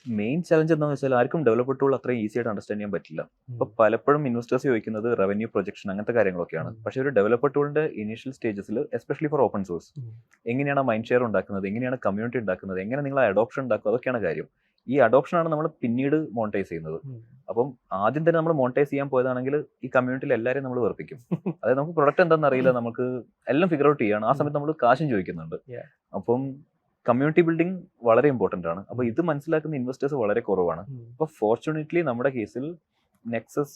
മെയിൻ ചലഞ്ച് എന്താണെന്ന് വെച്ചാൽ ആർക്കും ഡെവലപ്പർ ടൂൾ അത്രയും ഈസി ആയിട്ട് അണ്ടർസ്റ്റാൻഡ് ചെയ്യാൻ പറ്റില്ല. ഇപ്പൊ പലപ്പോഴും ഇൻവെസ്റ്റേഴ്സ് ചോദിക്കുന്നത് റവന്യൂ പ്രൊജക്ഷൻ അങ്ങനത്തെ കാര്യങ്ങളൊക്കെയാണ്. പക്ഷെ ഒരു ഡെവലപ്പർ ടൂളിന്റെ ഇനീഷ്യൽ സ്റ്റേജസിൽ എസ്പെഷ്യലി ഫോർ ഓപ്പൺ സോഴ്സ് എങ്ങനെയാണ് മൈൻഡ് ഷെയർ ഉണ്ടാക്കുന്നത്, എങ്ങനെയാണ് കമ്മ്യൂണിറ്റി ഉണ്ടാക്കുന്നത്, എങ്ങനെ നിങ്ങൾ അഡോപ്ഷൻ ഉണ്ടാക്കുക, അതൊക്കെയാണ് കാര്യം. ഈ അഡോപ്ഷനാണ് നമ്മൾ പിന്നീട് മോണിറ്റൈസ് ചെയ്യുന്നത്. അപ്പം ആദ്യം തന്നെ നമ്മൾ മോണിറ്റൈസ് ചെയ്യാൻ പോയതാണെങ്കിൽ ഈ കമ്മ്യൂണിറ്റിയിൽ എല്ലാവരെയും നമ്മൾ വെറുപ്പിക്കും. അതായത് നമുക്ക് പ്രൊഡക്റ്റ് എന്താണെന്ന് അറിയില്ല, നമുക്ക് എല്ലാം ഫിഗർ ഔട്ട് ചെയ്യാണ്. ആ സമയത്ത് നമ്മൾ കാശും ചോദിക്കുന്നുണ്ട്. അപ്പം കമ്മ്യൂണിറ്റി ബിൽഡിംഗ് വളരെ ഇമ്പോർട്ടന്റ് ആണ്. അപ്പൊ ഇത് മനസ്സിലാക്കുന്ന ഇൻവെസ്റ്റേഴ്സ് വളരെ കുറവാണ്. അപ്പൊ ഫോർച്യൂണേറ്റ്ലി നമ്മുടെ കേസിൽ നെക്സസ്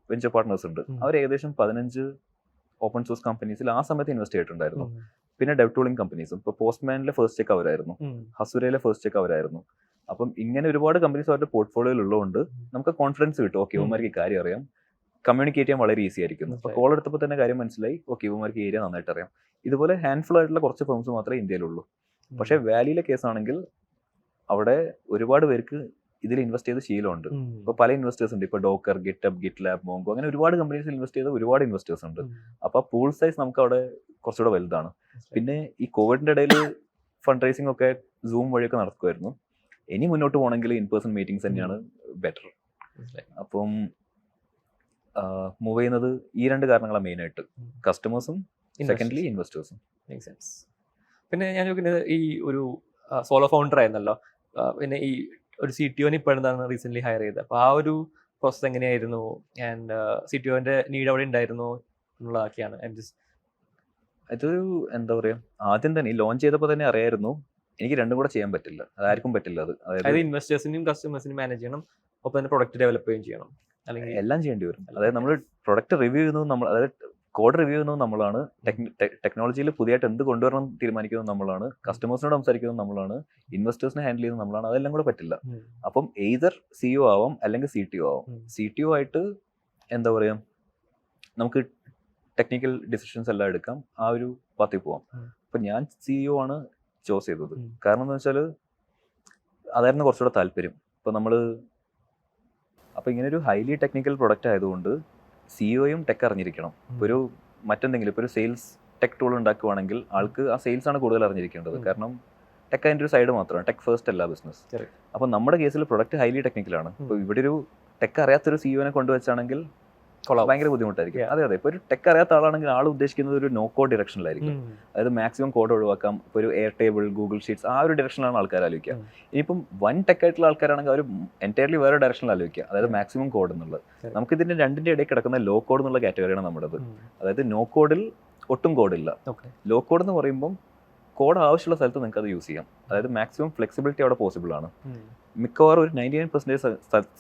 വെഞ്ചർ പാർട്ട്നേഴ്സ് ഉണ്ട്. അവർ ഏകദേശം 15 ഓപ്പൺ സോഴ്സ് കമ്പനീസിൽ ആ സമയത്ത് ഇൻവെസ്റ്റ് ചെയ്തിട്ടുണ്ടായിരുന്നു. പിന്നെ ഡെവ് ടൂളിംഗ് കമ്പനീസും. ഇപ്പൊ പോസ്റ്റ്മാനിലെ ഫസ്റ്റ് ചെക്ക് അവരായിരുന്നു, ഹസുരയിലെ ഫസ്റ്റ് ചെക്ക് അവരായിരുന്നു. അപ്പം ഇങ്ങനെ ഒരുപാട് കമ്പനീസ് അവരുടെ പോർട്ട്ഫോളിയോയിൽ ഉള്ളതുകൊണ്ട് നമുക്ക് കോൺഫിഡൻസ് കിട്ടും. ഓക്കെ, ഇവന്മാർക്ക് ഈ കാര്യം അറിയാം, കമ്മ്യൂണിക്കേറ്റ് ചെയ്യാൻ വളരെ ഈസി ആയിരിക്കും. അപ്പൊ കോൾ എടുത്തപ്പോൾ തന്നെ കാര്യം മനസ്സിലായി, ഓക്കെ ഇവന്മാർക്ക് ഏരിയ നന്നായിട്ട് അറിയാം. ഇതുപോലെ ഹാൻഡ്ഫുൾ ആയിട്ടുള്ള കുറച്ച് ഫേംസ് മാത്രമേ ഇന്ത്യയിലുള്ളൂ. പക്ഷെ വാലിയിലെ കേസാണെങ്കിൽ അവിടെ ഒരുപാട് പേർക്ക് ഇതിൽ ഇൻവെസ്റ്റ് ചെയ്ത ശീലമുണ്ട്. ഇപ്പൊ പല ഇൻവെസ്റ്റേഴ്സ് ഉണ്ട്. ഇപ്പൊ ഡോക്കർ, ഗിറ്റബ്, ഗിറ്റ് ലാബ്, മോങ്കോ, അങ്ങനെ ഒരുപാട് കമ്പനീസിൽ ഇൻവെസ്റ്റ് ചെയ്ത ഒരുപാട് ഇൻവെസ്റ്റേഴ്സ് ഉണ്ട്. അപ്പൊ പൂൾ സൈസ് നമുക്ക് അവിടെ കുറച്ചുകൂടെ വലുതാണ്. പിന്നെ ഈ കോവിഡിന്റെ ഇടയിൽ ഫണ്ട് റൈസിംഗ് ഒക്കെ സൂം വഴിയൊക്കെ നടക്കുമായിരുന്നു. ഇനി മുന്നോട്ട് പോകണമെങ്കിൽ ഇൻ പേഴ്സൺ മീറ്റിംഗ്സ് തന്നെയാണ് ബെറ്റർ. അപ്പം മൂവ് ചെയ്യുന്നത് ഈ 2 കാരണങ്ങളാണ് മെയിൻ ആയിട്ട്, കസ്റ്റമേഴ്സും സെക്കൻഡ്ലി ഇൻവെസ്റ്റേഴ്സും. പിന്നെ ഞാൻ ചോദിക്കുന്നത്, ഈ ഒരു സോളോ ഫൗണ്ടർ ആയിരുന്നല്ലോ, പിന്നെ ഈ ഒരു CTO ഇപ്പോഴെന്താണ് റീസെന്റ് ഹയർ ചെയ്തത്. അപ്പോൾ ആ ഒരു പ്രോസസ് എങ്ങനെയായിരുന്നു? ആൻഡ് CTOന്റെ നീഡ് അവിടെ ഉണ്ടായിരുന്നു എന്നുള്ളതൊക്കെയാണ്. അതൊരു എന്താ പറയാ, ആദ്യം തന്നെ ലോഞ്ച് ചെയ്തപ്പോൾ തന്നെ അറിയായിരുന്നു എനിക്ക് രണ്ടും കൂടെ ചെയ്യാൻ പറ്റില്ല, അതാർക്കും പറ്റില്ല. അത് അതായത് ഇൻവെസ്റ്റേഴ്സിനും കസ്റ്റമേഴ്സിനും മാനേജ് ചെയ്യണം, ഒപ്പം തന്നെ പ്രൊഡക്റ്റ് ഡെവലപ്പ് ചെയ്യുകയും ചെയ്യണം, അല്ലെങ്കിൽ എല്ലാം ചെയ്യേണ്ടി വരും. അതായത് നമ്മൾ പ്രൊഡക്റ്റ് റിവ്യൂ ചെയ്യുന്നത് നമ്മൾ, അതായത് കോഡ് റിവ്യൂ ചെയ്യുന്നത് നമ്മളാണ്, ടെക്നോളജിയിൽ പുതിയതായിട്ട് എന്ത് കൊണ്ടുവരണം തീരുമാനിക്കുന്നത് നമ്മളാണ്, കസ്റ്റമേഴ്സിനോട് സംസാരിക്കുന്നത് നമ്മളാണ്, ഇൻവെസ്റ്റേഴ്സിനെ ഹാൻഡിൽ ചെയ്യുന്നത് നമ്മളാണ്. അതെല്ലാം കൂടെ പറ്റില്ല. അപ്പം എയ്തർ CEO ആവാം അല്ലെങ്കിൽ CTO ആവാം. CTO ആയിട്ട് എന്താ പറയാ, നമുക്ക് ടെക്നിക്കൽ ഡിസിഷൻസ് എല്ലാം എടുക്കാം, ആ ഒരു പാത്തിൽ പോവാം. അപ്പൊ ഞാൻ CEO ആണ് ചോസ് ചെയ്തത്. കാരണം എന്താ വെച്ചാൽ അതായിരുന്നു കുറച്ചുകൂടെ താല്പര്യം. ഇപ്പൊ നമ്മള് അപ്പൊ ഇങ്ങനെ ഒരു ഹൈലി ടെക്നിക്കൽ പ്രൊഡക്റ്റ് ആയതുകൊണ്ട് CEOയും ടെക് അറിഞ്ഞിരിക്കണം. ഇപ്പൊ ഒരു മറ്റെന്തെങ്കിലും ഇപ്പൊ ഒരു സെയിൽസ് ടെക് ടൂൾ ഉണ്ടാക്കുവാണെങ്കിൽ ആൾക്ക് ആ സെയിൽസ് ആണ് കൂടുതൽ അറിഞ്ഞിരിക്കേണ്ടത്. കാരണം ടെക് അതിന്റെ ഒരു സൈഡ് മാത്രമാണ്, ടെക് ഫസ്റ്റ് അല്ല ബിസിനസ്. അപ്പൊ നമ്മുടെ കേസിൽ പ്രൊഡക്റ്റ് ഹൈലി ടെക്നിക്കലാണ്. ഇപ്പൊ ഇവിടെ ഒരു ടെക് അറിയാത്തൊരു CEOനെ കൊണ്ടുവച്ചാണെങ്കിൽ കൊള്ളാം. ഭയങ്കര ബുദ്ധിമുട്ടായിരിക്കും. Yeah. അതെ ഇപ്പോൾ ഒരു ടെക് അറിയാത്ത ആളാണെങ്കിൽ ആൾ ഉദ്ദേശിക്കുന്നത് ഒരു നോ കോഡ് ഡിറക്ഷനിലായിരിക്കും. അതായത് മാക്സിമം കോഡ് ഒഴിവാക്കാം. ഇപ്പോൾ ഒരു എയർ ടേബിൾ, ഗൂഗിൾ ഷീറ്റ്സ് ആ ഒരു ഡയറക്ഷനിലാണ് ആൾക്കാർ ആലോചിക്കുക. ഇനിയിപ്പം വൺ ടെക് ആയിട്ടുള്ള ആൾക്കാരാണെങ്കിൽ അവർ എൻറ്റയർലി വേറെ ഡയറക്ഷനിൽ ആലോചിക്കുക, അതായത് മാക്സിമം കോഡ് എന്നുള്ളത്. നമുക്ക് ഇതിന്റെ രണ്ടിന്റെ ഇടയിൽ കിടക്കുന്ന ലോ കോഡ് എന്നുള്ള കാറ്റഗറിയാണ് നമ്മുടേത്. അതായത് നോ കോഡിൽ ഒട്ടും കോഡില്ല. ലോ കോഡ് എന്ന് പറയുമ്പം കോഡ് ആവശ്യമുള്ള സ്ഥലത്ത് നിങ്ങൾക്ക് അത് യൂസ് ചെയ്യാം. അതായത് മാക്സിമം ഫ്ലെക്സിബിലിറ്റി അവിടെ പോസിബിൾ ആണ്. മിക്കവാറും ഒരു 99%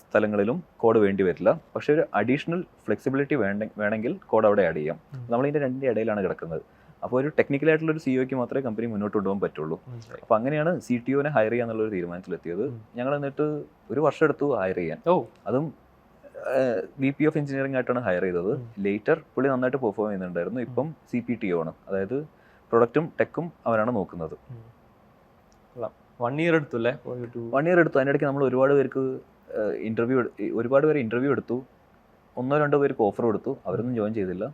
സ്ഥലങ്ങളിലും കോഡ് വേണ്ടി വരില്ല. പക്ഷെ ഒരു അഡീഷണൽ ഫ്ലെക്സിബിലിറ്റി വേണമെങ്കിൽ കോഡ് അവിടെ ആഡ് ചെയ്യാം. നമ്മളിതിന്റെ രണ്ടിന്റെ ഇടയിലാണ് കിടക്കുന്നത്. അപ്പോൾ ഒരു ടെക്നിക്കൽ ആയിട്ടുള്ള ഒരു സിഒക്ക് മാത്രമേ കമ്പനി മുന്നോട്ട് കൊണ്ടുപോകാൻ പറ്റുള്ളൂ. അപ്പോൾ അങ്ങനെയാണ് CTOനെ ഹയർ ചെയ്യാന്നുള്ള ഒരു തീരുമാനത്തിലെത്തിയത്. ഞങ്ങൾ എന്നിട്ട് ഒരു വർഷം എടുത്തു ഹയർ ചെയ്യാൻ. അതും VP ഓഫ് എഞ്ചിനീയറിംഗ് ആയിട്ടാണ് ഹയർ ചെയ്തത്. ലേറ്റർ പുള്ളി നന്നായിട്ട് പെർഫോം ചെയ്യുന്നുണ്ടായിരുന്നു. ഇപ്പം CPTO ആണ്, അതായത് പ്രൊഡക്റ്റും ടെക്കും അവരാണ് നോക്കുന്നത്. 1 year എടുത്തല്ലേ? 1 year എടുത്തു. അതിനിടയ്ക്ക് നമ്മൾ ഒരുപാട് പേര് ഇന്റർവ്യൂ എടുത്തു. 1-2 പേർക്ക് ഓഫർ കൊടുത്തു. അവരൊന്നും ജോയിൻ ചെയ്തില്ല.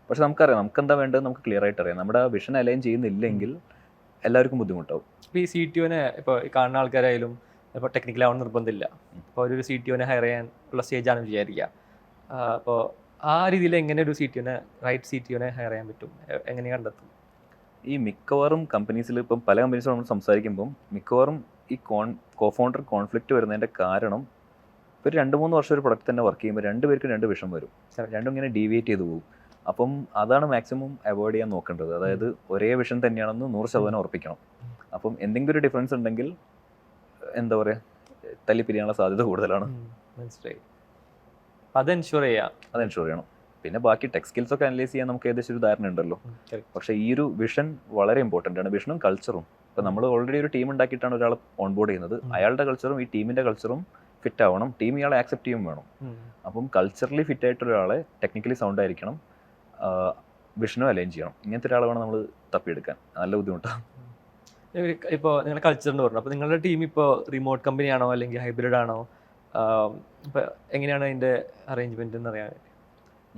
പക്ഷെ നമുക്കറിയാം നമുക്കെന്താ വേണ്ടത്, നമുക്ക് ക്ലിയർ ആയിട്ട് അറിയാം. നമ്മുടെ വിഷൻ അലൈൻ ചെയ്യുന്നില്ലെങ്കിൽ എല്ലാവർക്കും ബുദ്ധിമുട്ടാവും. ഇപ്പോൾ ഈ CTOനെ ഇപ്പോൾ കാണുന്ന ആൾക്കാരായാലും ഇപ്പോൾ ടെക്നിക്കലാവണം നിർബന്ധമില്ല. അപ്പോൾ ഒരു CTOനെ ഹയർ ചെയ്യാൻ ഉള്ള സ്റ്റേജാണ് വിചാരിക്കുക. അപ്പോൾ ആ രീതിയിൽ എങ്ങനെ ഒരു റൈറ്റ് CTOനെ ഹയർ ചെയ്യാൻ പറ്റും, എങ്ങനെ കണ്ടെത്തും? ഈ മിക്കവാറും കമ്പനീസിൽ ഇപ്പം പല കമ്പനീസിലും നമ്മൾ സംസാരിക്കുമ്പം മിക്കവാറും ഈ കോഫൗണ്ടർ കോൺഫ്ലിക്റ്റ് വരുന്നതിൻ്റെ കാരണം ഇപ്പോൾ ഒരു 2-3 വർഷം ഒരു പ്രൊഡക്റ്റ് തന്നെ വർക്ക് ചെയ്യുമ്പോൾ 2 പേർക്ക് 2 വിഷം വരും. രണ്ടും ഇങ്ങനെ ഡീവിയേറ്റ് ചെയ്ത് പോകും. അപ്പം അതാണ് മാക്സിമം അവോയ്ഡ് ചെയ്യാൻ നോക്കേണ്ടത്. അതായത് ഒരേ വിഷൻ തന്നെയാണെന്ന് 100% ഉറപ്പിക്കണം. അപ്പം എന്തെങ്കിലും ഒരു ഡിഫറൻസ് ഉണ്ടെങ്കിൽ എന്താ പറയുക, തല്ലിപ്പിരിയാനുള്ള സാധ്യത കൂടുതലാണ്. മനസ്സിലായി. അത് എൻഷുർ ചെയ്യണം. പിന്നെ ബാക്കി ടെക് സ്കിൽസ് ഒക്കെ അനലൈസ് ചെയ്യാൻ നമുക്ക് ഏകദേശം ഒരു ധാരണ ഉണ്ടല്ലോ. പക്ഷേ ഈ ഒരു വിഷൻ വളരെ ഇമ്പോർട്ടൻ്റ് ആണ്. വിഷനും കൾച്ചറും. ഇപ്പം നമ്മൾ ഓൾറെഡി ഒരു ടീം ഉണ്ടാക്കിയിട്ടാണ് ഒരാൾ ഓൺബോർഡ് ചെയ്യുന്നത്. അയാളുടെ കൾച്ചറും ഈ ടീമിൻ്റെ കൾച്ചറും ഫിറ്റ് ആവണം. ടീം ഇയാളെ ആക്സെപ്റ്റ് ചെയ്യും വേണം. അപ്പം കൾച്ചറലി ഫിറ്റ് ആയിട്ട് ഒരാളെ ടെക്നിക്കലി സൗണ്ട് ആയിരിക്കണം, വിഷനും അലൈൻ ചെയ്യണം. ഇങ്ങനത്തെ ഒരാളെ വേണം നമ്മൾ തപ്പിയെടുക്കാൻ. നല്ല ബുദ്ധിമുട്ടാണ്. ഇപ്പോൾ നിങ്ങളുടെ കൾച്ചറിന് പറഞ്ഞു. അപ്പോൾ നിങ്ങളുടെ ടീം ഇപ്പോൾ റിമോട്ട് കമ്പനിയാണോ അല്ലെങ്കിൽ ഹൈബ്രിഡ് ആണോ? ഇപ്പോൾ എങ്ങനെയാണ് അതിൻ്റെ അറേഞ്ച്മെൻറ്റ് എന്ന് അറിയാൻ?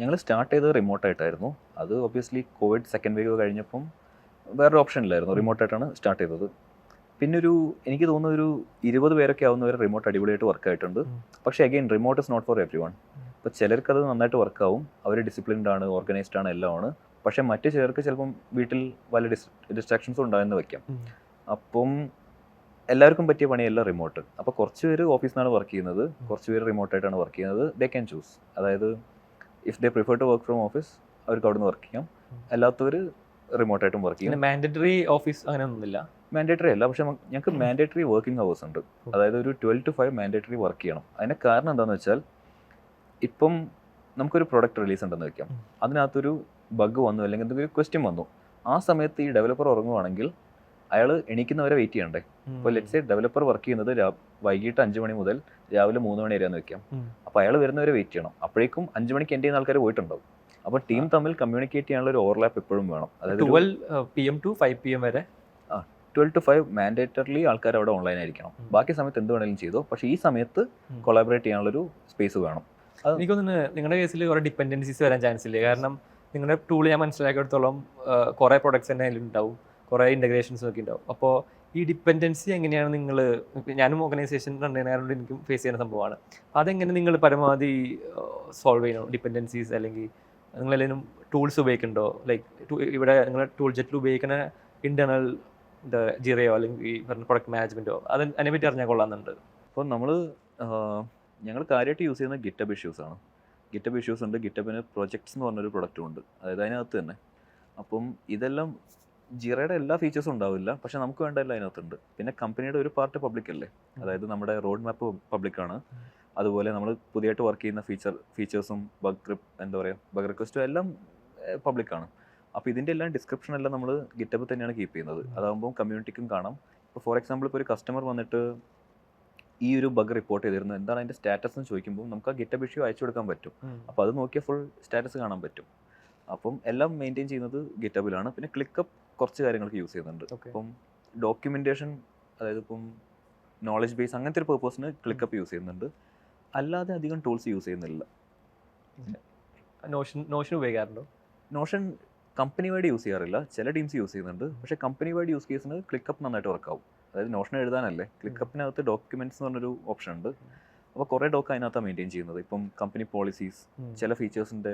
ഞങ്ങൾ സ്റ്റാർട്ട് ചെയ്തത് റിമോട്ടായിട്ടായിരുന്നു. അത് ഒബ്വിയസ്ലി കോവിഡ് സെക്കൻഡ് വേവ് കഴിഞ്ഞപ്പം വേറൊരു ഓപ്ഷൻ ഇല്ലായിരുന്നു. റിമോട്ടായിട്ടാണ് സ്റ്റാർട്ട് ചെയ്തത്. പിന്നെ എനിക്ക് തോന്നുന്നു ഒരു 20 പേരൊക്കെ ആവുന്നവരെ റിമോട്ട് അടിപൊളിയായിട്ട് വർക്ക് ആയിട്ടുണ്ട്. പക്ഷേ again remote is not for everyone. ഇപ്പോൾ ചിലർക്ക് അത് നന്നായിട്ട് വർക്കാവും, അവർ ഡിസിപ്ലിൻഡ് ആണ്, ഓർഗനൈസ്ഡ് ആണ്, എല്ലാം ആണ്. പക്ഷേ മറ്റു ചിലർക്ക് ചിലപ്പം വീട്ടിൽ പല ഡിസ്ട്രാക്ഷൻസും ഉണ്ടായെന്ന് വെക്കാം. അപ്പം എല്ലാവർക്കും പറ്റിയ പണിയല്ല റിമോട്ട്. അപ്പോൾ കുറച്ച് പേര് ഓഫീസിൽ നിന്നാണ് വർക്ക് ചെയ്യുന്നത്, കുറച്ച് പേര് റിമോട്ടായിട്ടാണ് വർക്ക് ചെയ്യുന്നത്. They can choose. അതായത് if they prefer to work from office അവർക്ക് അവിടെ നിന്ന് വർക്ക് ചെയ്യാം, അല്ലാത്തവർ റിമോട്ടായിട്ടും വർക്ക് ചെയ്യും. മാൻഡേറ്ററി ഓഫീസ് അങ്ങനെ ഒന്നുമില്ല. മാൻഡേറ്ററി അല്ല, പക്ഷേ ഞങ്ങൾക്ക് മാൻഡേറ്ററി വർക്കിംഗ് അവേഴ്സ് ഉണ്ട്. അതായത് ഒരു 12 to 5 മാൻഡേറ്ററി വർക്ക് ചെയ്യണം. അതിൻ്റെ കാരണം എന്താണെന്ന് വെച്ചാൽ ഇപ്പം നമുക്കൊരു പ്രൊഡക്റ്റ് റിലീസ് ഉണ്ടെന്ന് വെക്കാം, അതിനകത്തൊരു ബഗ് വന്നു അല്ലെങ്കിൽ എന്തെങ്കിലും ക്വസ്റ്റ്യൻ വന്നു. ആ സമയത്ത് ഈ ഡെവലപ്പർ ഉറങ്ങുവാണെങ്കിൽ അയാൾ എണീക്കുന്നവരെ വെയിറ്റ് ചെയ്യണ്ടേ. ഇപ്പോൾ ലെറ്റ്സ് സേ ഡെവലപ്പർ വർക്ക് ചെയ്യുന്നത് വൈകിട്ട് 5 മണി മുതൽ രാവിലെ 3 മണി വരെയാന്ന് വെക്കാം. അപ്പോൾ അയാൾ വരുന്നവരെ വെയിറ്റ് ചെയ്യണം. അപ്പോഴേക്കും 5 മണിക്ക് എൻ്റെ ആൾക്കാർ പോയിട്ടുണ്ടാവും. അപ്പോൾ ടീം തമ്മിൽ കമ്മ്യൂണിക്കേറ്റ് ചെയ്യാനുള്ള ഒരു ഓവർലാപ്പ് എപ്പോഴും വേണം. അതായത് 12 PM to 5 PM വരെ 12 to 5 മാൻഡേറ്ററിലി ആൾക്കാർ അവിടെ ഓൺലൈൻ ആയിരിക്കണം. ബാക്കി സമയത്ത് എന്ത് വേണമെങ്കിലും ചെയ്തോ, പക്ഷേ ഈ സമയത്ത് കൊളാബറേറ്റ് ചെയ്യാനുള്ളൊരു സ്പേസ് വേണം. എനിക്ക് തോന്നുന്നു നിങ്ങളുടെ കേസിൽ കുറേ ഡിപ്പെൻഡൻസീസ് വരാൻ ചാൻസ് ഇല്ല. കാരണം നിങ്ങളുടെ ടൂൾ ഞാൻ മനസ്സിലാക്കിയെടുത്തോളം കുറേ പ്രൊഡക്ട്സ് തന്നെ അതിലുണ്ടാവും, കുറേ ഇൻ്റഗ്രേഷൻസ് ഒക്കെ ഉണ്ടാവും. അപ്പോൾ ഈ ഡിപ്പെൻഡൻസി എങ്ങനെയാണ് നിങ്ങൾ, ഞാനും ഓർഗനൈസേഷൻ റൺ ചെയ്യുന്നതുകൊണ്ട് എനിക്കും ഫേസ് ചെയ്യുന്ന സംഭവമാണ്. അതെങ്ങനെ നിങ്ങൾ പരമാവധി സോൾവ് ചെയ്യണം ഡിപ്പെൻഡൻസീസ്? അല്ലെങ്കിൽ നിങ്ങളെല്ലാവരും ടൂൾസ് ഉപയോഗിക്കുന്നുണ്ടോ? ലൈക്ക് ഇവിടെ നിങ്ങൾ ടൂൾ ജെറ്റിൽ ഉപയോഗിക്കുന്ന ഇൻറ്റേർണൽ ജിറയോ അല്ലെങ്കിൽ പ്രൊഡക്റ്റ് മാനേജ്മെൻറ്റോ അതിനെപ്പറ്റി അറിഞ്ഞാൽ കൊള്ളാമെന്നുണ്ട്. അപ്പോൾ ഞങ്ങൾ കാര്യമായിട്ട് യൂസ് ചെയ്യുന്ന ഗിറ്റബ് ഇഷ്യൂസ് ആണ്. ഗിറ്റബ് ഇഷ്യൂസ് ഉണ്ട്. ഗിറ്റബിന് പ്രൊജക്ട്സ് എന്ന് പറഞ്ഞൊരു പ്രൊഡക്റ്റും ഉണ്ട്, അതായത് അതിനകത്ത് തന്നെ. അപ്പം ഇതെല്ലാം ജിറയുടെ എല്ലാ ഫീച്ചേഴ്സും ഉണ്ടാവില്ല, പക്ഷെ നമുക്ക് വേണ്ട എല്ലാം അതിനകത്തുണ്ട്. പിന്നെ കമ്പനിയുടെ ഒരു പാർട്ട് പബ്ലിക് അല്ലേ, അതായത് നമ്മുടെ റോഡ് മാപ്പ് പബ്ലിക്കാണ്. അതുപോലെ നമ്മൾ പുതിയതായിട്ട് വർക്ക് ചെയ്യുന്ന ഫീച്ചേഴ്സും ബഗ് റിക്വസ്റ്റും എല്ലാം പബ്ലിക്കാണ്. അപ്പോൾ ഇതിൻ്റെ എല്ലാം ഡിസ്ക്രിപ്ഷൻ എല്ലാം നമ്മൾ ഗിറ്റബ് തന്നെയാണ് കീപ്പ് ചെയ്യുന്നത്. അതാകുമ്പോൾ കമ്മ്യൂണിറ്റിക്കും കാണാം. ഇപ്പോൾ ഫോർ എക്സാമ്പിൾ ഇപ്പോൾ ഒരു കസ്റ്റമർ വന്നിട്ട് ഈ ഒരു ബഗ് റിപ്പോർട്ട് ചെയ്തിരുന്നു, എന്താണ് അതിൻ്റെ സ്റ്റാറ്റസ് എന്ന് ചോദിക്കുമ്പോൾ നമുക്ക് ആ ഗിറ്റബ് ഇഷ്യൂ അയച്ചു കൊടുക്കാൻ പറ്റും. അപ്പോൾ അത് നോക്കിയാൽ ഫുൾ സ്റ്റാറ്റസ് കാണാൻ പറ്റും. അപ്പം എല്ലാം മെയിൻറ്റെയിൻ ചെയ്യുന്നത് ഗിറ്റബിലാണ്. പിന്നെ ക്ലിക്കപ്പ് കുറച്ച് കാര്യങ്ങൾക്ക് യൂസ് ചെയ്യുന്നുണ്ട്. ഇപ്പം ഡോക്യുമെൻറ്റേഷൻ, അതായത് ഇപ്പം നോളജ് ബേസ് അങ്ങനത്തെ ഒരു പേർപ്പസിന് ക്ലിക്കപ്പ് യൂസ് ചെയ്യുന്നുണ്ട്. അല്ലാതെ അധികം ടൂൾസ് യൂസ് ചെയ്യുന്നില്ല. നോഷൻ ഉപയോഗിക്കാറുണ്ടോ? നോഷൻ കമ്പനി വൈഡ് യൂസ് ചെയ്യാറില്ല, ചില ടീംസ് യൂസ് ചെയ്യുന്നുണ്ട്. പക്ഷേ കമ്പനി വൈഡ് യൂസ് കേസിന് ക്ലിക്കപ്പ് നന്നായിട്ട് വർക്കാവും. അതായത് നോഷൻ എഴുതാനല്ലേ, ക്ലിക്കപ്പിനകത്ത് ഡോക്യുമെൻറ്റ്സ് എന്ന് പറഞ്ഞൊരു ഓപ്ഷൻ ഉണ്ട്. അപ്പോൾ കുറേ ഡോക്ക് അതിനകത്താണ് മെയിൻറ്റെയിൻ ചെയ്യുന്നത്. ഇപ്പം കമ്പനി പോളിസീസ്, ചില ഫീച്ചേഴ്സിൻ്റെ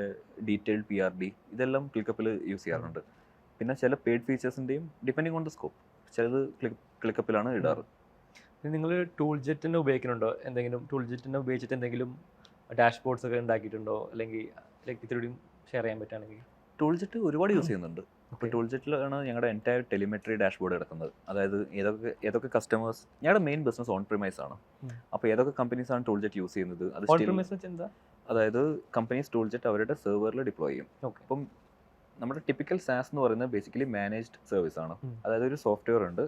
ഡീറ്റെയിൽഡ് PRD ഇതെല്ലാം ക്ലിക്കപ്പിൽ യൂസ് ചെയ്യാറുണ്ട്. പിന്നെ ചില പെയ്ഡ് ഫീച്ചേഴ്സിൻ്റെയും ഡിപ്പെൻഡിങ് ഓൺ ദ സ്കോപ്പ് ചിലത് ക്ലിക്കപ്പിലാണ് ഇടാറ്. നിങ്ങൾ ടൂൾ ജെറ്റിനെ ഉപയോഗിക്കുന്നുണ്ടോ? എന്തെങ്കിലും ടൂൾ ജെറ്റിനെ ഉപയോഗിച്ചിട്ട് എന്തെങ്കിലും ഡാഷ്ബോർഡ്സ് ഒക്കെ ഉണ്ടാക്കിയിട്ടുണ്ടോ? അല്ലെങ്കിൽ ഇത്തിരിയും ഷെയർ ചെയ്യാൻ പറ്റുകയാണെങ്കിൽ. ടൂൾ ജെറ്റ് ഒരുപാട് യൂസ് ചെയ്യുന്നുണ്ട്. അപ്പോൾ ടൂൾ ജെറ്റിലാണ് ഞങ്ങളുടെ എൻറ്റയർ ടെലിമെട്രി ഡാഷ്ബോർഡ് കിടക്കുന്നത്. അതായത് ഏതൊക്കെ കസ്റ്റമേഴ്സ്, ഞങ്ങളുടെ മെയിൻ ബിസിനസ് ഓൺ പ്രിമൈസ് ആണ്. അപ്പോൾ ഏതൊക്കെ കമ്പനീസാണ് ടൂൾ ജെറ്റ് യൂസ് ചെയ്യുന്നത്, അത് അതായത് കമ്പനീസ് ടൂൾ ജെറ്റ് അവരുടെ സെർവറിൽ ഡിപ്ലോയ് ചെയ്യും. അപ്പം നമ്മുടെ ടിപ്പിക്കൽ സാസ് എന്ന് പറയുന്നത് ബേസിക്കലി മാനേജ്ഡ് സർവീസ് ആണ്. അതായത് ഒരു സോഫ്റ്റ്വെയർ ഉണ്ട്,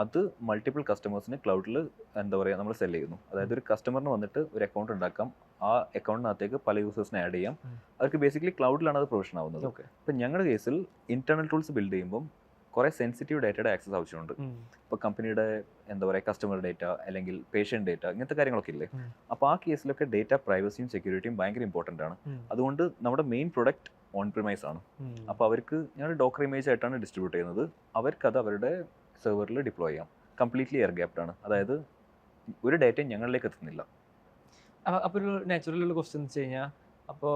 അത് മൾട്ടിപ്പിൾ കസ്റ്റമേഴ്സിന് ക്ലൗഡിൽ എന്താ പറയുക നമ്മൾ സെല് ചെയ്യുന്നു. അതായത് ഒരു കസ്റ്റമറിന് വന്നിട്ട് ഒരു അക്കൗണ്ട് ഉണ്ടാക്കാം, ആ അക്കൗണ്ടിനകത്തേക്ക് പല യൂസേഴ്സിനെ ആഡ് ചെയ്യാം. അവർക്ക് ബേസിക്കലി ക്ലൗഡിലാണ് അത് പ്രൊവിഷൻ ആവുന്നത്. ഇപ്പം ഞങ്ങളുടെ കേസിൽ ഇന്റേണൽ ടൂൾസ് ബിൽഡ് ചെയ്യുമ്പം കുറേ സെൻസിറ്റീവ് ഡേറ്റയുടെ ആക്സസ് ആവശ്യമുണ്ട്. ഇപ്പോൾ കമ്പനിയുടെ എന്താ പറയുക കസ്റ്റമർ ഡേറ്റ അല്ലെങ്കിൽ പേഷ്യൻ്റ് ഡേറ്റ ഇങ്ങനത്തെ കാര്യങ്ങളൊക്കെ ഇല്ലേ. അപ്പോൾ ആ കേസിലൊക്കെ ഡേറ്റ പ്രൈവസിയും സെക്യൂരിറ്റിയും ഭയങ്കര ഇമ്പോർട്ടൻ്റ് ആണ്. അതുകൊണ്ട് നമ്മുടെ മെയിൻ പ്രൊഡക്റ്റ് ഓൺ പ്രിമൈസ് ആണ്. അപ്പോൾ അവർക്ക് ഞങ്ങൾ ഡോക്കർ ഇമേജ് ആയിട്ടാണ് ഡിസ്ട്രിബ്യൂട്ട് ചെയ്യുന്നത്. അവർക്കത് അവരുടെ സെർവറിൽ ഡിപ്ലോയ് ചെയ്യാം. കംപ്ലീറ്റ്ലി എയർ ഗ്യാപ്ഡ് ആണ്. അതായത് ഒരു ഡേറ്റയും ഞങ്ങളിലേക്ക് എത്തുന്നില്ല. അപ്പോൾ ഒരു നാച്ചുറൽ ക്വസ്റ്റ്യൻ വെച്ച് കഴിഞ്ഞാൽ, അപ്പോൾ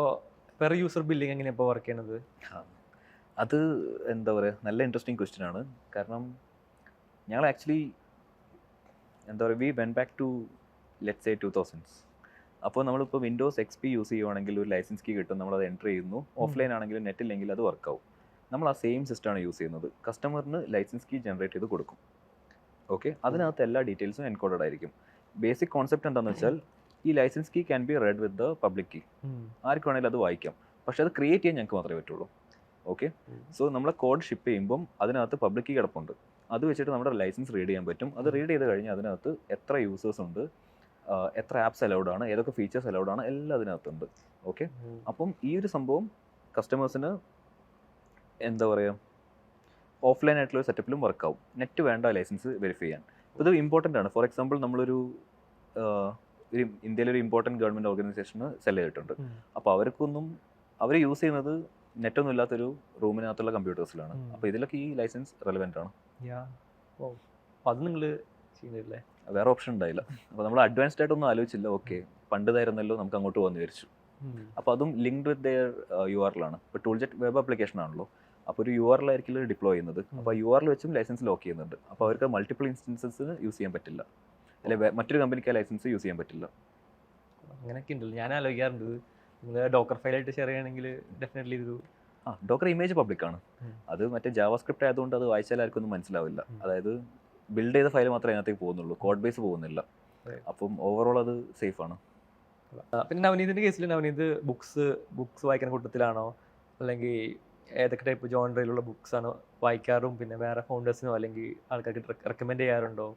പെർ യൂസർ ബില്ലിംഗ് എങ്ങനെയാണ് ഇപ്പോൾ വർക്ക് ചെയ്യണത്? അത് എന്താ പറയുക, നല്ല ഇൻട്രസ്റ്റിംഗ് ക്വസ്റ്റ്യൻ ആണ്. കാരണം ഞങ്ങൾ ആക്ച്വലി എന്താ പറയുക, we went back to let's say 2000s. അപ്പോൾ നമ്മളിപ്പോൾ വിൻഡോസ് XP യൂസ് ചെയ്യുവാണെങ്കിൽ ഒരു ലൈസൻസ് കീ കിട്ടും, നമ്മളത് എൻ്റർ ചെയ്യുന്നു. ഓഫ്ലൈൻ ആണെങ്കിലും നെറ്റ് ഇല്ലെങ്കിൽ അത് വർക്കാവും. നമ്മൾ ആ സെയിം സിസ്റ്റമാണ് യൂസ് ചെയ്യുന്നത്. കസ്റ്റമറിന് ലൈസൻസ് കീ ജനറേറ്റ് ചെയ്ത് കൊടുക്കും. ഓക്കെ, അതിനകത്ത് എല്ലാ ഡീറ്റെയിൽസും എൻകോഡഡ് ആയിരിക്കും. ബേസിക് കോൺസെപ്റ്റ് എന്താണെന്ന് വെച്ചാൽ, ഈ licence key can be read with the public key. ആർക്ക് വേണമെങ്കിലും അത് വായിക്കാം, പക്ഷേ അത് ക്രിയേറ്റ് ചെയ്യാൻ ഞങ്ങൾക്ക് മാത്രമേ പറ്റുള്ളൂ. ഓക്കെ, സോ നമ്മളെ കോഡ് ഷിപ്പ് ചെയ്യുമ്പം അതിനകത്ത് പബ്ലിക് കീ കിടപ്പുണ്ട്. അത് വെച്ചിട്ട് നമ്മുടെ ലൈസൻസ് റീഡ് ചെയ്യാൻ പറ്റും. അത് റീഡ് ചെയ്ത് കഴിഞ്ഞാൽ അതിനകത്ത് എത്ര യൂസേഴ്സ് ഉണ്ട്, എത്ര ആപ്സ് അലൗഡ് ആണ്, ഏതൊക്കെ ഫീച്ചേഴ്സ് അലൗഡ് ആണ്, എല്ലാം അതിനകത്തുണ്ട്. ഓക്കെ, അപ്പം ഈ ഒരു സംഭവം കസ്റ്റമേഴ്സിന് എന്താ പറയുക ഓഫ്ലൈൻ ആയിട്ടുള്ള സെറ്റപ്പിലും വർക്കാവും. നെറ്റ് വേണ്ട ലൈസൻസ് വെരിഫൈ ചെയ്യാൻ. ഇത് ഇമ്പോർട്ടൻ്റ് ആണ്. ഫോർ എക്സാമ്പിൾ നമ്മളൊരു ഇന്ത്യയിലൊരു ഇമ്പോർട്ടൻറ്റ് ഗവൺമെൻറ് ഓർഗനൈസേഷന് സെൽ ചെയ്തിട്ടുണ്ട്. അപ്പോൾ അവർ യൂസ് ചെയ്യുന്നത് നെറ്റൊന്നും ഇല്ലാത്തൊരു റൂമിനകത്തുള്ള കമ്പ്യൂട്ടേഴ്സിലാണ്. അപ്പോൾ ഇതിലൊക്കെ ഈ ലൈസൻസ് റെലവെൻ്റ് ആണ്. അത് നിങ്ങൾ ചെയ്യുന്നില്ലേ? വേറെ ഓപ്ഷൻ ഉണ്ടായില്ല. അപ്പോൾ നമ്മൾ അഡ്വാൻസ്ഡ് ആയിട്ടൊന്നും ആലോചിച്ചില്ല. ഓക്കെ, പണ്ടിതായിരുന്നല്ലോ, നമുക്ക് അങ്ങോട്ട് പോകാൻ വിചാരിച്ചു. അപ്പോൾ അതും ലിങ്ക്ഡ് വിത്ത് ദെയർ URL ആണ്. ഇപ്പോൾ ടൂൾ ജെറ്റ് വെബ് ആപ്ലിക്കേഷൻ ആണല്ലോ, അപ്പോൾ ഒരു URL ആയിരിക്കും ഡിപ്ലോയ് ചെയ്യുന്നത്. അപ്പോൾ URL വെച്ചും ലൈസൻസ് ലോക്ക് ചെയ്യുന്നുണ്ട്. അപ്പോൾ അവർക്ക് മൾട്ടിപ്പിൾ ഇൻസ്റ്റൻസസിന് യൂസ് ചെയ്യാൻ പറ്റില്ല, അല്ലെങ്കിൽ മറ്റൊരു കമ്പനിക്ക് ആ ലൈസൻസ് യൂസ് ചെയ്യാൻ പറ്റില്ല. അങ്ങനെയൊക്കെ ഉണ്ടല്ലോ. ഞാൻ ആലോചിക്കാറുണ്ട്, നിങ്ങൾ ഡോക്കർ ഫയലായിട്ട് ഷെയർ ചെയ്യണമെങ്കിൽ ഡെഫിനറ്റ്ലി ഇതൊരു ഡോക്കർ ഇമേജ് പബ്ലിക് ആണ്. അത് മറ്റേ ജാവാസ്ക്രിപ്റ്റ് ആയതുകൊണ്ട് അത് വായിച്ചാൽ ആർക്കും ഒന്നും മനസ്സിലാവില്ല. അതായത് ബിൽഡ് ചെയ്ത ഫയൽ മാത്രമേ അതിനകത്തേക്ക് പോകുന്നുള്ളൂ, കോഡ് ബേസ് പോകുന്നില്ല. അപ്പം ഓവറോൾ അത് സേഫ് ആണ്. പിന്നെ നവനീതിൻ്റെ കേസിൽ നവനീത് ബുക്സ് വായിക്കുന്ന കൂട്ടത്തിലാണോ, അല്ലെങ്കിൽ ഏതൊക്കെ ടൈപ്പ് ജോണറിലുള്ള ബുക്സ് ആണ് വായിക്കാറും? പിന്നെ വേറെ ഫൗണ്ടേഴ്സിനോ അല്ലെങ്കിൽ ആൾക്കാർക്ക് റെക്കമെൻഡ് ചെയ്യാറുണ്ടോ?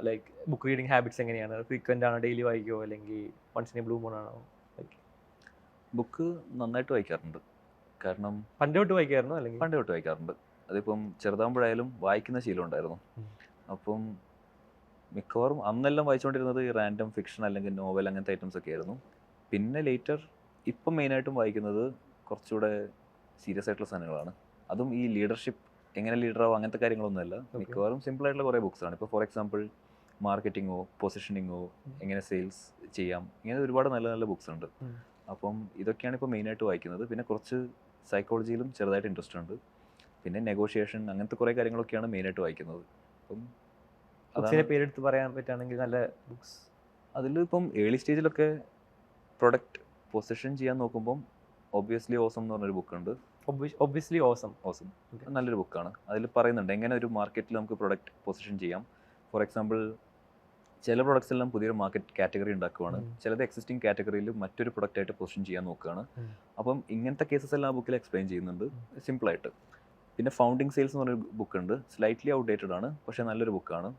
ലൈക്ക് ബുക്ക് റീഡിങ് ഹാബിറ്റ്സ് എങ്ങനെയാണ്? ഫ്രീക്വൻ്റ് ആണോ, ഡെയിലി വായിക്കുമോ, അല്ലെങ്കിൽ once in a blue moon ആണോ? ബുക്ക് നന്നായിട്ട് വായിക്കാറുണ്ട്. കാരണം പണ്ട് തൊട്ട് വായിക്കാറുണ്ടോ? അല്ലെങ്കിൽ പണ്ട് തൊട്ട് വായിക്കാറുണ്ട്. അതിപ്പം ചെറുതാകുമ്പോഴായാലും വായിക്കുന്ന ശീലം ഉണ്ടായിരുന്നു. അപ്പം മിക്കവാറും അന്നെല്ലാം വായിച്ചുകൊണ്ടിരുന്നത് ഈ റാൻഡം ഫിക്ഷൻ അല്ലെങ്കിൽ നോവൽ അങ്ങനത്തെ ഐറ്റംസ് ഒക്കെ ആയിരുന്നു. പിന്നെ ലേറ്റർ ഇപ്പം മെയിനായിട്ടും വായിക്കുന്നത് കുറച്ചുകൂടെ സീരിയസ് ആയിട്ടുള്ള സാധനങ്ങളാണ്. അതും ഈ ലീഡർഷിപ്പ്, എങ്ങനെ ലീഡറാവും അങ്ങനത്തെ കാര്യങ്ങളൊന്നുമല്ല. മിക്കവാറും സിമ്പിളായിട്ടുള്ള കുറേ ബുക്സാണ്. ഇപ്പോൾ ഫോർ എക്സാമ്പിൾ മാർക്കറ്റിങ്ങോ പൊസിഷനിങ്ങോ എങ്ങനെ സെയിൽസ് ചെയ്യാം, ഇങ്ങനെ ഒരുപാട് നല്ല നല്ല ബുക്സ് ഉണ്ട്. അപ്പം ഇതൊക്കെയാണ് ഇപ്പോൾ മെയിനായിട്ട് വായിക്കുന്നത്. പിന്നെ കുറച്ച് സൈക്കോളജിയിലും ചെറുതായിട്ട് ഇൻട്രസ്റ്റ് ഉണ്ട്. പിന്നെ നെഗോഷിയേഷൻ അങ്ങനത്തെ കുറേ കാര്യങ്ങളൊക്കെയാണ് മെയിനായിട്ട് വായിക്കുന്നത്. അപ്പം അതിൻ്റെ പേരെടുത്ത് പറയാൻ പറ്റുകയാണെങ്കിൽ നല്ല ബുക്സ് അതിലിപ്പം ഏർലി സ്റ്റേജിലൊക്കെ പ്രൊഡക്റ്റ് പൊസിഷൻ ചെയ്യാൻ നോക്കുമ്പം ഒബ്വിയസ്ലി ഓസം എന്ന് പറഞ്ഞൊരു ബുക്കുണ്ട്. ഒബ്വിയസ്ലി ഓസം നല്ലൊരു ബുക്കാണ്. അതിൽ പറയുന്നുണ്ട് എങ്ങനെ ഒരു മാർക്കറ്റിൽ നമുക്ക് പ്രൊഡക്റ്റ് പൊസിഷൻ ചെയ്യാം. ഫോർ എക്സാമ്പിൾ ചില പ്രൊഡക്ട്സ് എല്ലാം പുതിയൊരു മാർക്കറ്റ് കാറ്റഗറി ഉണ്ടാക്കുകയാണ്, ചിലത് എക്സിസ്റ്റിംഗ് കാറ്റഗറിയിൽ മറ്റൊരു പ്രൊഡക്റ്റ് ആയിട്ട് പൊസിഷൻ ചെയ്യാൻ നോക്കുകയാണ്. അപ്പം ഇങ്ങനത്തെ കേസസ് എല്ലാം ആ ബുക്കിൽ എക്സ്പ്ലെയിൻ ചെയ്യുന്നുണ്ട് സിമ്പിളായിട്ട്. പിന്നെ ഫൗണ്ടിങ് സെയിൽസ് എന്ന് പറഞ്ഞൊരു ബുക്കുണ്ട്. സ്ലൈറ്റ്ലി ഔട്ട്ഡേറ്റഡ് ആണ്, പക്ഷേ നല്ലൊരു ബുക്കാണ്.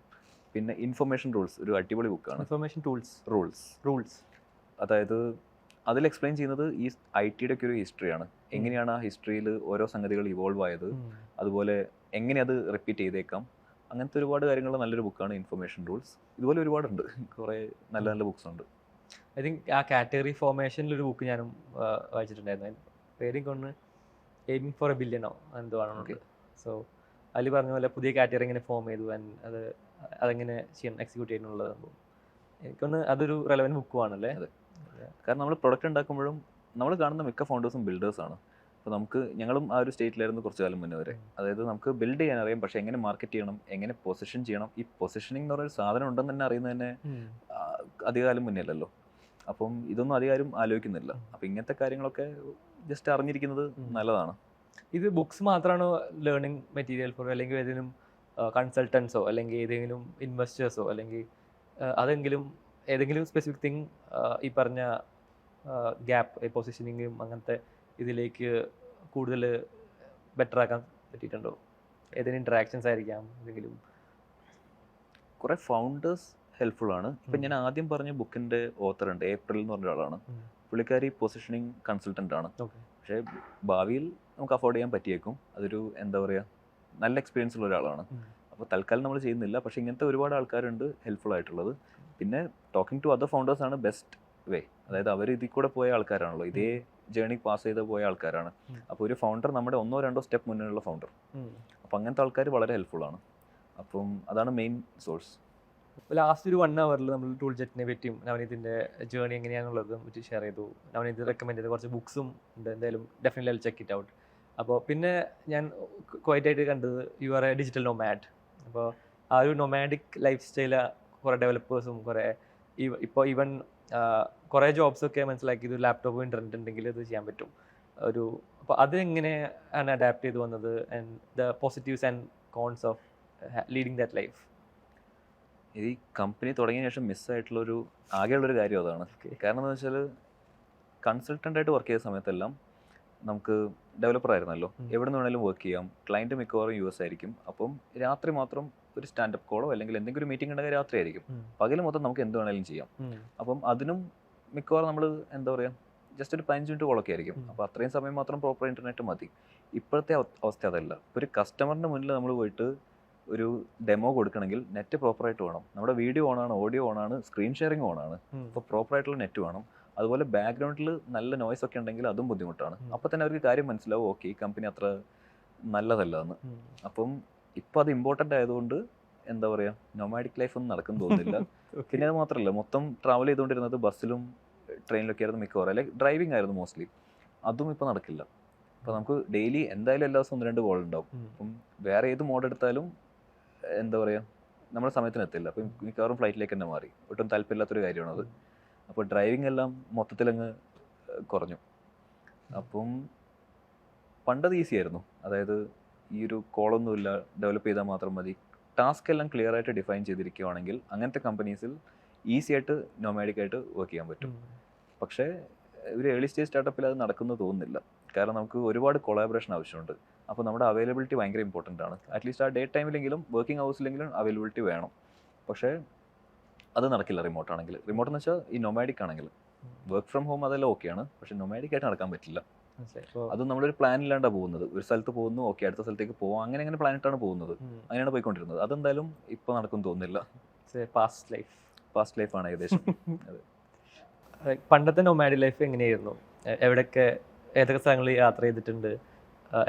പിന്നെ ഇൻഫർമേഷൻ റൂൾസ് ഒരു അടിപൊളി ബുക്കാണ്. ഇൻഫർമേഷൻ റൂൾസ് അതായത് അതിൽ എക്സ്പ്ലെയിൻ ചെയ്യുന്നത് ഈ IT-യുടെ ഒക്കെ ഒരു ഹിസ്റ്ററിയാണ്. എങ്ങനെയാണ് ആ ഹിസ്റ്ററിയിൽ ഓരോ സംഗതികൾ ഇവോൾവ് ആയത്, അതുപോലെ എങ്ങനെ അത് റിപ്പീറ്റ് ചെയ്തേക്കാം, അങ്ങനത്തെ ഒരുപാട് കാര്യങ്ങൾ. നല്ലൊരു ബുക്കാണ് ഇൻഫർമേഷൻ റൂൾസ്. ഇതുപോലെ ഒരുപാടുണ്ട്, കുറേ നല്ല നല്ല ബുക്സ് ഉണ്ട്. ഐ തിങ്ക് ആ കാറ്റഗറി ഫോർമേഷനിലൊരു ബുക്ക് ഞാനും വായിച്ചിട്ടുണ്ടായിരുന്നു. പേരും കൊണ്ട് എയിമിംഗ് ഫോർ എ ബില്യണോ എന്തോ ആണ്. സോ അതിൽ പറഞ്ഞ പോലെ പുതിയ കാറ്റഗറി എങ്ങനെ ഫോം ചെയ്തു, അതെങ്ങനെ ചെയ്യണം, എക്സിക്യൂട്ട് ചെയ്യാനുള്ളത്. എനിക്കൊന്ന് അതൊരു റെലവൻറ്റ് ബുക്കുമാണല്ലേ? അതെ. കാരണം നമ്മൾ പ്രൊഡക്റ്റ് ഉണ്ടാക്കുമ്പോഴും നമ്മൾ കാണുന്ന മിക്ക ഫൗണ്ടേഴ്സും ബിൽഡേഴ്സാണ്. അപ്പോൾ ഞങ്ങളും ആ ഒരു സ്റ്റേറ്റിലായിരുന്നു കുറച്ച് കാലം മുന്നേ വരെ. അതായത് നമുക്ക് ബിൽഡ് ചെയ്യാൻ അറിയാം, പക്ഷേ എങ്ങനെ മാർക്കറ്റ് ചെയ്യണം, എങ്ങനെ പൊസിഷൻ ചെയ്യണം, ഈ പൊസിഷനിങ് എന്ന് പറയുന്ന സാധനം ഉണ്ടെന്ന് തന്നെ അറിയുന്നത് തന്നെ അധികകാലം മുന്നേ അല്ലല്ലോ. അപ്പം ഇതൊന്നും അധികാരം ആലോചിക്കുന്നില്ല. അപ്പം ഇങ്ങനത്തെ കാര്യങ്ങളൊക്കെ ജസ്റ്റ് അറിഞ്ഞിരിക്കുന്നത് നല്ലതാണ്. ഇത് ബുക്സ് മാത്രമാണോ ലേണിംഗ് മെറ്റീരിയൽ ഫോർ, അല്ലെങ്കിൽ ഏതെങ്കിലും കൺസൾട്ടൻസോ അല്ലെങ്കിൽ ഏതെങ്കിലും ഇൻവെസ്റ്റേഴ്സോ അല്ലെങ്കിൽ ഏതെങ്കിലും സ്പെസിഫിക് തിങ് ഈ പറഞ്ഞ ഗ്യാപ്പ് പൊസിഷനിങ്ങും അങ്ങനത്തെ ഇതിലേക്ക് കൂടുതൽ ബെറ്റർ ആക്കാൻ പറ്റിയിട്ടുണ്ടോ? ഏതെങ്കിലും ഇൻട്രാക്ഷൻസ് ആയിരിക്കാം, എന്തെങ്കിലും? കുറേ ഫൗണ്ടേഴ്സ് ഹെൽപ്ഫുൾ ആണ്. ഇപ്പം ഞാൻ ആദ്യം പറഞ്ഞ ബുക്കിൻ്റെ ഓത്തർ ഉണ്ട്, ഏപ്രിൽ എന്ന് പറഞ്ഞ ഒരാളാണ്. പുള്ളിക്കാരി പൊസിഷനിങ് കൺസൾട്ടൻ്റ് ആണ്. പക്ഷേ ഭാവിയിൽ നമുക്ക് അഫോർഡ് ചെയ്യാൻ പറ്റിയേക്കും. അതൊരു എന്താ പറയുക, നല്ല എക്സ്പീരിയൻസ് ഉള്ള ഒരാളാണ്. അപ്പോൾ തൽക്കാലം നമ്മൾ ചെയ്യുന്നില്ല. പക്ഷേ ഇങ്ങനത്തെ ഒരുപാട് ആൾക്കാരുണ്ട് ഹെൽപ്ഫുൾ ആയിട്ടുള്ളത്. പിന്നെ ടോക്കിംഗ് ടു അതർ ഫൗണ്ടേഴ്സ് ആണ് ബെസ്റ്റ് വേ. അതായത് അവർ ഇതിൽ കൂടെ പോയ ആൾക്കാരാണല്ലോ, ഇതേ ജേണി പാസ് ചെയ്ത് പോയ ആൾക്കാരാണ്. അപ്പോൾ ഒരു ഫൗണ്ടർ നമ്മുടെ 1-2 സ്റ്റെപ്പ് മുന്നിലുള്ള ഫൗണ്ടർ. അപ്പോൾ അങ്ങനത്തെ ആൾക്കാർ വളരെ ഹെൽപ്ഫുൾ ആണ്. അപ്പം അതാണ് മെയിൻ സോഴ്സ്. ലാസ്റ്റ് ഒരു 1 hour നമ്മൾ ടൂൾ ജെറ്റിനെ പറ്റിയും നവനീതിൻ്റെ ജേണി എങ്ങനെയാണെന്നുള്ളത് പറ്റി ഷെയർ ചെയ്തു. നവനീത് റെക്കമെൻഡ് ചെയ്ത കുറച്ച് ബുക്സും ഉണ്ട്, എന്തായാലും definitely I check it out. അപ്പോൾ പിന്നെ ഞാൻ ക്വൈറ്റായിട്ട് കണ്ടത് you are A digital nomad. അപ്പോൾ ആ ഒരു നൊമാഡിക് ലൈഫ് സ്റ്റൈല് കുറേ ഡെവലപ്പേഴ്സും കുറേ ഇപ്പോൾ ഈവൻ കുറേ ജോബ്സൊക്കെ മനസ്സിലാക്കിയത് ലാപ്ടോപ്പ് ഇൻ്റർനെറ്റ് ഉണ്ടെങ്കിൽ ഇത് ചെയ്യാൻ പറ്റും. അപ്പോൾ അത് എങ്ങനെയാണ് അഡാപ്റ്റ് ചെയ്ത് വന്നത്, and the positives and cons of leading that life? ഈ കമ്പനി തുടങ്ങിയ ശേഷം മിസ്സായിട്ടുള്ളൊരു ആകെയുള്ളൊരു കാര്യം അതാണ്. കാരണം എന്താ വെച്ചാൽ കൺസൾട്ടൻ്റായിട്ട് വർക്ക് ചെയ്ത സമയത്തെല്ലാം നമുക്ക് ഡെവലപ്പർ ആയിരുന്നല്ലോ, എവിടെ നിന്ന് വേണമെങ്കിലും വർക്ക് ചെയ്യാം. ക്ലയൻറ്റ് മിക്കവാറും US ആയിരിക്കും. അപ്പം രാത്രി മാത്രം ഒരു സ്റ്റാൻഡപ്പ് കോളോ അല്ലെങ്കിൽ എന്തെങ്കിലും ഒരു മീറ്റിംഗ് ഉണ്ടെങ്കിൽ രാത്രി ആയിരിക്കും. പകൽ മൊത്തം നമുക്ക് എന്ത് വേണമെങ്കിലും ചെയ്യാം. അപ്പം അതിനും മിക്കവാറും നമ്മൾ എന്താ പറയുക, ജസ്റ്റ് ഒരു 15 മിനിറ്റ് കോളൊക്കെ ആയിരിക്കും. അപ്പോൾ അത്രയും സമയം മാത്രം പ്രോപ്പർ ഇൻ്റർനെറ്റ് മതി. ഇപ്പോഴത്തെ അവസ്ഥ അതല്ല. ഒരു കസ്റ്റമറിൻ്റെ മുന്നിൽ നമ്മൾ പോയിട്ട് ഒരു ഡെമോ കൊടുക്കണമെങ്കിൽ നെറ്റ് പ്രോപ്പറായിട്ട് വേണം. നമ്മുടെ വീഡിയോ ഓണാണ്, ഓഡിയോ ഓണാണ്, സ്ക്രീൻ ഷെയറിംഗ് ഓണാണ്. അപ്പോൾ പ്രോപ്പറായിട്ടുള്ള നെറ്റ് വേണം. അതുപോലെ ബാക്ക്ഗ്രൗണ്ടിൽ നല്ല നോയ്സ് ഒക്കെ ഉണ്ടെങ്കിൽ അതും ബുദ്ധിമുട്ടാണ്. അപ്പോൾ തന്നെ അവർക്ക് കാര്യം മനസ്സിലാവും, ഓക്കെ ഈ കമ്പനി അത്ര നല്ലതല്ല എന്ന്. അപ്പം ഇപ്പോൾ അത് ഇമ്പോർട്ടൻ്റ് ആയതുകൊണ്ട് എന്താ പറയുക, നൊമാഡിക് ലൈഫ് ഒന്നും നടക്കുന്നു തോന്നുന്നില്ല. പിന്നെ അത് മാത്രമല്ല, മൊത്തം ട്രാവൽ ചെയ്തുകൊണ്ടിരുന്നത് ബസ്സിലും ട്രെയിനിലൊക്കെ ആയിരുന്നു മിക്കവാറും, അല്ലെങ്കിൽ ഡ്രൈവിംഗ് ആയിരുന്നു മോസ്റ്റ്ലി. അതും ഇപ്പോൾ നടക്കില്ല. അപ്പോൾ നമുക്ക് ഡെയിലി എന്തായാലും എല്ലാ ദിവസവും 1-2 കോൾ ഉണ്ടാവും. അപ്പം വേറെ ഏത് മോഡ് എടുത്താലും എന്താ പറയുക, നമ്മുടെ സമയത്തിന് എത്തില്ല. അപ്പം മിക്കവാറും ഫ്ലൈറ്റിലേക്ക് തന്നെ മാറി. ഒട്ടും താല്പര്യമില്ലാത്തൊരു കാര്യമാണത്. അപ്പോൾ ഡ്രൈവിംഗ് എല്ലാം മൊത്തത്തിലങ്ങ് കുറഞ്ഞു. അപ്പം പണ്ടത് ഈസി ആയിരുന്നു. അതായത് ഈ ഒരു കോളൊന്നുമില്ല, ഡെവലപ്പ് ചെയ്താൽ മാത്രം മതി. ടാസ്ക് എല്ലാം ക്ലിയർ ആയിട്ട് ഡിഫൈൻ ചെയ്തിരിക്കുകയാണെങ്കിൽ അങ്ങനത്തെ കമ്പനീസിൽ ഈസി ആയിട്ട് നൊമാഡിക്കായിട്ട് വർക്ക് ചെയ്യാൻ പറ്റും. പക്ഷേ ഒരു ഏർലി സ്റ്റേജ് സ്റ്റാർട്ടപ്പിൽ അത് നടക്കുന്നത് തോന്നുന്നില്ല. കാരണം നമുക്ക് ഒരുപാട് കൊളാബറേഷൻ ആവശ്യമുണ്ട്. അപ്പോൾ നമ്മുടെ അവൈലബിലിറ്റി ഭയങ്കര ഇമ്പോർട്ടൻ്റ് ആണ്. അറ്റ്ലീസ്റ്റ് ആ ഡേ ടൈമിലെങ്കിലും വർക്കിംഗ് ഹവേഴ്സിലെങ്കിലും അവൈലബിലിറ്റി വേണം. പക്ഷേ അത് നടക്കില്ല റിമോട്ട് ആണെങ്കിൽ. റിമോട്ട് എന്ന് വെച്ചാൽ ഈ നൊമാഡിക് ആണെങ്കിൽ. വർക്ക് ഫ്രം ഹോം അതെല്ലാം ഓക്കെയാണ്, പക്ഷേ നൊമാഡിക് ആയിട്ട് നടക്കാൻ പറ്റില്ല. അതും നമ്മളൊരു പ്ലാൻ ഇല്ലാണ്ടാണ് പോകുന്നത്. ഒരു സ്ഥലത്ത് പോകുന്നു, ഓക്കെ അടുത്ത സ്ഥലത്തേക്ക് പോകാം, അങ്ങനെ പ്ലാനിട്ടാണ് പോകുന്നത്. അങ്ങനെയാണ് പോയിക്കൊണ്ടിരുന്നത്. അതെന്തായാലും ഇപ്പോൾ നടക്കും തോന്നുന്നില്ല. പാസ്റ്റ് ലൈഫാണ് ഏകദേശം. അതെ. പണ്ടത്തെ നൊമാഡി ലൈഫ് എങ്ങനെയായിരുന്നു? ഏതൊക്കെ സ്ഥലങ്ങളിൽ യാത്ര ചെയ്തിട്ടുണ്ട്?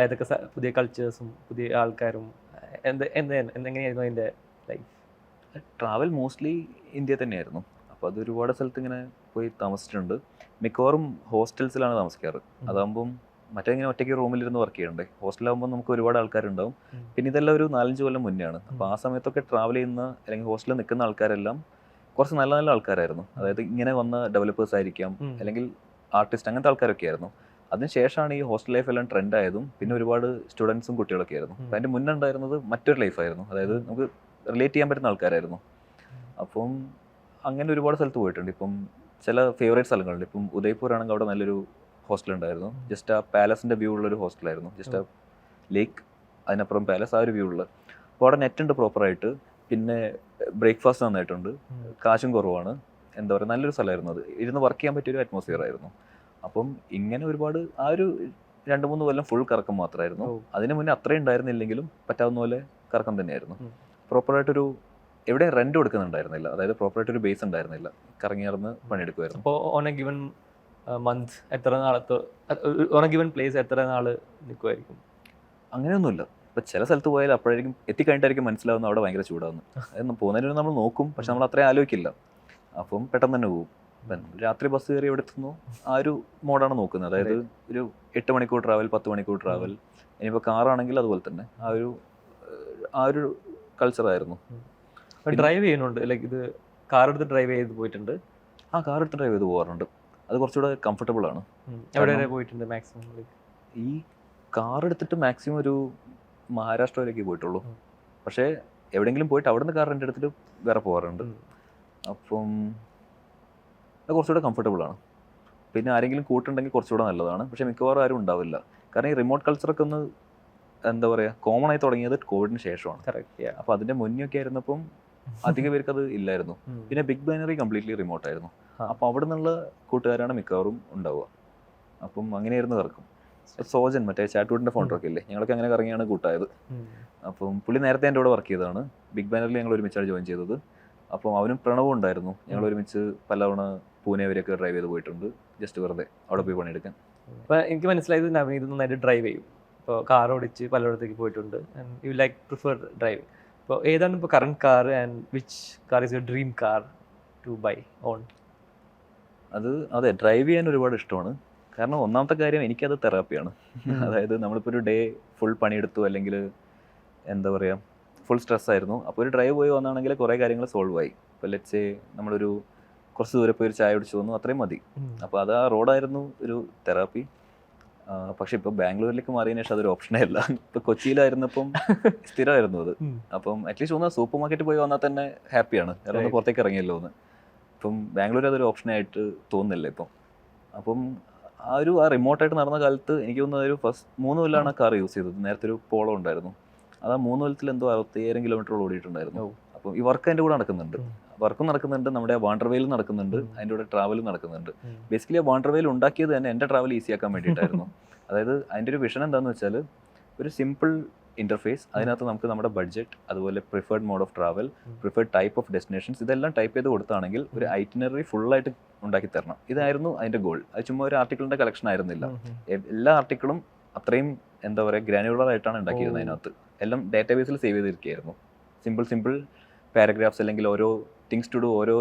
ഏതൊക്കെ പുതിയ കൾച്ചേഴ്സും പുതിയ ആൾക്കാരും എന്തെങ്ങനെയായിരുന്നു അതിൻ്റെ ലൈഫ്? ട്രാവൽ മോസ്റ്റ്ലി ഇന്ത്യ തന്നെയായിരുന്നു. അപ്പോൾ അത് ഒരുപാട് സ്ഥലത്ത് ഇങ്ങനെ പോയി താമസിച്ചിട്ടുണ്ട്. മിക്കവാറും ഹോസ്റ്റൽസിലാണ് താമസിക്കാറ്. അതാകുമ്പം മറ്റേങ്ങനെ ഒറ്റയ്ക്ക് റൂമിലിരുന്ന് വർക്ക് ചെയ്യണ്ടേ. ഹോസ്റ്റലാകുമ്പോൾ നമുക്ക് ഒരുപാട് ആൾക്കാരുണ്ടാവും. പിന്നെ ഇതെല്ലാം ഒരു 4-5 കൊല്ലം മുന്നെയാണ്. അപ്പോൾ ആ സമയത്തൊക്കെ ട്രാവൽ ചെയ്യുന്ന അല്ലെങ്കിൽ ഹോസ്റ്റലിൽ നിൽക്കുന്ന ആൾക്കാരെല്ലാം കുറച്ച് നല്ല നല്ല ആൾക്കാരായിരുന്നു. അതായത് ഇങ്ങനെ വന്ന ഡെവലപ്പേഴ്സ് ആയിരിക്കാം, അല്ലെങ്കിൽ ആർട്ടിസ്റ്റ്, അങ്ങനത്തെ ആൾക്കാരൊക്കെ ആയിരുന്നു. അതിനുശേഷമാണ് ഈ ഹോസ്റ്റൽ ലൈഫ് എല്ലാം ട്രെൻഡ് ആയതും. പിന്നെ ഒരുപാട് സ്റ്റുഡൻസും കുട്ടികളൊക്കെ ആയിരുന്നു. അപ്പം അതിൻ്റെ മുന്നേ ഉണ്ടായിരുന്നത് മറ്റൊരു ലൈഫായിരുന്നു. അതായത് നമുക്ക് റിലേറ്റ് ചെയ്യാൻ പറ്റുന്ന ആൾക്കാരായിരുന്നു. അപ്പം അങ്ങനെ ഒരുപാട് സ്ഥലത്ത് പോയിട്ടുണ്ട്. ഇപ്പം ചില ഫേവറേറ്റ് സ്ഥലങ്ങളുണ്ട്. ഇപ്പം ഉദയ്പൂർ ആണെങ്കിൽ അവിടെ നല്ലൊരു ഹോസ്റ്റൽ ഉണ്ടായിരുന്നു. ജസ്റ്റ് ആ പാലസിൻ്റെ വ്യൂ ഉള്ളൊരു ഹോസ്റ്റലായിരുന്നു. ജസ്റ്റ് ആ ലേക്ക്, അതിനപ്പുറം പാലസ്, ആ ഒരു വ്യൂ ഉള്ള. അപ്പോൾ അവിടെ നെറ്റ് ഉണ്ട് പ്രോപ്പറായിട്ട്. പിന്നെ ബ്രേക്ക്ഫാസ്റ്റ് നന്നായിട്ടുണ്ട്, കാശും കുറവാണ്. എന്താ പറയുക, നല്ലൊരു സ്ഥലമായിരുന്നു. അത് ഇരുന്ന് വർക്ക് ചെയ്യാൻ പറ്റിയൊരു അറ്റ്മോസ്ഫിയർ ആയിരുന്നു. അപ്പം ഇങ്ങനെ ഒരുപാട് ആ ഒരു 2-3 കൊല്ലം ഫുൾ കറക്കം മാത്രമായിരുന്നു. അതിന് മുന്നേ അത്രയും ഉണ്ടായിരുന്നില്ലെങ്കിലും പറ്റാവുന്ന പോലെ കറക്കം തന്നെയായിരുന്നു. പ്രോപ്പറായിട്ടൊരു എവിടെ റെന്റ് കൊടുക്കുന്നുണ്ടായിരുന്നില്ല. അതായത് പ്രോപ്പറായിട്ടൊരു ബേസ് ഉണ്ടായിരുന്നില്ല. കറങ്ങി നടന്ന് പണിയെടുക്കുമായിരുന്നു. അപ്പോൾ ഓൺ എ ഗിവൺ മന്ത് എത്ര നാളത്തെ, ഓൺ എ ഗിവൺ പ്ലേസ് എത്ര നാൾ നിൽക്കുമായിരിക്കും? അങ്ങനെയൊന്നുമില്ല. ഇപ്പോൾ ചില സ്ഥലത്ത് പോയാൽ അപ്പോഴായിരിക്കും എത്തിക്കഴിഞ്ഞിട്ടായിരിക്കും മനസ്സിലാവുന്നത് അവിടെ ഭയങ്കര ചൂടാവുന്നു. അതായത് പോകുന്നതിന് നമ്മൾ നോക്കും, പക്ഷെ നമ്മൾ അത്രയും ആലോചിക്കില്ല. അപ്പം പെട്ടെന്ന് തന്നെ പോകും. രാത്രി ബസ് കയറി എവിടെ എത്തുന്നു ആ ഒരു മോഡാണ് നോക്കുന്നത്. അതായത് ഒരു 8 മണിക്കൂർ ട്രാവൽ, 10 മണിക്കൂർ ട്രാവൽ. ഇനിയിപ്പോൾ കാറാണെങ്കിൽ അതുപോലെ തന്നെ ആ ഒരു കൾച്ചറായിരുന്നു. ഡ്രൈവ് ചെയ്യുന്നുണ്ട്, ലൈക്ക് ഇത് കാർ എടുത്ത് ഡ്രൈവ് ചെയ്ത് പോയിട്ടുണ്ട്. ആ കാർ എടുത്ത് ഡ്രൈവ് ചെയ്ത് പോകാറുണ്ട്. അത് കുറച്ചുകൂടെ കംഫർട്ടബിൾ ആണ്. എവിടെ വരെ പോയിട്ടുണ്ട് മാക്സിമം? ഈ കാർ എടുത്തിട്ട് മാക്സിമം ഒരു മഹാരാഷ്ട്ര വരെയൊക്കെ പോയിട്ടുള്ളൂ. പക്ഷേ എവിടെയെങ്കിലും പോയിട്ട് അവിടെ നിന്ന് കാർ റെൻ്റ് എടുത്തിട്ട് വേറെ പോകാറുണ്ട്. അപ്പം അത് കുറച്ചുകൂടെ കംഫർട്ടബിൾ ആണ്. പിന്നെ ആരെങ്കിലും കൂട്ടുണ്ടെങ്കിൽ കുറച്ചുകൂടെ നല്ലതാണ്. പക്ഷേ മിക്കവാറും ആരും ഉണ്ടാവില്ല. കാരണം ഈ റിമോട്ട് കൾച്ചറൊക്കെ ഒന്ന് എന്താ പറയുക കോമൺ ആയി തുടങ്ങിയത് കോവിഡിന് ശേഷമാണ്. അപ്പോൾ അതിൻ്റെ മുന്നൊക്കെ ആയിരുന്നപ്പം അധികം പേർക്ക് അത് ഇല്ലായിരുന്നു. പിന്നെ ബിഗ് ബൈനറി കംപ്ലീറ്റ്ലി റിമോട്ട് ആയിരുന്നു. അപ്പോൾ അവിടെ നിന്നുള്ള കൂട്ടുകാരാണ് മിക്കവാറും ഉണ്ടാവുക. അപ്പം അങ്ങനെയായിരുന്നു കറക്കും. സോജൻ മറ്റേ ചാറ്റ്വുഡിൻ്റെ ഫൗണ്ടറൊക്കെ ഇല്ലേ, ഞങ്ങളൊക്കെ അങ്ങനെ കറങ്ങിയാണ് കൂട്ടായത്. അപ്പം പുള്ളി നേരത്തെ എൻ്റെ കൂടെ വർക്ക് ചെയ്തതാണ്. ബിഗ് ബാനറിൽ ഞങ്ങൾ ഒരുമിച്ചാണ് ജോയിൻ ചെയ്തത്. അപ്പം അവനും പ്രണവും ഉണ്ടായിരുന്നു. ഞങ്ങൾ ഒരുമിച്ച് പലതവണ പൂനെ വരെയൊക്കെ ഡ്രൈവ് ചെയ്ത് പോയിട്ടുണ്ട്, ജസ്റ്റ് വെറുതെ അവിടെ പോയി പണിയെടുക്കാൻ. അപ്പോൾ എനിക്ക് മനസ്സിലായത് നവനീത് നന്നായിട്ട് ഡ്രൈവ് ചെയ്യും. ഇപ്പോൾ കാർ ഓടിച്ച് പലയിടത്തേക്ക് പോയിട്ടുണ്ട്. And you like prefer driving. അപ്പോൾ ഏതാണ് ഇപ്പോൾ current car and which car is your dream car to buy on? അതെ, ഡ്രൈവ് ചെയ്യാൻ ഒരുപാട് ഇഷ്ടമാണ്. കാരണം ഒന്നാമത്തെ കാര്യം എനിക്കത് തെറാപ്പിയാണ്. അതായത് നമ്മളിപ്പോൾ ഒരു ഡേ ഫുൾ പണിയെടുത്തു, അല്ലെങ്കിൽ എന്താ പറയുക ഫുൾ സ്ട്രെസ്സായിരുന്നു. അപ്പോൾ ഒരു ഡ്രൈവ് പോയി വന്നാണെങ്കിൽ കുറേ കാര്യങ്ങൾ സോൾവ് ആയി. ഇപ്പോൾ ലെറ്റ്സ് നമ്മളൊരു കുറച്ച് ദൂരെ പോയി ഒരു ചായ കുടിച്ചു വന്നു, അത്രയും മതി. അപ്പോൾ അത് ആ റോഡായിരുന്നു ഒരു തെറാപ്പി. പക്ഷെ ഇപ്പോൾ ബാംഗ്ലൂരിലേക്ക് മാറിയതിനു ശേഷം അതൊരു ഓപ്ഷനേ അല്ല. ഇപ്പോൾ കൊച്ചിയിലായിരുന്നപ്പം സ്ഥിരമായിരുന്നു അത്. അപ്പം അറ്റ്ലീസ്റ്റ് ഒന്ന് സൂപ്പർ മാർക്കറ്റ് പോയി വന്നാൽ തന്നെ ഹാപ്പിയാണ്, കാരണം ഒന്ന് പുറത്തേക്ക് ഇറങ്ങിയല്ലോ എന്ന്. ഇപ്പം ബാംഗ്ലൂർ അതൊരു ഓപ്ഷനായിട്ട് തോന്നുന്നില്ല ഇപ്പം. അപ്പം ആ റിമോട്ടായിട്ട് നടന്ന കാലത്ത് എനിക്ക് തോന്നുന്നത് ഒരു ഫസ്റ്റ് 3 കൊല്ലമാണ് കാർ യൂസ് ചെയ്തത്. നേരത്തെ ഒരു പോളോ ഉണ്ടായിരുന്നു. അത് ആ 3 കൊല്ലത്തിൽ എന്തോ 60,000 കിലോമീറ്റർ ഓടിയിട്ടുണ്ടായിരുന്നു. അപ്പം ഈ വർക്ക് അതിൻ്റെ കൂടെ നടക്കുന്നുണ്ട്. വർക്കും നടക്കുന്നുണ്ട്, നമ്മുടെ വാണ്ടർവേയിൽ നടക്കുന്നുണ്ട്, അതിൻ്റെ കൂടെ ട്രാവലും നടക്കുന്നുണ്ട്. ബേസിക്കലി ആ വാണ്ടർവേയിൽ ഉണ്ടാക്കിയത് തന്നെ എൻ്റെ ട്രാവൽ ഈസി ആക്കാൻ വേണ്ടിയിട്ടായിരുന്നു. അതായത് അതിൻ്റെ ഒരു വിഷൻ എന്താണെന്ന് വെച്ചാൽ ഒരു സിമ്പിൾ ഇൻ്റർഫേസ്, അതിനകത്ത് നമുക്ക് നമ്മുടെ ബഡ്ജറ്റ്, അതുപോലെ preferred mode of travel, preferred type of destinations, ഇതെല്ലാം ടൈപ്പ് ചെയ്ത് കൊടുത്താണെങ്കിൽ ഒരു ഐറ്റിനറി ഫുള്ളായിട്ട് ഉണ്ടാക്കി തരണം. ഇതായിരുന്നു അതിൻ്റെ ഗോൾ. അത് ചുമ്മാ ഒരു ആർട്ടിക്കിളിൻ്റെ കളക്ഷൻ ആയിരുന്നില്ല. എല്ലാ ആർട്ടിക്കിളും അത്രയും എന്താ പറയുക ഗ്രാനുലർ ആയിട്ടാണ് ഉണ്ടാക്കിയിരുന്നത്. അതിനകത്ത് എല്ലാം ഡാറ്റാബേസിൽ സേവ് ചെയ്തിരിക്കുകയായിരുന്നു. സിമ്പിൾ പാരഗ്രാഫ്സ്, അല്ലെങ്കിൽ ഓരോ തിങ്സ് ടു ഡു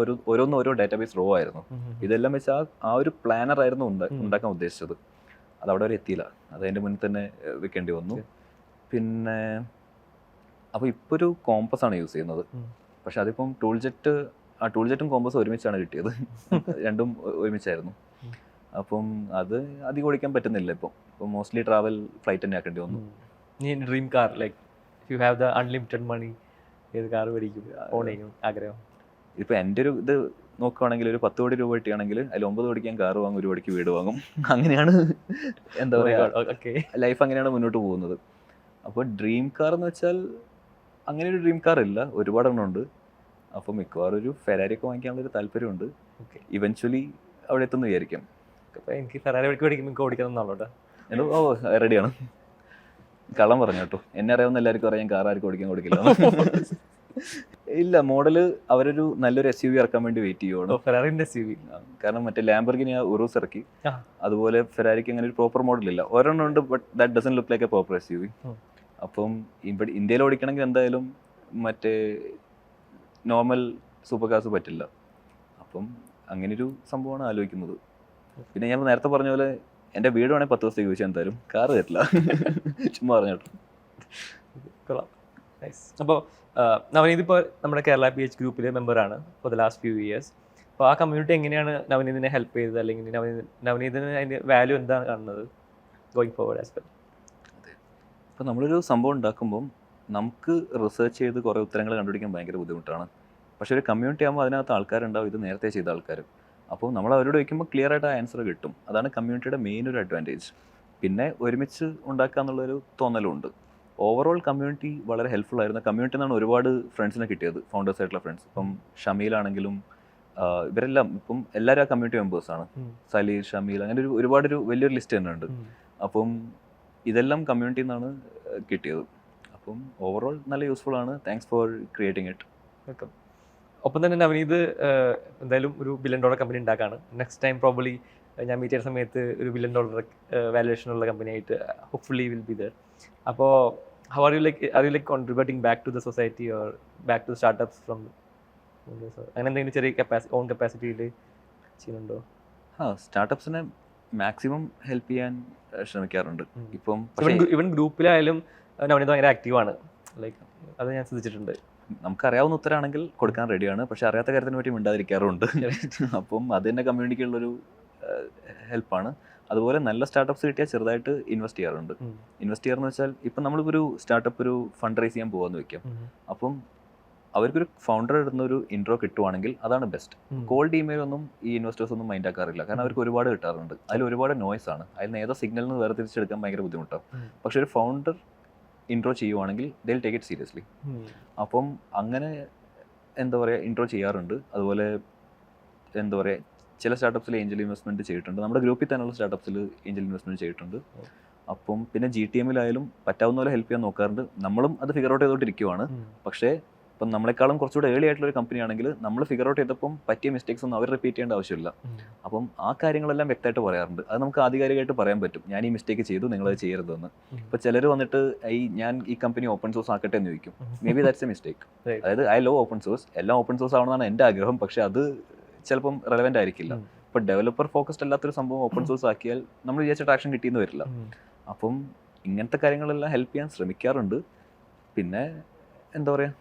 ഓരോന്നും ഓരോ ഡാറ്റാബേസ് റോ ആയിരുന്നു. ഇതെല്ലാം വെച്ച് ആ ഒരു പ്ലാനർ ആയിരുന്നു ഉണ്ടാക്കാൻ ഉദ്ദേശിച്ചത്. അതവിടെ വരെ എത്തിയില്ല, അതതിൻ്റെ മുന്നിൽ തന്നെ വെക്കേണ്ടി വന്നു. പിന്നെ അപ്പോൾ ഇപ്പോൾ ഒരു കോമ്പസാണ് യൂസ് ചെയ്യുന്നത്. പക്ഷെ അതിപ്പം ടൂൾജെറ്റും കോമ്പസും ഒരുമിച്ചാണ് കിട്ടിയത്. രണ്ടും ഒരുമിച്ചായിരുന്നു. അപ്പം അത് അധികം ഓടിക്കാൻ പറ്റുന്നില്ല ഇപ്പോൾ. മോസ്റ്റ്ലി ട്രാവൽ ഫ്ലൈറ്റ് തന്നെ ആക്കേണ്ടി വന്നു. നീ dream car, like you have the unlimited money, ഏത് കാർ മേടിക്കും ഓൺ ചെയ്യും ആഗ്രഹം? ഇപ്പോൾ എൻ്റെ ഒരു ഇത് നോക്കുകയാണെങ്കിൽ ഒരു 10 കോടി രൂപ കിട്ടിയാണെങ്കിൽ അതിൽ 9 കോടിക്ക് കാർ വാങ്ങും, 1 കോടിക്ക് വീട് വാങ്ങും. അങ്ങനെയാണ് എന്താ പറയുക ലൈഫ്, അങ്ങനെയാണ് മുന്നോട്ട് പോകുന്നത്. അപ്പോൾ ഡ്രീം കാർ എന്ന് വെച്ചാൽ അങ്ങനെ ഒരു ഡ്രീം കാർ ഇല്ല, ഒരുപാടെണ്ണം ഉണ്ട്. അപ്പോൾ മിക്കവാറും ഒരു ഫെരാരി ഒക്കെ വാങ്ങിക്കാനുള്ളൊരു താല്പര്യമുണ്ട്. ഇവൻച്വലി അവിടെ എത്തുന്നു വിചാരിക്കാം. അപ്പോൾ എനിക്ക് ഫെറാരി മേടിക്കുമ്പോൾ ഓടിക്കണം എന്നുള്ളൂ. റെഡിയാണ്. കള്ളം പറഞ്ഞു കേട്ടോ, എന്നെ അറിയാവുന്ന എല്ലാവർക്കും അറിയാം കാർ ആർക്കും ഓടിക്കാൻ കൊടുക്കില്ല. ഇല്ല, മോഡല് അവരൊരു നല്ലൊരു SUV ഇറക്കാൻ വേണ്ടി വെയിറ്റ് ചെയ്യുവാണ്. ഫെറാറിന്റെ SUV. കാരണം മറ്റേ ലാംബോർഗിനി ഉറൂസ് ഇറക്കി, അതുപോലെ ഫെറാരിക്ക് അങ്ങനെ ഒരു പ്രോപ്പർ മോഡലില്ല. ഒരെണ്ണം ഉണ്ട്, but that doesn't look like A proper SUV. അപ്പം ഇവിടെ ഇന്ത്യയിൽ ഓടിക്കണമെങ്കിൽ എന്തായാലും മറ്റേ നോർമൽ സൂപ്പർ കാർസ് പറ്റില്ല. അപ്പം അങ്ങനെയൊരു സംഭവമാണ് ആലോചിക്കുന്നത്. പിന്നെ ഞാൻ നേരത്തെ പറഞ്ഞ പോലെ എൻ്റെ വീട് വേണമെങ്കിൽ 10 ദിവസത്തേക്ക് യൂസ് ചെയ്യാൻ തരും, കാറ് തരില്ല. ചുമ്മാ പറഞ്ഞോട്ടോ. അപ്പോൾ നവനീത് ഇപ്പോൾ നമ്മുടെ കേരള PH ഗ്രൂപ്പിലെ മെമ്പറാണ് for the last few years. അപ്പോൾ ആ കമ്മ്യൂണിറ്റി എങ്ങനെയാണ് നവനീതിനെ ഹെൽപ്പ് ചെയ്തത്, അല്ലെങ്കിൽ നവനീതിന് അതിൻ്റെ വാല്യൂ എന്താണ് കാണുന്നത് ഗോയിങ് ഫോർവേഡ് ആസ് വെൽ? അതെ, ഇപ്പോൾ നമ്മളൊരു സംഭവം ഉണ്ടാക്കുമ്പം നമുക്ക് റിസർച്ച് ചെയ്ത് കുറേ ഉത്തരങ്ങൾ കണ്ടുപിടിക്കാൻ ഭയങ്കര ബുദ്ധിമുട്ടാണ്. പക്ഷേ ഒരു കമ്മ്യൂണിറ്റി ആകുമ്പോൾ അതിനകത്ത് ആൾക്കാരുണ്ടാവും, ഇത് നേരത്തെ ചെയ്ത ആൾക്കാർ. അപ്പോൾ നമ്മൾ അവരോട് വയ്ക്കുമ്പോൾ ക്ലിയർ ആയിട്ട് ആ ആൻസർ കിട്ടും. അതാണ് കമ്മ്യൂണിറ്റിയുടെ മെയിൻ ഒരു അഡ്വാൻറ്റേജ്. പിന്നെ ഒരുമിച്ച് ഉണ്ടാക്കുക എന്നുള്ളൊരു തോന്നലുണ്ട്. ഓവറോൾ കമ്മ്യൂണിറ്റി വളരെ ഹെൽപ്ഫുൾ ആയിരുന്നു. കമ്മ്യൂണിറ്റി നിന്നാണ് ഒരുപാട് ഫ്രണ്ട്സിനെ കിട്ടിയത്, ഫൗണ്ടേഴ്സ് ആയിട്ടുള്ള ഫ്രണ്ട്സ്. ഇപ്പം ഷമീലാണെങ്കിലും ഇവരെല്ലാം ഇപ്പം എല്ലാവരും ആ കമ്മ്യൂണിറ്റി മെമ്പേഴ്സാണ്. സലീൽ, ഷമീൽ, അങ്ങനെ ഒരുപാട് വലിയൊരു ലിസ്റ്റ് തന്നെ ഉണ്ട്. അപ്പം ഇതെല്ലാം കമ്മ്യൂണിറ്റിയിൽ നിന്നാണ് കിട്ടിയത്. അപ്പം ഓവറോൾ നല്ല യൂസ്ഫുൾ ആണ്. Thanks for creating it. Welcome. ഒപ്പം തന്നെ നവനീത് എന്തായാലും ഒരു $1 ബില്യൺ കമ്പനി ഉണ്ടാക്കാണ്. നെക്സ്റ്റ് ടൈം പ്രോബ്ലി ഞാൻ മീറ്റ് ചെയ്യുന്ന സമയത്ത് ഒരു $1 ബില്യൺ വാല്യുവേഷനുള്ള കമ്പനിയായിട്ട് ഹോപ്പ്ഫുള്ളി വിൽ ബി ദർ. അപ്പോൾ how are you like contributing back to the society or back to startups from അങ്ങനെ എന്തെങ്കിലും ചെറിയ ഓൺ കപ്പാസിറ്റിയിൽ ചെയ്യുന്നുണ്ടോ? സ്റ്റാർട്ടപ്സിനെ മാക്സിമം ഹെൽപ്പ് ചെയ്യാൻ ശ്രമിക്കാറുണ്ട്. ഇപ്പം പക്ഷേ ഇവൻ ഗ്രൂപ്പിലായാലും നവനീത് ഭയങ്കര ആക്റ്റീവാണ്, ലൈക്ക് അത് ഞാൻ ശ്രദ്ധിച്ചിട്ടുണ്ട്. നമുക്കറിയാവുന്ന ഉത്തരമാണെങ്കിൽ കൊടുക്കാൻ റെഡിയാണ്, പക്ഷെ അറിയാത്ത കാര്യത്തിനെ പറ്റി മിണ്ടാതിരിക്കാറുണ്ട്. അപ്പം അത് തന്നെ കമ്മ്യൂണിറ്റിക്കുള്ളൊരു ഹെൽപ്പാണ്. അതുപോലെ നല്ല സ്റ്റാർട്ടപ്സ് കിട്ടിയാൽ ചെറുതായിട്ട് ഇൻവെസ്റ്റ് ചെയ്യാറുണ്ട്. ഇൻവെസ്റ്റ് ചെയ്യാറെന്ന് വെച്ചാൽ ഇപ്പം നമ്മളിപ്പോൾ സ്റ്റാർട്ടപ്പ് ഒരു ഫണ്ട് റൈസ് ചെയ്യാൻ പോകാമെന്ന് വെക്കാം. അപ്പം അവർക്കൊരു ഫൗണ്ടർ ഇടുന്ന ഒരു ഇൻട്രോ കിട്ടുവാണെങ്കിൽ അതാണ് ബെസ്റ്റ്. കോൾഡ് ഇമെയിൽ ഒന്നും ഈ ഇൻവെസ്റ്റേഴ്സ് ഒന്നും മൈൻഡ് ആക്കാറില്ല, കാരണം അവർക്ക് ഒരുപാട് കിട്ടാറുണ്ട്. അതിൽ ഒരുപാട് നോയ്സ് ആണ്, അതിൽ ഏതോ സിഗ്നലിൽ നിന്ന് വേർതിരിച്ചെടുക്കാൻ ഭയങ്കര ബുദ്ധിമുട്ടാണ്. പക്ഷെ ഒരു ഫൗണ്ടർ ഇൻട്രോ ചെയ്യുവാണെങ്കിൽ they will take it seriously. അപ്പം അങ്ങനെ എന്താ പറയുക ഇൻട്രോ ചെയ്യാറുണ്ട്. അതുപോലെ എന്താ പറയുക ചില സ്റ്റാർട്ടപ്സിൽ ഏഞ്ചൽ ഇൻവെസ്റ്റ്മെൻറ്റ് ചെയ്തിട്ടുണ്ട്. നമ്മുടെ ഗ്രൂപ്പിൽ തന്നെയുള്ള സ്റ്റാർട്ടപ്സിൽ ഏഞ്ചൽ ഇൻവെസ്റ്റ്മെൻറ്റ് ചെയ്തിട്ടുണ്ട്. അപ്പം പിന്നെ GTM-ലായാലും പറ്റാവുന്ന പോലെ ഹെൽപ്പ് ചെയ്യാൻ നോക്കാറുണ്ട്. നമ്മളും അത് ഫിഗർ ഔട്ട് ചെയ്തോണ്ടിരിക്കുവാണ്. പക്ഷേ ഇപ്പം നമ്മളെക്കാളും കുറച്ചുകൂടെ ഏർലി ആയിട്ടുള്ള ഒരു കമ്പനി ആണെങ്കിൽ നമ്മൾ ഫിഗർ ഔട്ട് ചെയ്തപ്പം പറ്റിയ മിസ്റ്റേക്സ് ഒന്നും അവർ റിപ്പീറ്റ് ചെയ്യേണ്ട ആവശ്യമില്ല. അപ്പം ആ കാര്യങ്ങളെല്ലാം വ്യക്തമായിട്ട് പറയാറുണ്ട്. അത് നമുക്ക് ആധികാരികമായിട്ട് പറയാൻ പറ്റും, ഞാൻ ഈ മിസ്റ്റേക്ക് ചെയ്തു, നിങ്ങളത് ചെയ്യരുതെന്ന്. ഇപ്പോൾ ചിലർ വന്നിട്ട് ഞാൻ ഈ കമ്പനി ഓപ്പൺ സോഴ്സ് ആക്കട്ടെ എന്ന് ചോദിക്കും. May be that's A mistake. അതായത് ഐ ലവ് ഓപ്പൺ സോഴ്സ്, എല്ലാം ഓപ്പൺ സോഴ്സ് ആവണമെന്നാണ് എൻ്റെ ആഗ്രഹം. പക്ഷേ അത് ചിലപ്പം റെലവെൻ്റ് ആയിരിക്കില്ല. ഇപ്പോൾ ഡെവലപ്പർ ഫോക്കസ്ഡ് അല്ലാത്തൊരു സംഭവം ഓപ്പൺ സോഴ്സ് ആക്കിയാൽ നമ്മൾ വിചാരിച്ച ട്രാക്ഷൻ കിട്ടിയെന്ന് വരില്ല. അപ്പം ഇങ്ങനത്തെ കാര്യങ്ങളെല്ലാം ഹെൽപ്പ് ചെയ്യാൻ ശ്രമിക്കാറുണ്ട്. പിന്നെ എന്താ പറയുക,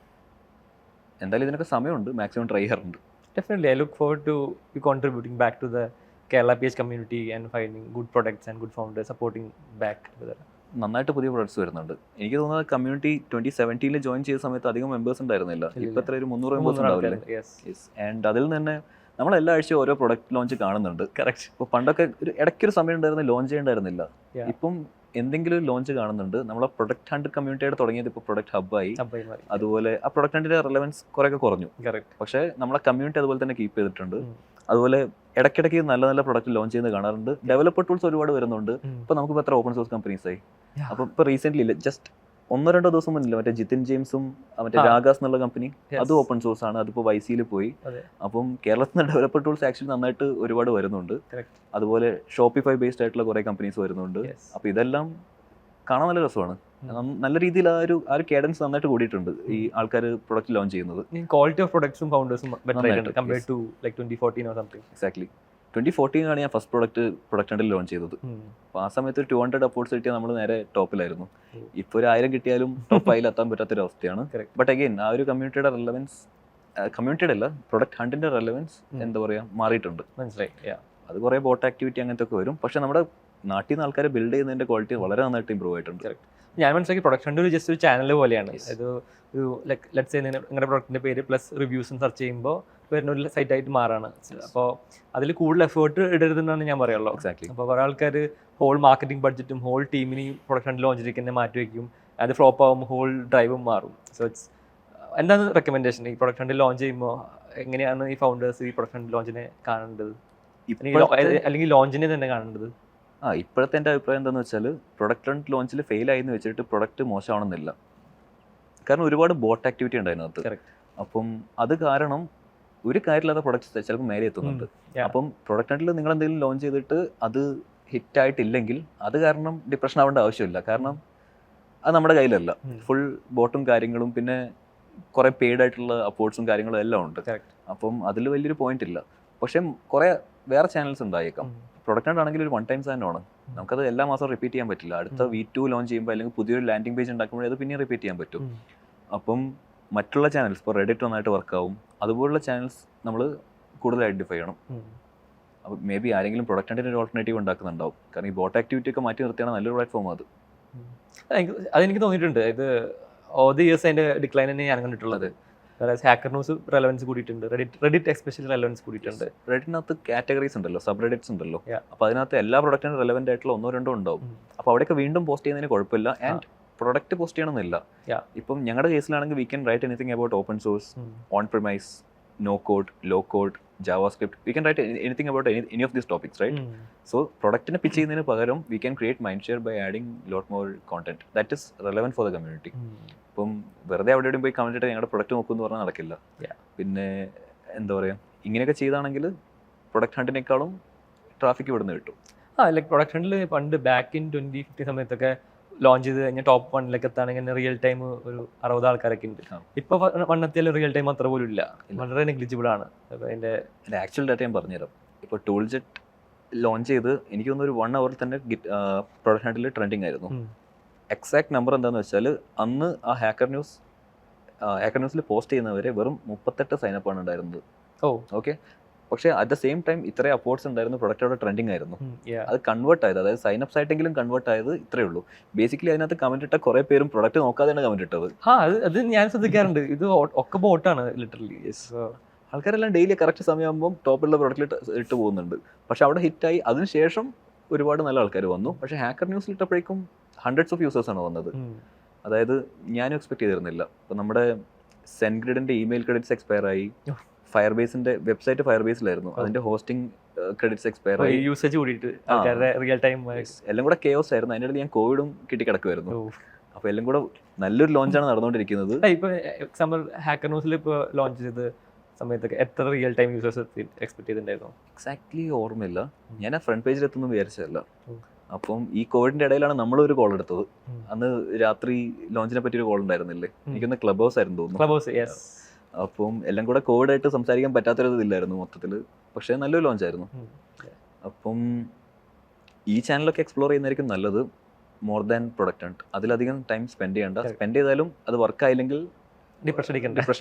എന്തായാലും ഇതിനൊക്കെ സമയമുണ്ട്, മാക്സിമം ട്രൈ ചെയ്യാറുണ്ട്. Definitely, I look forward to you contributing back to the Kerala PH community and finding good products and good founders, supporting back to that. നന്നായിട്ട് പുതിയ പ്രൊഡക്ട്സ് വരുന്നുണ്ട്. എനിക്ക് തോന്നുന്നത് കമ്മ്യൂണിറ്റി 2017 ജോയിൻ ചെയ്ത സമയത്ത് അധികം മെമ്പേഴ്സ് ഉണ്ടായിരുന്നില്ല. ഇപ്പോൾ എത്ര ഒരു 300 മെമ്പേഴ്സ് ഉണ്ടാവില്ലേ? ആൻഡ് അതിൽ നിന്ന് തന്നെ നമ്മൾ എല്ലാ ആഴ്ചയും ഓരോ പ്രൊഡക്റ്റ് ലോഞ്ച് കാണുന്നുണ്ട്. കറക്റ്റ്. ഇപ്പോൾ പണ്ടൊക്കെ ഇടയ്ക്കൊരു സമയം ഉണ്ടായിരുന്നു ലോഞ്ച് ചെയ്യേണ്ടായിരുന്നില്ല. ഇപ്പം എന്തെങ്കിലും ലോഞ്ച് കാണുന്നുണ്ട്. നമ്മളെ പ്രൊഡക്റ്റ് ഹണ്ട് കമ്മ്യൂണിറ്റിയായിട്ട് തുടങ്ങിയത് ഇപ്പോൾ പ്രൊഡക്റ്റ് ഹബ്ബായി. അതുപോലെ ആ പ്രൊഡക്റ്റ് ഹണ്ടിന്റെ റെലവൻസ് കുറേയൊക്കെ കുറഞ്ഞു, പക്ഷേ നമ്മളെ കമ്മ്യൂണിറ്റി അതുപോലെ തന്നെ കീപ്പ് ചെയ്തിട്ടുണ്ട്. അതുപോലെ ഇടയ്ക്കിടയ്ക്ക് നല്ല നല്ല പ്രൊഡക്റ്റ് ലോഞ്ച് ചെയ്യുന്നത് കാണാറുണ്ട്. ഡെവലപ്പർ ടൂൾസ് ഒരുപാട് വരുന്നുണ്ട്. ഇപ്പോൾ നമുക്കിപ്പോൾ എത്ര ഓപ്പൺ സോഴ്സ് കമ്പനീസ് ആയി. അപ്പോൾ ഇപ്പോൾ റീസെന്റ് ജസ്റ്റ് 1-2 ദിവസം മുന്നില്ല മറ്റേ ജിതിൻ ജെയിംസും മറ്റേ രാഗാസ് എന്നുള്ള കമ്പനി, അത് ഓപ്പൺ സോഴ്സ് ആണ്. അതിപ്പോൾ YC-യിൽ പോയി. അപ്പം കേരളത്തിൽ നിന്ന് ഡെവലപ്പർ ടൂൾസ് ആക്ച്വലി നന്നായിട്ട് ഒരുപാട് വരുന്നുണ്ട്. അതുപോലെ ഷോപ്പിഫൈ ബേസ്ഡ് ആയിട്ടുള്ള കുറേ കമ്പനീസ് വരുന്നുണ്ട്. അപ്പോൾ ഇതെല്ലാം കാണാൻ നല്ല രസമാണ്. നല്ല രീതിയിൽ ആ ഒരു കേഡൻസ് നന്നായിട്ട് കൂടിയിട്ടുണ്ട് ഈ ആൾക്കാർ പ്രൊഡക്റ്റ് ലോഞ്ച് ചെയ്യുന്നത്. ക്വാളിറ്റി ഓഫ് പ്രൊഡക്ട്സും ഫൗണ്ടേഴ്സും ബെറ്റർ ആയിട്ടുണ്ട് compared to like 2014 or something. Exactly 2014 ആണ് ഞാൻ ഫസ്റ്റ് പ്രൊഡക്റ്റ് ഹണ്ടിൽ ലോഞ്ച് ചെയ്തത്. അപ്പോൾ ആ സമയത്ത് 200 അപ്പോർട്സ് കിട്ടിയാൽ നമ്മൾ നേരെ ടോപ്പിലായിരുന്നു. ഇപ്പോൾ ഒരു 1000 കിട്ടിയാലും ടോപ്പ് 5 എത്താൻ പറ്റാത്തൊരു അവസ്ഥയാണ്. ബട്ട് അഗെയിൻ ആ ഒരു കമ്മ്യൂണിറ്റിയുടെ റെലവൻസ്, കമ്മ്യൂണിറ്റിയുടെ അല്ല പ്രൊഡക്റ്റ് ഹണ്ടിന്റെ റെലവൻസ് എന്താ പറയുക മാറിയിട്ടുണ്ട്. മനസ്സിലായി. അത് കുറേ ബോട്ട് ആക്ടിവിറ്റി അങ്ങനത്തെ ഒക്കെ വരും. പക്ഷെ നമ്മുടെ നാട്ടിൽ നിന്ന് ആൾക്കാരെ ബിൽഡ് ചെയ്യുന്നതിന്റെ ക്വാളിറ്റി വളരെ നന്നായിട്ട് ഇമ്പ്രൂവ് ആയിട്ടുണ്ട്. ഞാൻ മനസ്സിലാക്കി പ്രൊഡക്റ്റ് ഹണ്ട് ഒരു ജസ്റ്റ് ഒരു ചാനൽ പോലെയാണ്. അത് ഒരു ലൈക്ക് ലെറ്റ്സ് സേ നിങ്ങളുടെ പ്രൊഡക്റ്റിന്റെ പേര് പ്ലസ് റിവ്യൂസും സെർച്ച് ചെയ്യുമ്പോൾ വരുന്ന ഒരു സൈറ്റ് ആയിട്ട് മാറാണ്. അപ്പോൾ അതിൽ കൂടുതൽ എഫേർട്ട് ഇടരുതെന്നാണ് ഞാൻ പറയുള്ളൂ. അപ്പോൾ കുറേ ആൾക്കാർ ഹോൾ മാർക്കറ്റിംഗ് ബഡ്ജറ്റും ഹോൾ ടീമിനെയും പ്രൊഡക്റ്റ് ഹണ്ട് ലോഞ്ച് ചെയ്തിരിക്കുന്നത് മാറ്റി വയ്ക്കും. അത് ഫ്ലോപ്പ് ആകുമ്പോൾ ഹോൾ ഡ്രൈവും മാറും. സോ ഇറ്റ്സ് എന്താണ് റെക്കമെൻഡേഷൻ ഈ പ്രൊഡക്റ്റ് ഹണ്ട് ലോഞ്ച് ചെയ്യുമ്പോൾ? എങ്ങനെയാണ് ഈ ഫൗണ്ടേഴ്സ് ഈ പ്രൊഡക്റ്റ് ഹണ്ട് ലോഞ്ചിനെ കാണേണ്ടത്, അല്ലെങ്കിൽ ലോഞ്ചിനെ തന്നെ കാണേണ്ടത്? ഇപ്പോഴത്തെ എൻ്റെ അഭിപ്രായം എന്താണെന്ന് വെച്ചാൽ പ്രൊഡക്റ്റ് ഹണ്ട് ലോഞ്ചിൽ ഫെയിൽ ആയി എന്ന് വെച്ചിട്ട് പ്രൊഡക്റ്റ് മോശമാണെന്നില്ല. കാരണം ഒരുപാട് ബോട്ട് ആക്ടിവിറ്റി ഉണ്ട് അതിനകത്ത്. അപ്പം അത് കാരണം ഒരു കാര്യമില്ലാത്ത പ്രൊഡക്ട്സ് ചിലപ്പോൾ മേലെ എത്തുന്നുണ്ട്. അപ്പം പ്രൊഡക്റ്റ് ഹണ്ടിൽ നിങ്ങൾ എന്തെങ്കിലും ലോഞ്ച് ചെയ്തിട്ട് അത് ഹിറ്റായിട്ടില്ലെങ്കിൽ അത് കാരണം ഡിപ്രഷൻ ആവേണ്ട ആവശ്യമില്ല. കാരണം അത് നമ്മുടെ കയ്യിലല്ല. ഫുൾ ബോട്ടും കാര്യങ്ങളും പിന്നെ കുറേ പെയ്ഡ് ആയിട്ടുള്ള അപ്പോർട്സും കാര്യങ്ങളും എല്ലാം ഉണ്ട്. അപ്പം അതിൽ വലിയൊരു പോയിന്റ് ഇല്ല. പക്ഷേ കുറേ വേറെ ചാനൽസ് ഉണ്ടായേക്കാം. പ്രൊഡക്റ്റ് ഹണ്ട് ആണെങ്കിൽ ഒരു വൺ ടൈം സാധനമാണ്. നമുക്കത് എല്ലാ മാസവും റിപ്പീറ്റ് ചെയ്യാൻ പറ്റില്ല. അടുത്ത V2 ലോഞ്ച് ചെയ്യുമ്പോൾ അല്ലെങ്കിൽ പുതിയൊരു ലാൻഡിംഗ് പേജ് ഉണ്ടാക്കുമ്പോൾ അത് പിന്നെ റിപ്പീറ്റ് ചെയ്യാൻ പറ്റും. അപ്പം മറ്റുള്ള ചാനൽസ് ഇപ്പോൾ റെഡിറ്റ് നന്നായിട്ട് വർക്കാവും. അതുപോലുള്ള ചാനൽസ് നമ്മൾ കൂടുതൽ ഐഡൻറ്റിഫൈ ചെയ്യണം. അപ്പോൾ മേ ബി ആരെങ്കിലും പ്രൊഡക്റ്റ് ഹണ്ടിന് ഒരു ഓൾട്ടർനേറ്റീവ് ഉണ്ടാക്കുന്നുണ്ടാവും. കാരണം ഈ ബോട്ട് ആക്ടിവിറ്റി ഒക്കെ മാറ്റി നിർത്തിയാണ് നല്ലൊരു പ്ലാറ്റ്ഫോം അത്. അതെനിക്ക് തോന്നിയിട്ടുണ്ട്. ഇത് ഓൾ ദി ഇയേഴ്സ് അതിൻ്റെ ഡിക്ലൈൻ തന്നെ ഞാൻ കണ്ടിട്ടുള്ളത്. ഹാക്കർ ന്യൂസ് റെലവൻസ് കൂടിയിട്ടുണ്ട്, റെഡിറ്റ് എസ്പെഷ്യലി റെലവൻസ് കൂടിയിട്ടുണ്ട്. റെഡിറ്റിനകത്ത് കാറ്റഗറീസ് ഉണ്ടല്ലോ, സബ് റെഡിറ്റ്സ് ഉണ്ടല്ലോ. അപ്പോൾ അതിനകത്ത് എല്ലാ പ്രൊഡക്റ്റിനും റെലവെന്റ് ആയിട്ടുള്ള 1-2 ഉണ്ടാവും. അപ്പോൾ അവിടെയൊക്കെ വീണ്ടും പോസ്റ്റ് ചെയ്യുന്നതിന് കുഴപ്പമില്ല. ആൻഡ് പ്രൊഡക്റ്റ് പോസ്റ്റ് ചെയ്യണമെന്നില്ല. ഇപ്പം ഞങ്ങളുടെ കേസിലാണെങ്കിൽ we can write anything about open source, on premise, no code, low code, JavaScript. We can write anything about any of these topics, right? So പ്രൊഡക്റ്റിനെ പിച്ച് ചെയ്യുന്നതിന് പകരം we can create mind share by adding lot more content that is relevant for the community. ഇപ്പം വെറുതെ അവിടെ പോയി comment ഇട്ട് ഞങ്ങളുടെ product നോക്കുമെന്ന് പറഞ്ഞാൽ നടക്കില്ല. പിന്നെ എന്താ പറയുക, ഇങ്ങനെയൊക്കെ ചെയ്താണെങ്കിൽ പ്രൊഡക്റ്റ് ഹണ്ടിനേക്കാളും ട്രാഫിക് ഇവിടുന്ന് കിട്ടും. ലൈക്ക് പ്രൊഡക്റ്റ് ഹണ്ടിൽ പണ്ട് ബാക്ക് ഇൻ 2015 സമയത്തൊക്കെ ലോഞ്ച് ചെയ്ത് കഴിഞ്ഞാൽ ടോപ്പ് 1 എത്താണെങ്കിൽ റിയൽ ടൈം ഒരു 60 ആൾക്കാരൊക്കെ ഉണ്ട്. ഇപ്പൊ വണ്ണത്തിൽ റിയൽ ടൈം അത്ര പോലും ഇല്ല, വളരെ നെഗ്ലിജിബിൾ ആണ്. അതിന്റെ ആക്ച്വൽ ഡാറ്റ ഞാൻ പറഞ്ഞുതരാം. ഇപ്പോൾ ടൂൾജെറ്റ് ലോഞ്ച് ചെയ്ത് എനിക്ക് തോന്നുന്നു ഒരു 1 hour തന്നെ പ്രൊഡക്റ്റ് ഹണ്ടിൽ ട്രെൻഡിങ് ആയിരുന്നു. എക്സാക്ട് നമ്പർ എന്താണെന്ന് വെച്ചാൽ അന്ന് ആ ഹാക്കർ ന്യൂസിൽ പോസ്റ്റ് ചെയ്യുന്നവരെ വെറും 38 സൈനപ്പ് ആണ് ഉണ്ടായിരുന്നത്. ഓക്കെ, പക്ഷേ അറ്റ് ദ സെയിം ടൈം ഇത്രയും അപ്പോർട്സ് ഉണ്ടായിരുന്നു, പ്രൊഡക്റ്റ് അവിടെ ട്രെൻഡിങ് ആയിരുന്നു. അത് കൺവേർട്ട് ആയത്, അതായത് സൈനപ്സ് ആയിട്ടെങ്കിലും കൺവേർട്ട് ആയത് ഇത്രയേ ഉള്ളൂ. ബേസിക്കലി അതിനകത്ത് കമന്റ് ഇട്ട കുറെ പേരും പ്രൊഡക്റ്റ് നോക്കാതെയാണ് കമന്റ് ഇട്ടത്. അത് ഞാൻ ശ്രദ്ധിക്കാറുണ്ട്. ഇത് ഒക്കെ ബോട്ടാണ് ലിറ്ററലി. ആൾക്കാരെല്ലാം ഡെയിലി കറക്റ്റ് സമയമാകുമ്പോൾ ടോപ്പിലുള്ള പ്രൊഡക്റ്റിൽ ഇട്ട് പോകുന്നുണ്ട്. പക്ഷെ അവിടെ ഹിറ്റായി, അതിനുശേഷം ഒരുപാട് നല്ല ആൾക്കാർ വന്നു. പക്ഷേ ഹാക്കർ ന്യൂസിൽ ഇട്ടപ്പോഴേക്കും ഹൺഡ്രഡ്സ് ഓഫ് യൂസേഴ്സ് ആണ് വന്നത്. അതായത് ഞാനും എക്സ്പെക്ട് ചെയ്തിരുന്നില്ല. ഇപ്പം നമ്മുടെ സെൻഗ്രിഡിന്റെ ഇമെയിൽ ക്രെഡിറ്റ്സ് എക്സ്പയർ ആയി, ഫയർബേസിന്റെ വെബ്സൈറ്റ് ഫയർബേസിലായിരുന്നു, അതിന്റെ ഹോസ്റ്റിംഗ് ക്രെഡിറ്റ്സ് എക്സ്പയർ ആയി, യൂസേജ് കൂടിയിട്ട് റിയൽ ടൈം എല്ലാം കൂടെ കെയോസ് ആയിരുന്നു. അതിൻ്റെ ഇടയിൽ ഞാൻ കോവിഡും കിട്ടിക്കിടക്കുമായിരുന്നു. അപ്പോൾ എല്ലാം കൂടെ നല്ലൊരു ലോഞ്ചാണ് നടന്നുകൊണ്ടിരിക്കുന്നത്. ഇപ്പൊ എക്സാമ്പിൾ ഹാക്കർ ന്യൂസിൽ ഇപ്പോൾ ലോഞ്ച് ചെയ്ത് സമയത്തൊക്കെ എത്ര റിയൽ ടൈം യൂസേഴ്സ് എക്സ്പെക്ട് ചെയ്തിട്ടുണ്ടായിരുന്നു? എക്സാക്ട്ലി ഓർമ്മയില്ല, ഞാൻ ആ ഫ്രണ്ട് പേജിൽ എത്തുന്നു വിചാരിച്ചതല്ല. അപ്പം ഈ കോവിഡിന്റെ ഇടയിലാണ് നമ്മളൊരു കോൾ എടുത്തത്. അന്ന് രാത്രി ലോഞ്ചിനെ പറ്റി ഒരു കോൾ ഉണ്ടായിരുന്നില്ലേ, എനിക്കൊന്ന് ക്ലബ് ഹൗസ് ആയിരുന്നു തോന്നുന്നു. അപ്പം എല്ലാം കൂടെ കോവിഡായിട്ട് സംസാരിക്കാൻ പറ്റാത്തൊരു ഇതില്ലായിരുന്നു മൊത്തത്തിൽ. പക്ഷേ നല്ലൊരു ലോഞ്ചായിരുന്നു. അപ്പം ഈ ചാനലൊക്കെ എക്സ്പ്ലോർ ചെയ്യുന്നതായിരിക്കും നല്ലത്, മോർ ദാൻ പ്രൊഡക്റ്റ് ഹണ്ട്. അതിലധികം ടൈം സ്പെൻഡ് ചെയ്യേണ്ട. സ്പെൻഡ് ചെയ്താലും അത് വർക്ക് ആയില്ലെങ്കിൽ ഡിപ്രഷൻ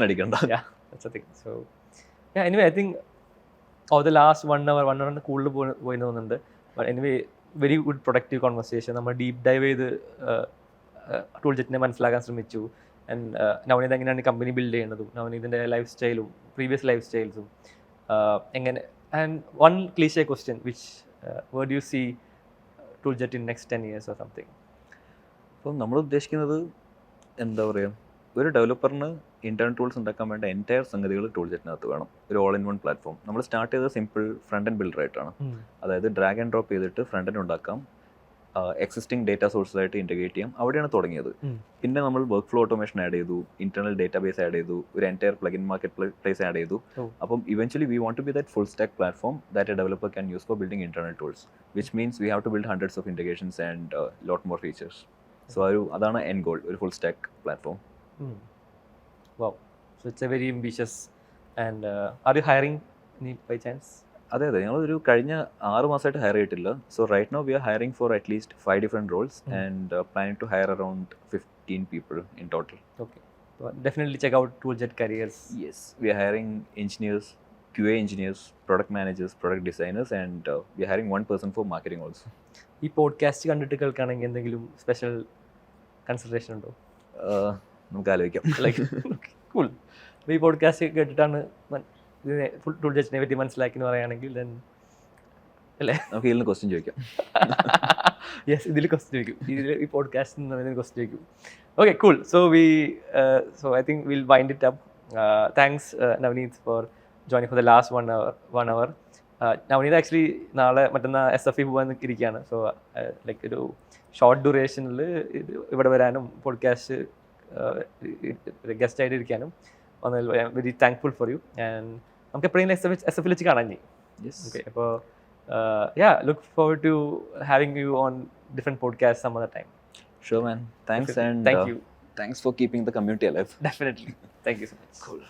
അടിക്കണ്ട. So anyway I think of the last 1 hour കൂടുതൽ പോയി തോന്നുന്നുണ്ട്. Anyway very good productive conversation. നമ്മൾ ഡീപ്പ് ഡൈവ് ചെയ്ത് ടൂൾജെറ്റിനെ മനസ്സിലാക്കാൻ ശ്രമിച്ചു. ആൻഡ് നവനീത് എങ്ങനെയാണ് കമ്പനി ബിൽഡ് ചെയ്യുന്നതും, നവനീതിൻ്റെ ലൈഫ് സ്റ്റൈലും പ്രീവിയസ് ലൈഫ് സ്റ്റൈൽസും എങ്ങനെ. And one cliche question, which where do you see ToolJet in next 10 years or something? അപ്പം നമ്മൾ ഉദ്ദേശിക്കുന്നത് എന്താ പറയുക, ഒരു ഡെവലപ്പറിന് ഇന്റേണൽ ടൂൾസ് ഉണ്ടാക്കാൻ വേണ്ട എൻറ്റയർ സംഗതികൾ ടൂൾജെറ്റിനകത്ത് വേണം. ഒരു ഓൾ ഇൻ വൺ പ്ലാറ്റ്ഫോം. നമ്മൾ സ്റ്റാർട്ട് ചെയ്തത് സിമ്പിൾ ഫ്രണ്ട് ആൻഡ് ബിൽഡർ ആയിട്ടാണ്. അതായത് ഡ്രാഗ് ആൻഡ് ഡ്രോപ്പ് ചെയ്തിട്ട് ഫ്രണ്ട് ആൻഡ് ഉണ്ടാക്കാം, എക്സിസ്റ്റിംഗ് ഡേറ്റ സോഴ്സായിട്ട് ഇൻറ്റഗ്രേറ്റ് ചെയ്യാം. അവിടെയാണ് തുടങ്ങിയത്. പിന്നെ നമ്മൾ വർക്ക് ഫ്ലോ ഓട്ടോമേഷൻ ആഡ് ചെയ്തു, ഇന്റർണൽ ഡേറ്റാബേസ് ആഡ് ചെയ്തു, ഒരു entire plugin marketplace add ചെയ്തു. അപ്പം eventually we want to be that full stack platform that a developer can use for building internal tools, which means we have to build hundreds of integrations and lot more features. So അതാണ് end goal, ഒരു full stack platform. Wow, so it's a very ambitious. And are you hiring any by chance? അതെ, ഞങ്ങളൊരു കഴിഞ്ഞ 6 മാസമായിട്ട് hire ചെയ്തിട്ടില്ല. So right now we are hiring for at least 5 different roles and planning to hire around 15 people in total. Okay, so definitely check out Tooljet Careers. Yes, we are hiring engineers, QA engineers, product managers, product designers, and we are hiring one person for marketing also. ഈ podcast കണ്ടിട്ട് കേൾക്കുകയാണെങ്കിൽ എന്തെങ്കിലും special consideration ഉണ്ടോ? നമുക്ക് ആലോചിക്കാം. Like cool. അപ്പോൾ ഈ podcast കേട്ടിട്ടാണ് ഇതിനെ full ടൂൾജെറ്റിനെ പറ്റി മനസ്സിലാക്കി പറയുകയാണെങ്കിൽ ദെൻ അല്ലേ നമുക്ക് ഇതിൽ ക്വസ്റ്റ്യൻ ചോദിക്കാം. യെസ്, ഇതിൽ ക്വസ്റ്റ്യൻ ചോദിക്കും. ഈ പോഡ്കാസ്റ്റിൽ നിന്ന് ക്വസ്റ്റ്യൻ ചോദിക്കും. Okay, cool. So I think will wind it up. Thanks Navneet for joining for the last 1 hour. Navneet actually നാളെ മറ്റന്നാൾ SFE പോകാൻ ഇരിക്കുകയാണ്. സോ ലൈക്ക് ഒരു ഷോർട്ട് ഡ്യൂറേഷനിൽ ഇവിടെ വരാനും പോഡ്കാസ്റ്റ് ഗസ്റ്റ് ആയിട്ട് ഇരിക്കാനും വന്നതിൽ I'm very thankful for you. And നമുക്ക് എപ്പോഴെങ്കിലും SFE വെച്ച് കാണാൻ ചെയ്യും. ഓക്കെ, അപ്പോൾ look forward to having you on different podcasts some other time. Sure man, thanks. And thank you. Thanks for keeping the community alive. Definitely. Thank you so much. Cool.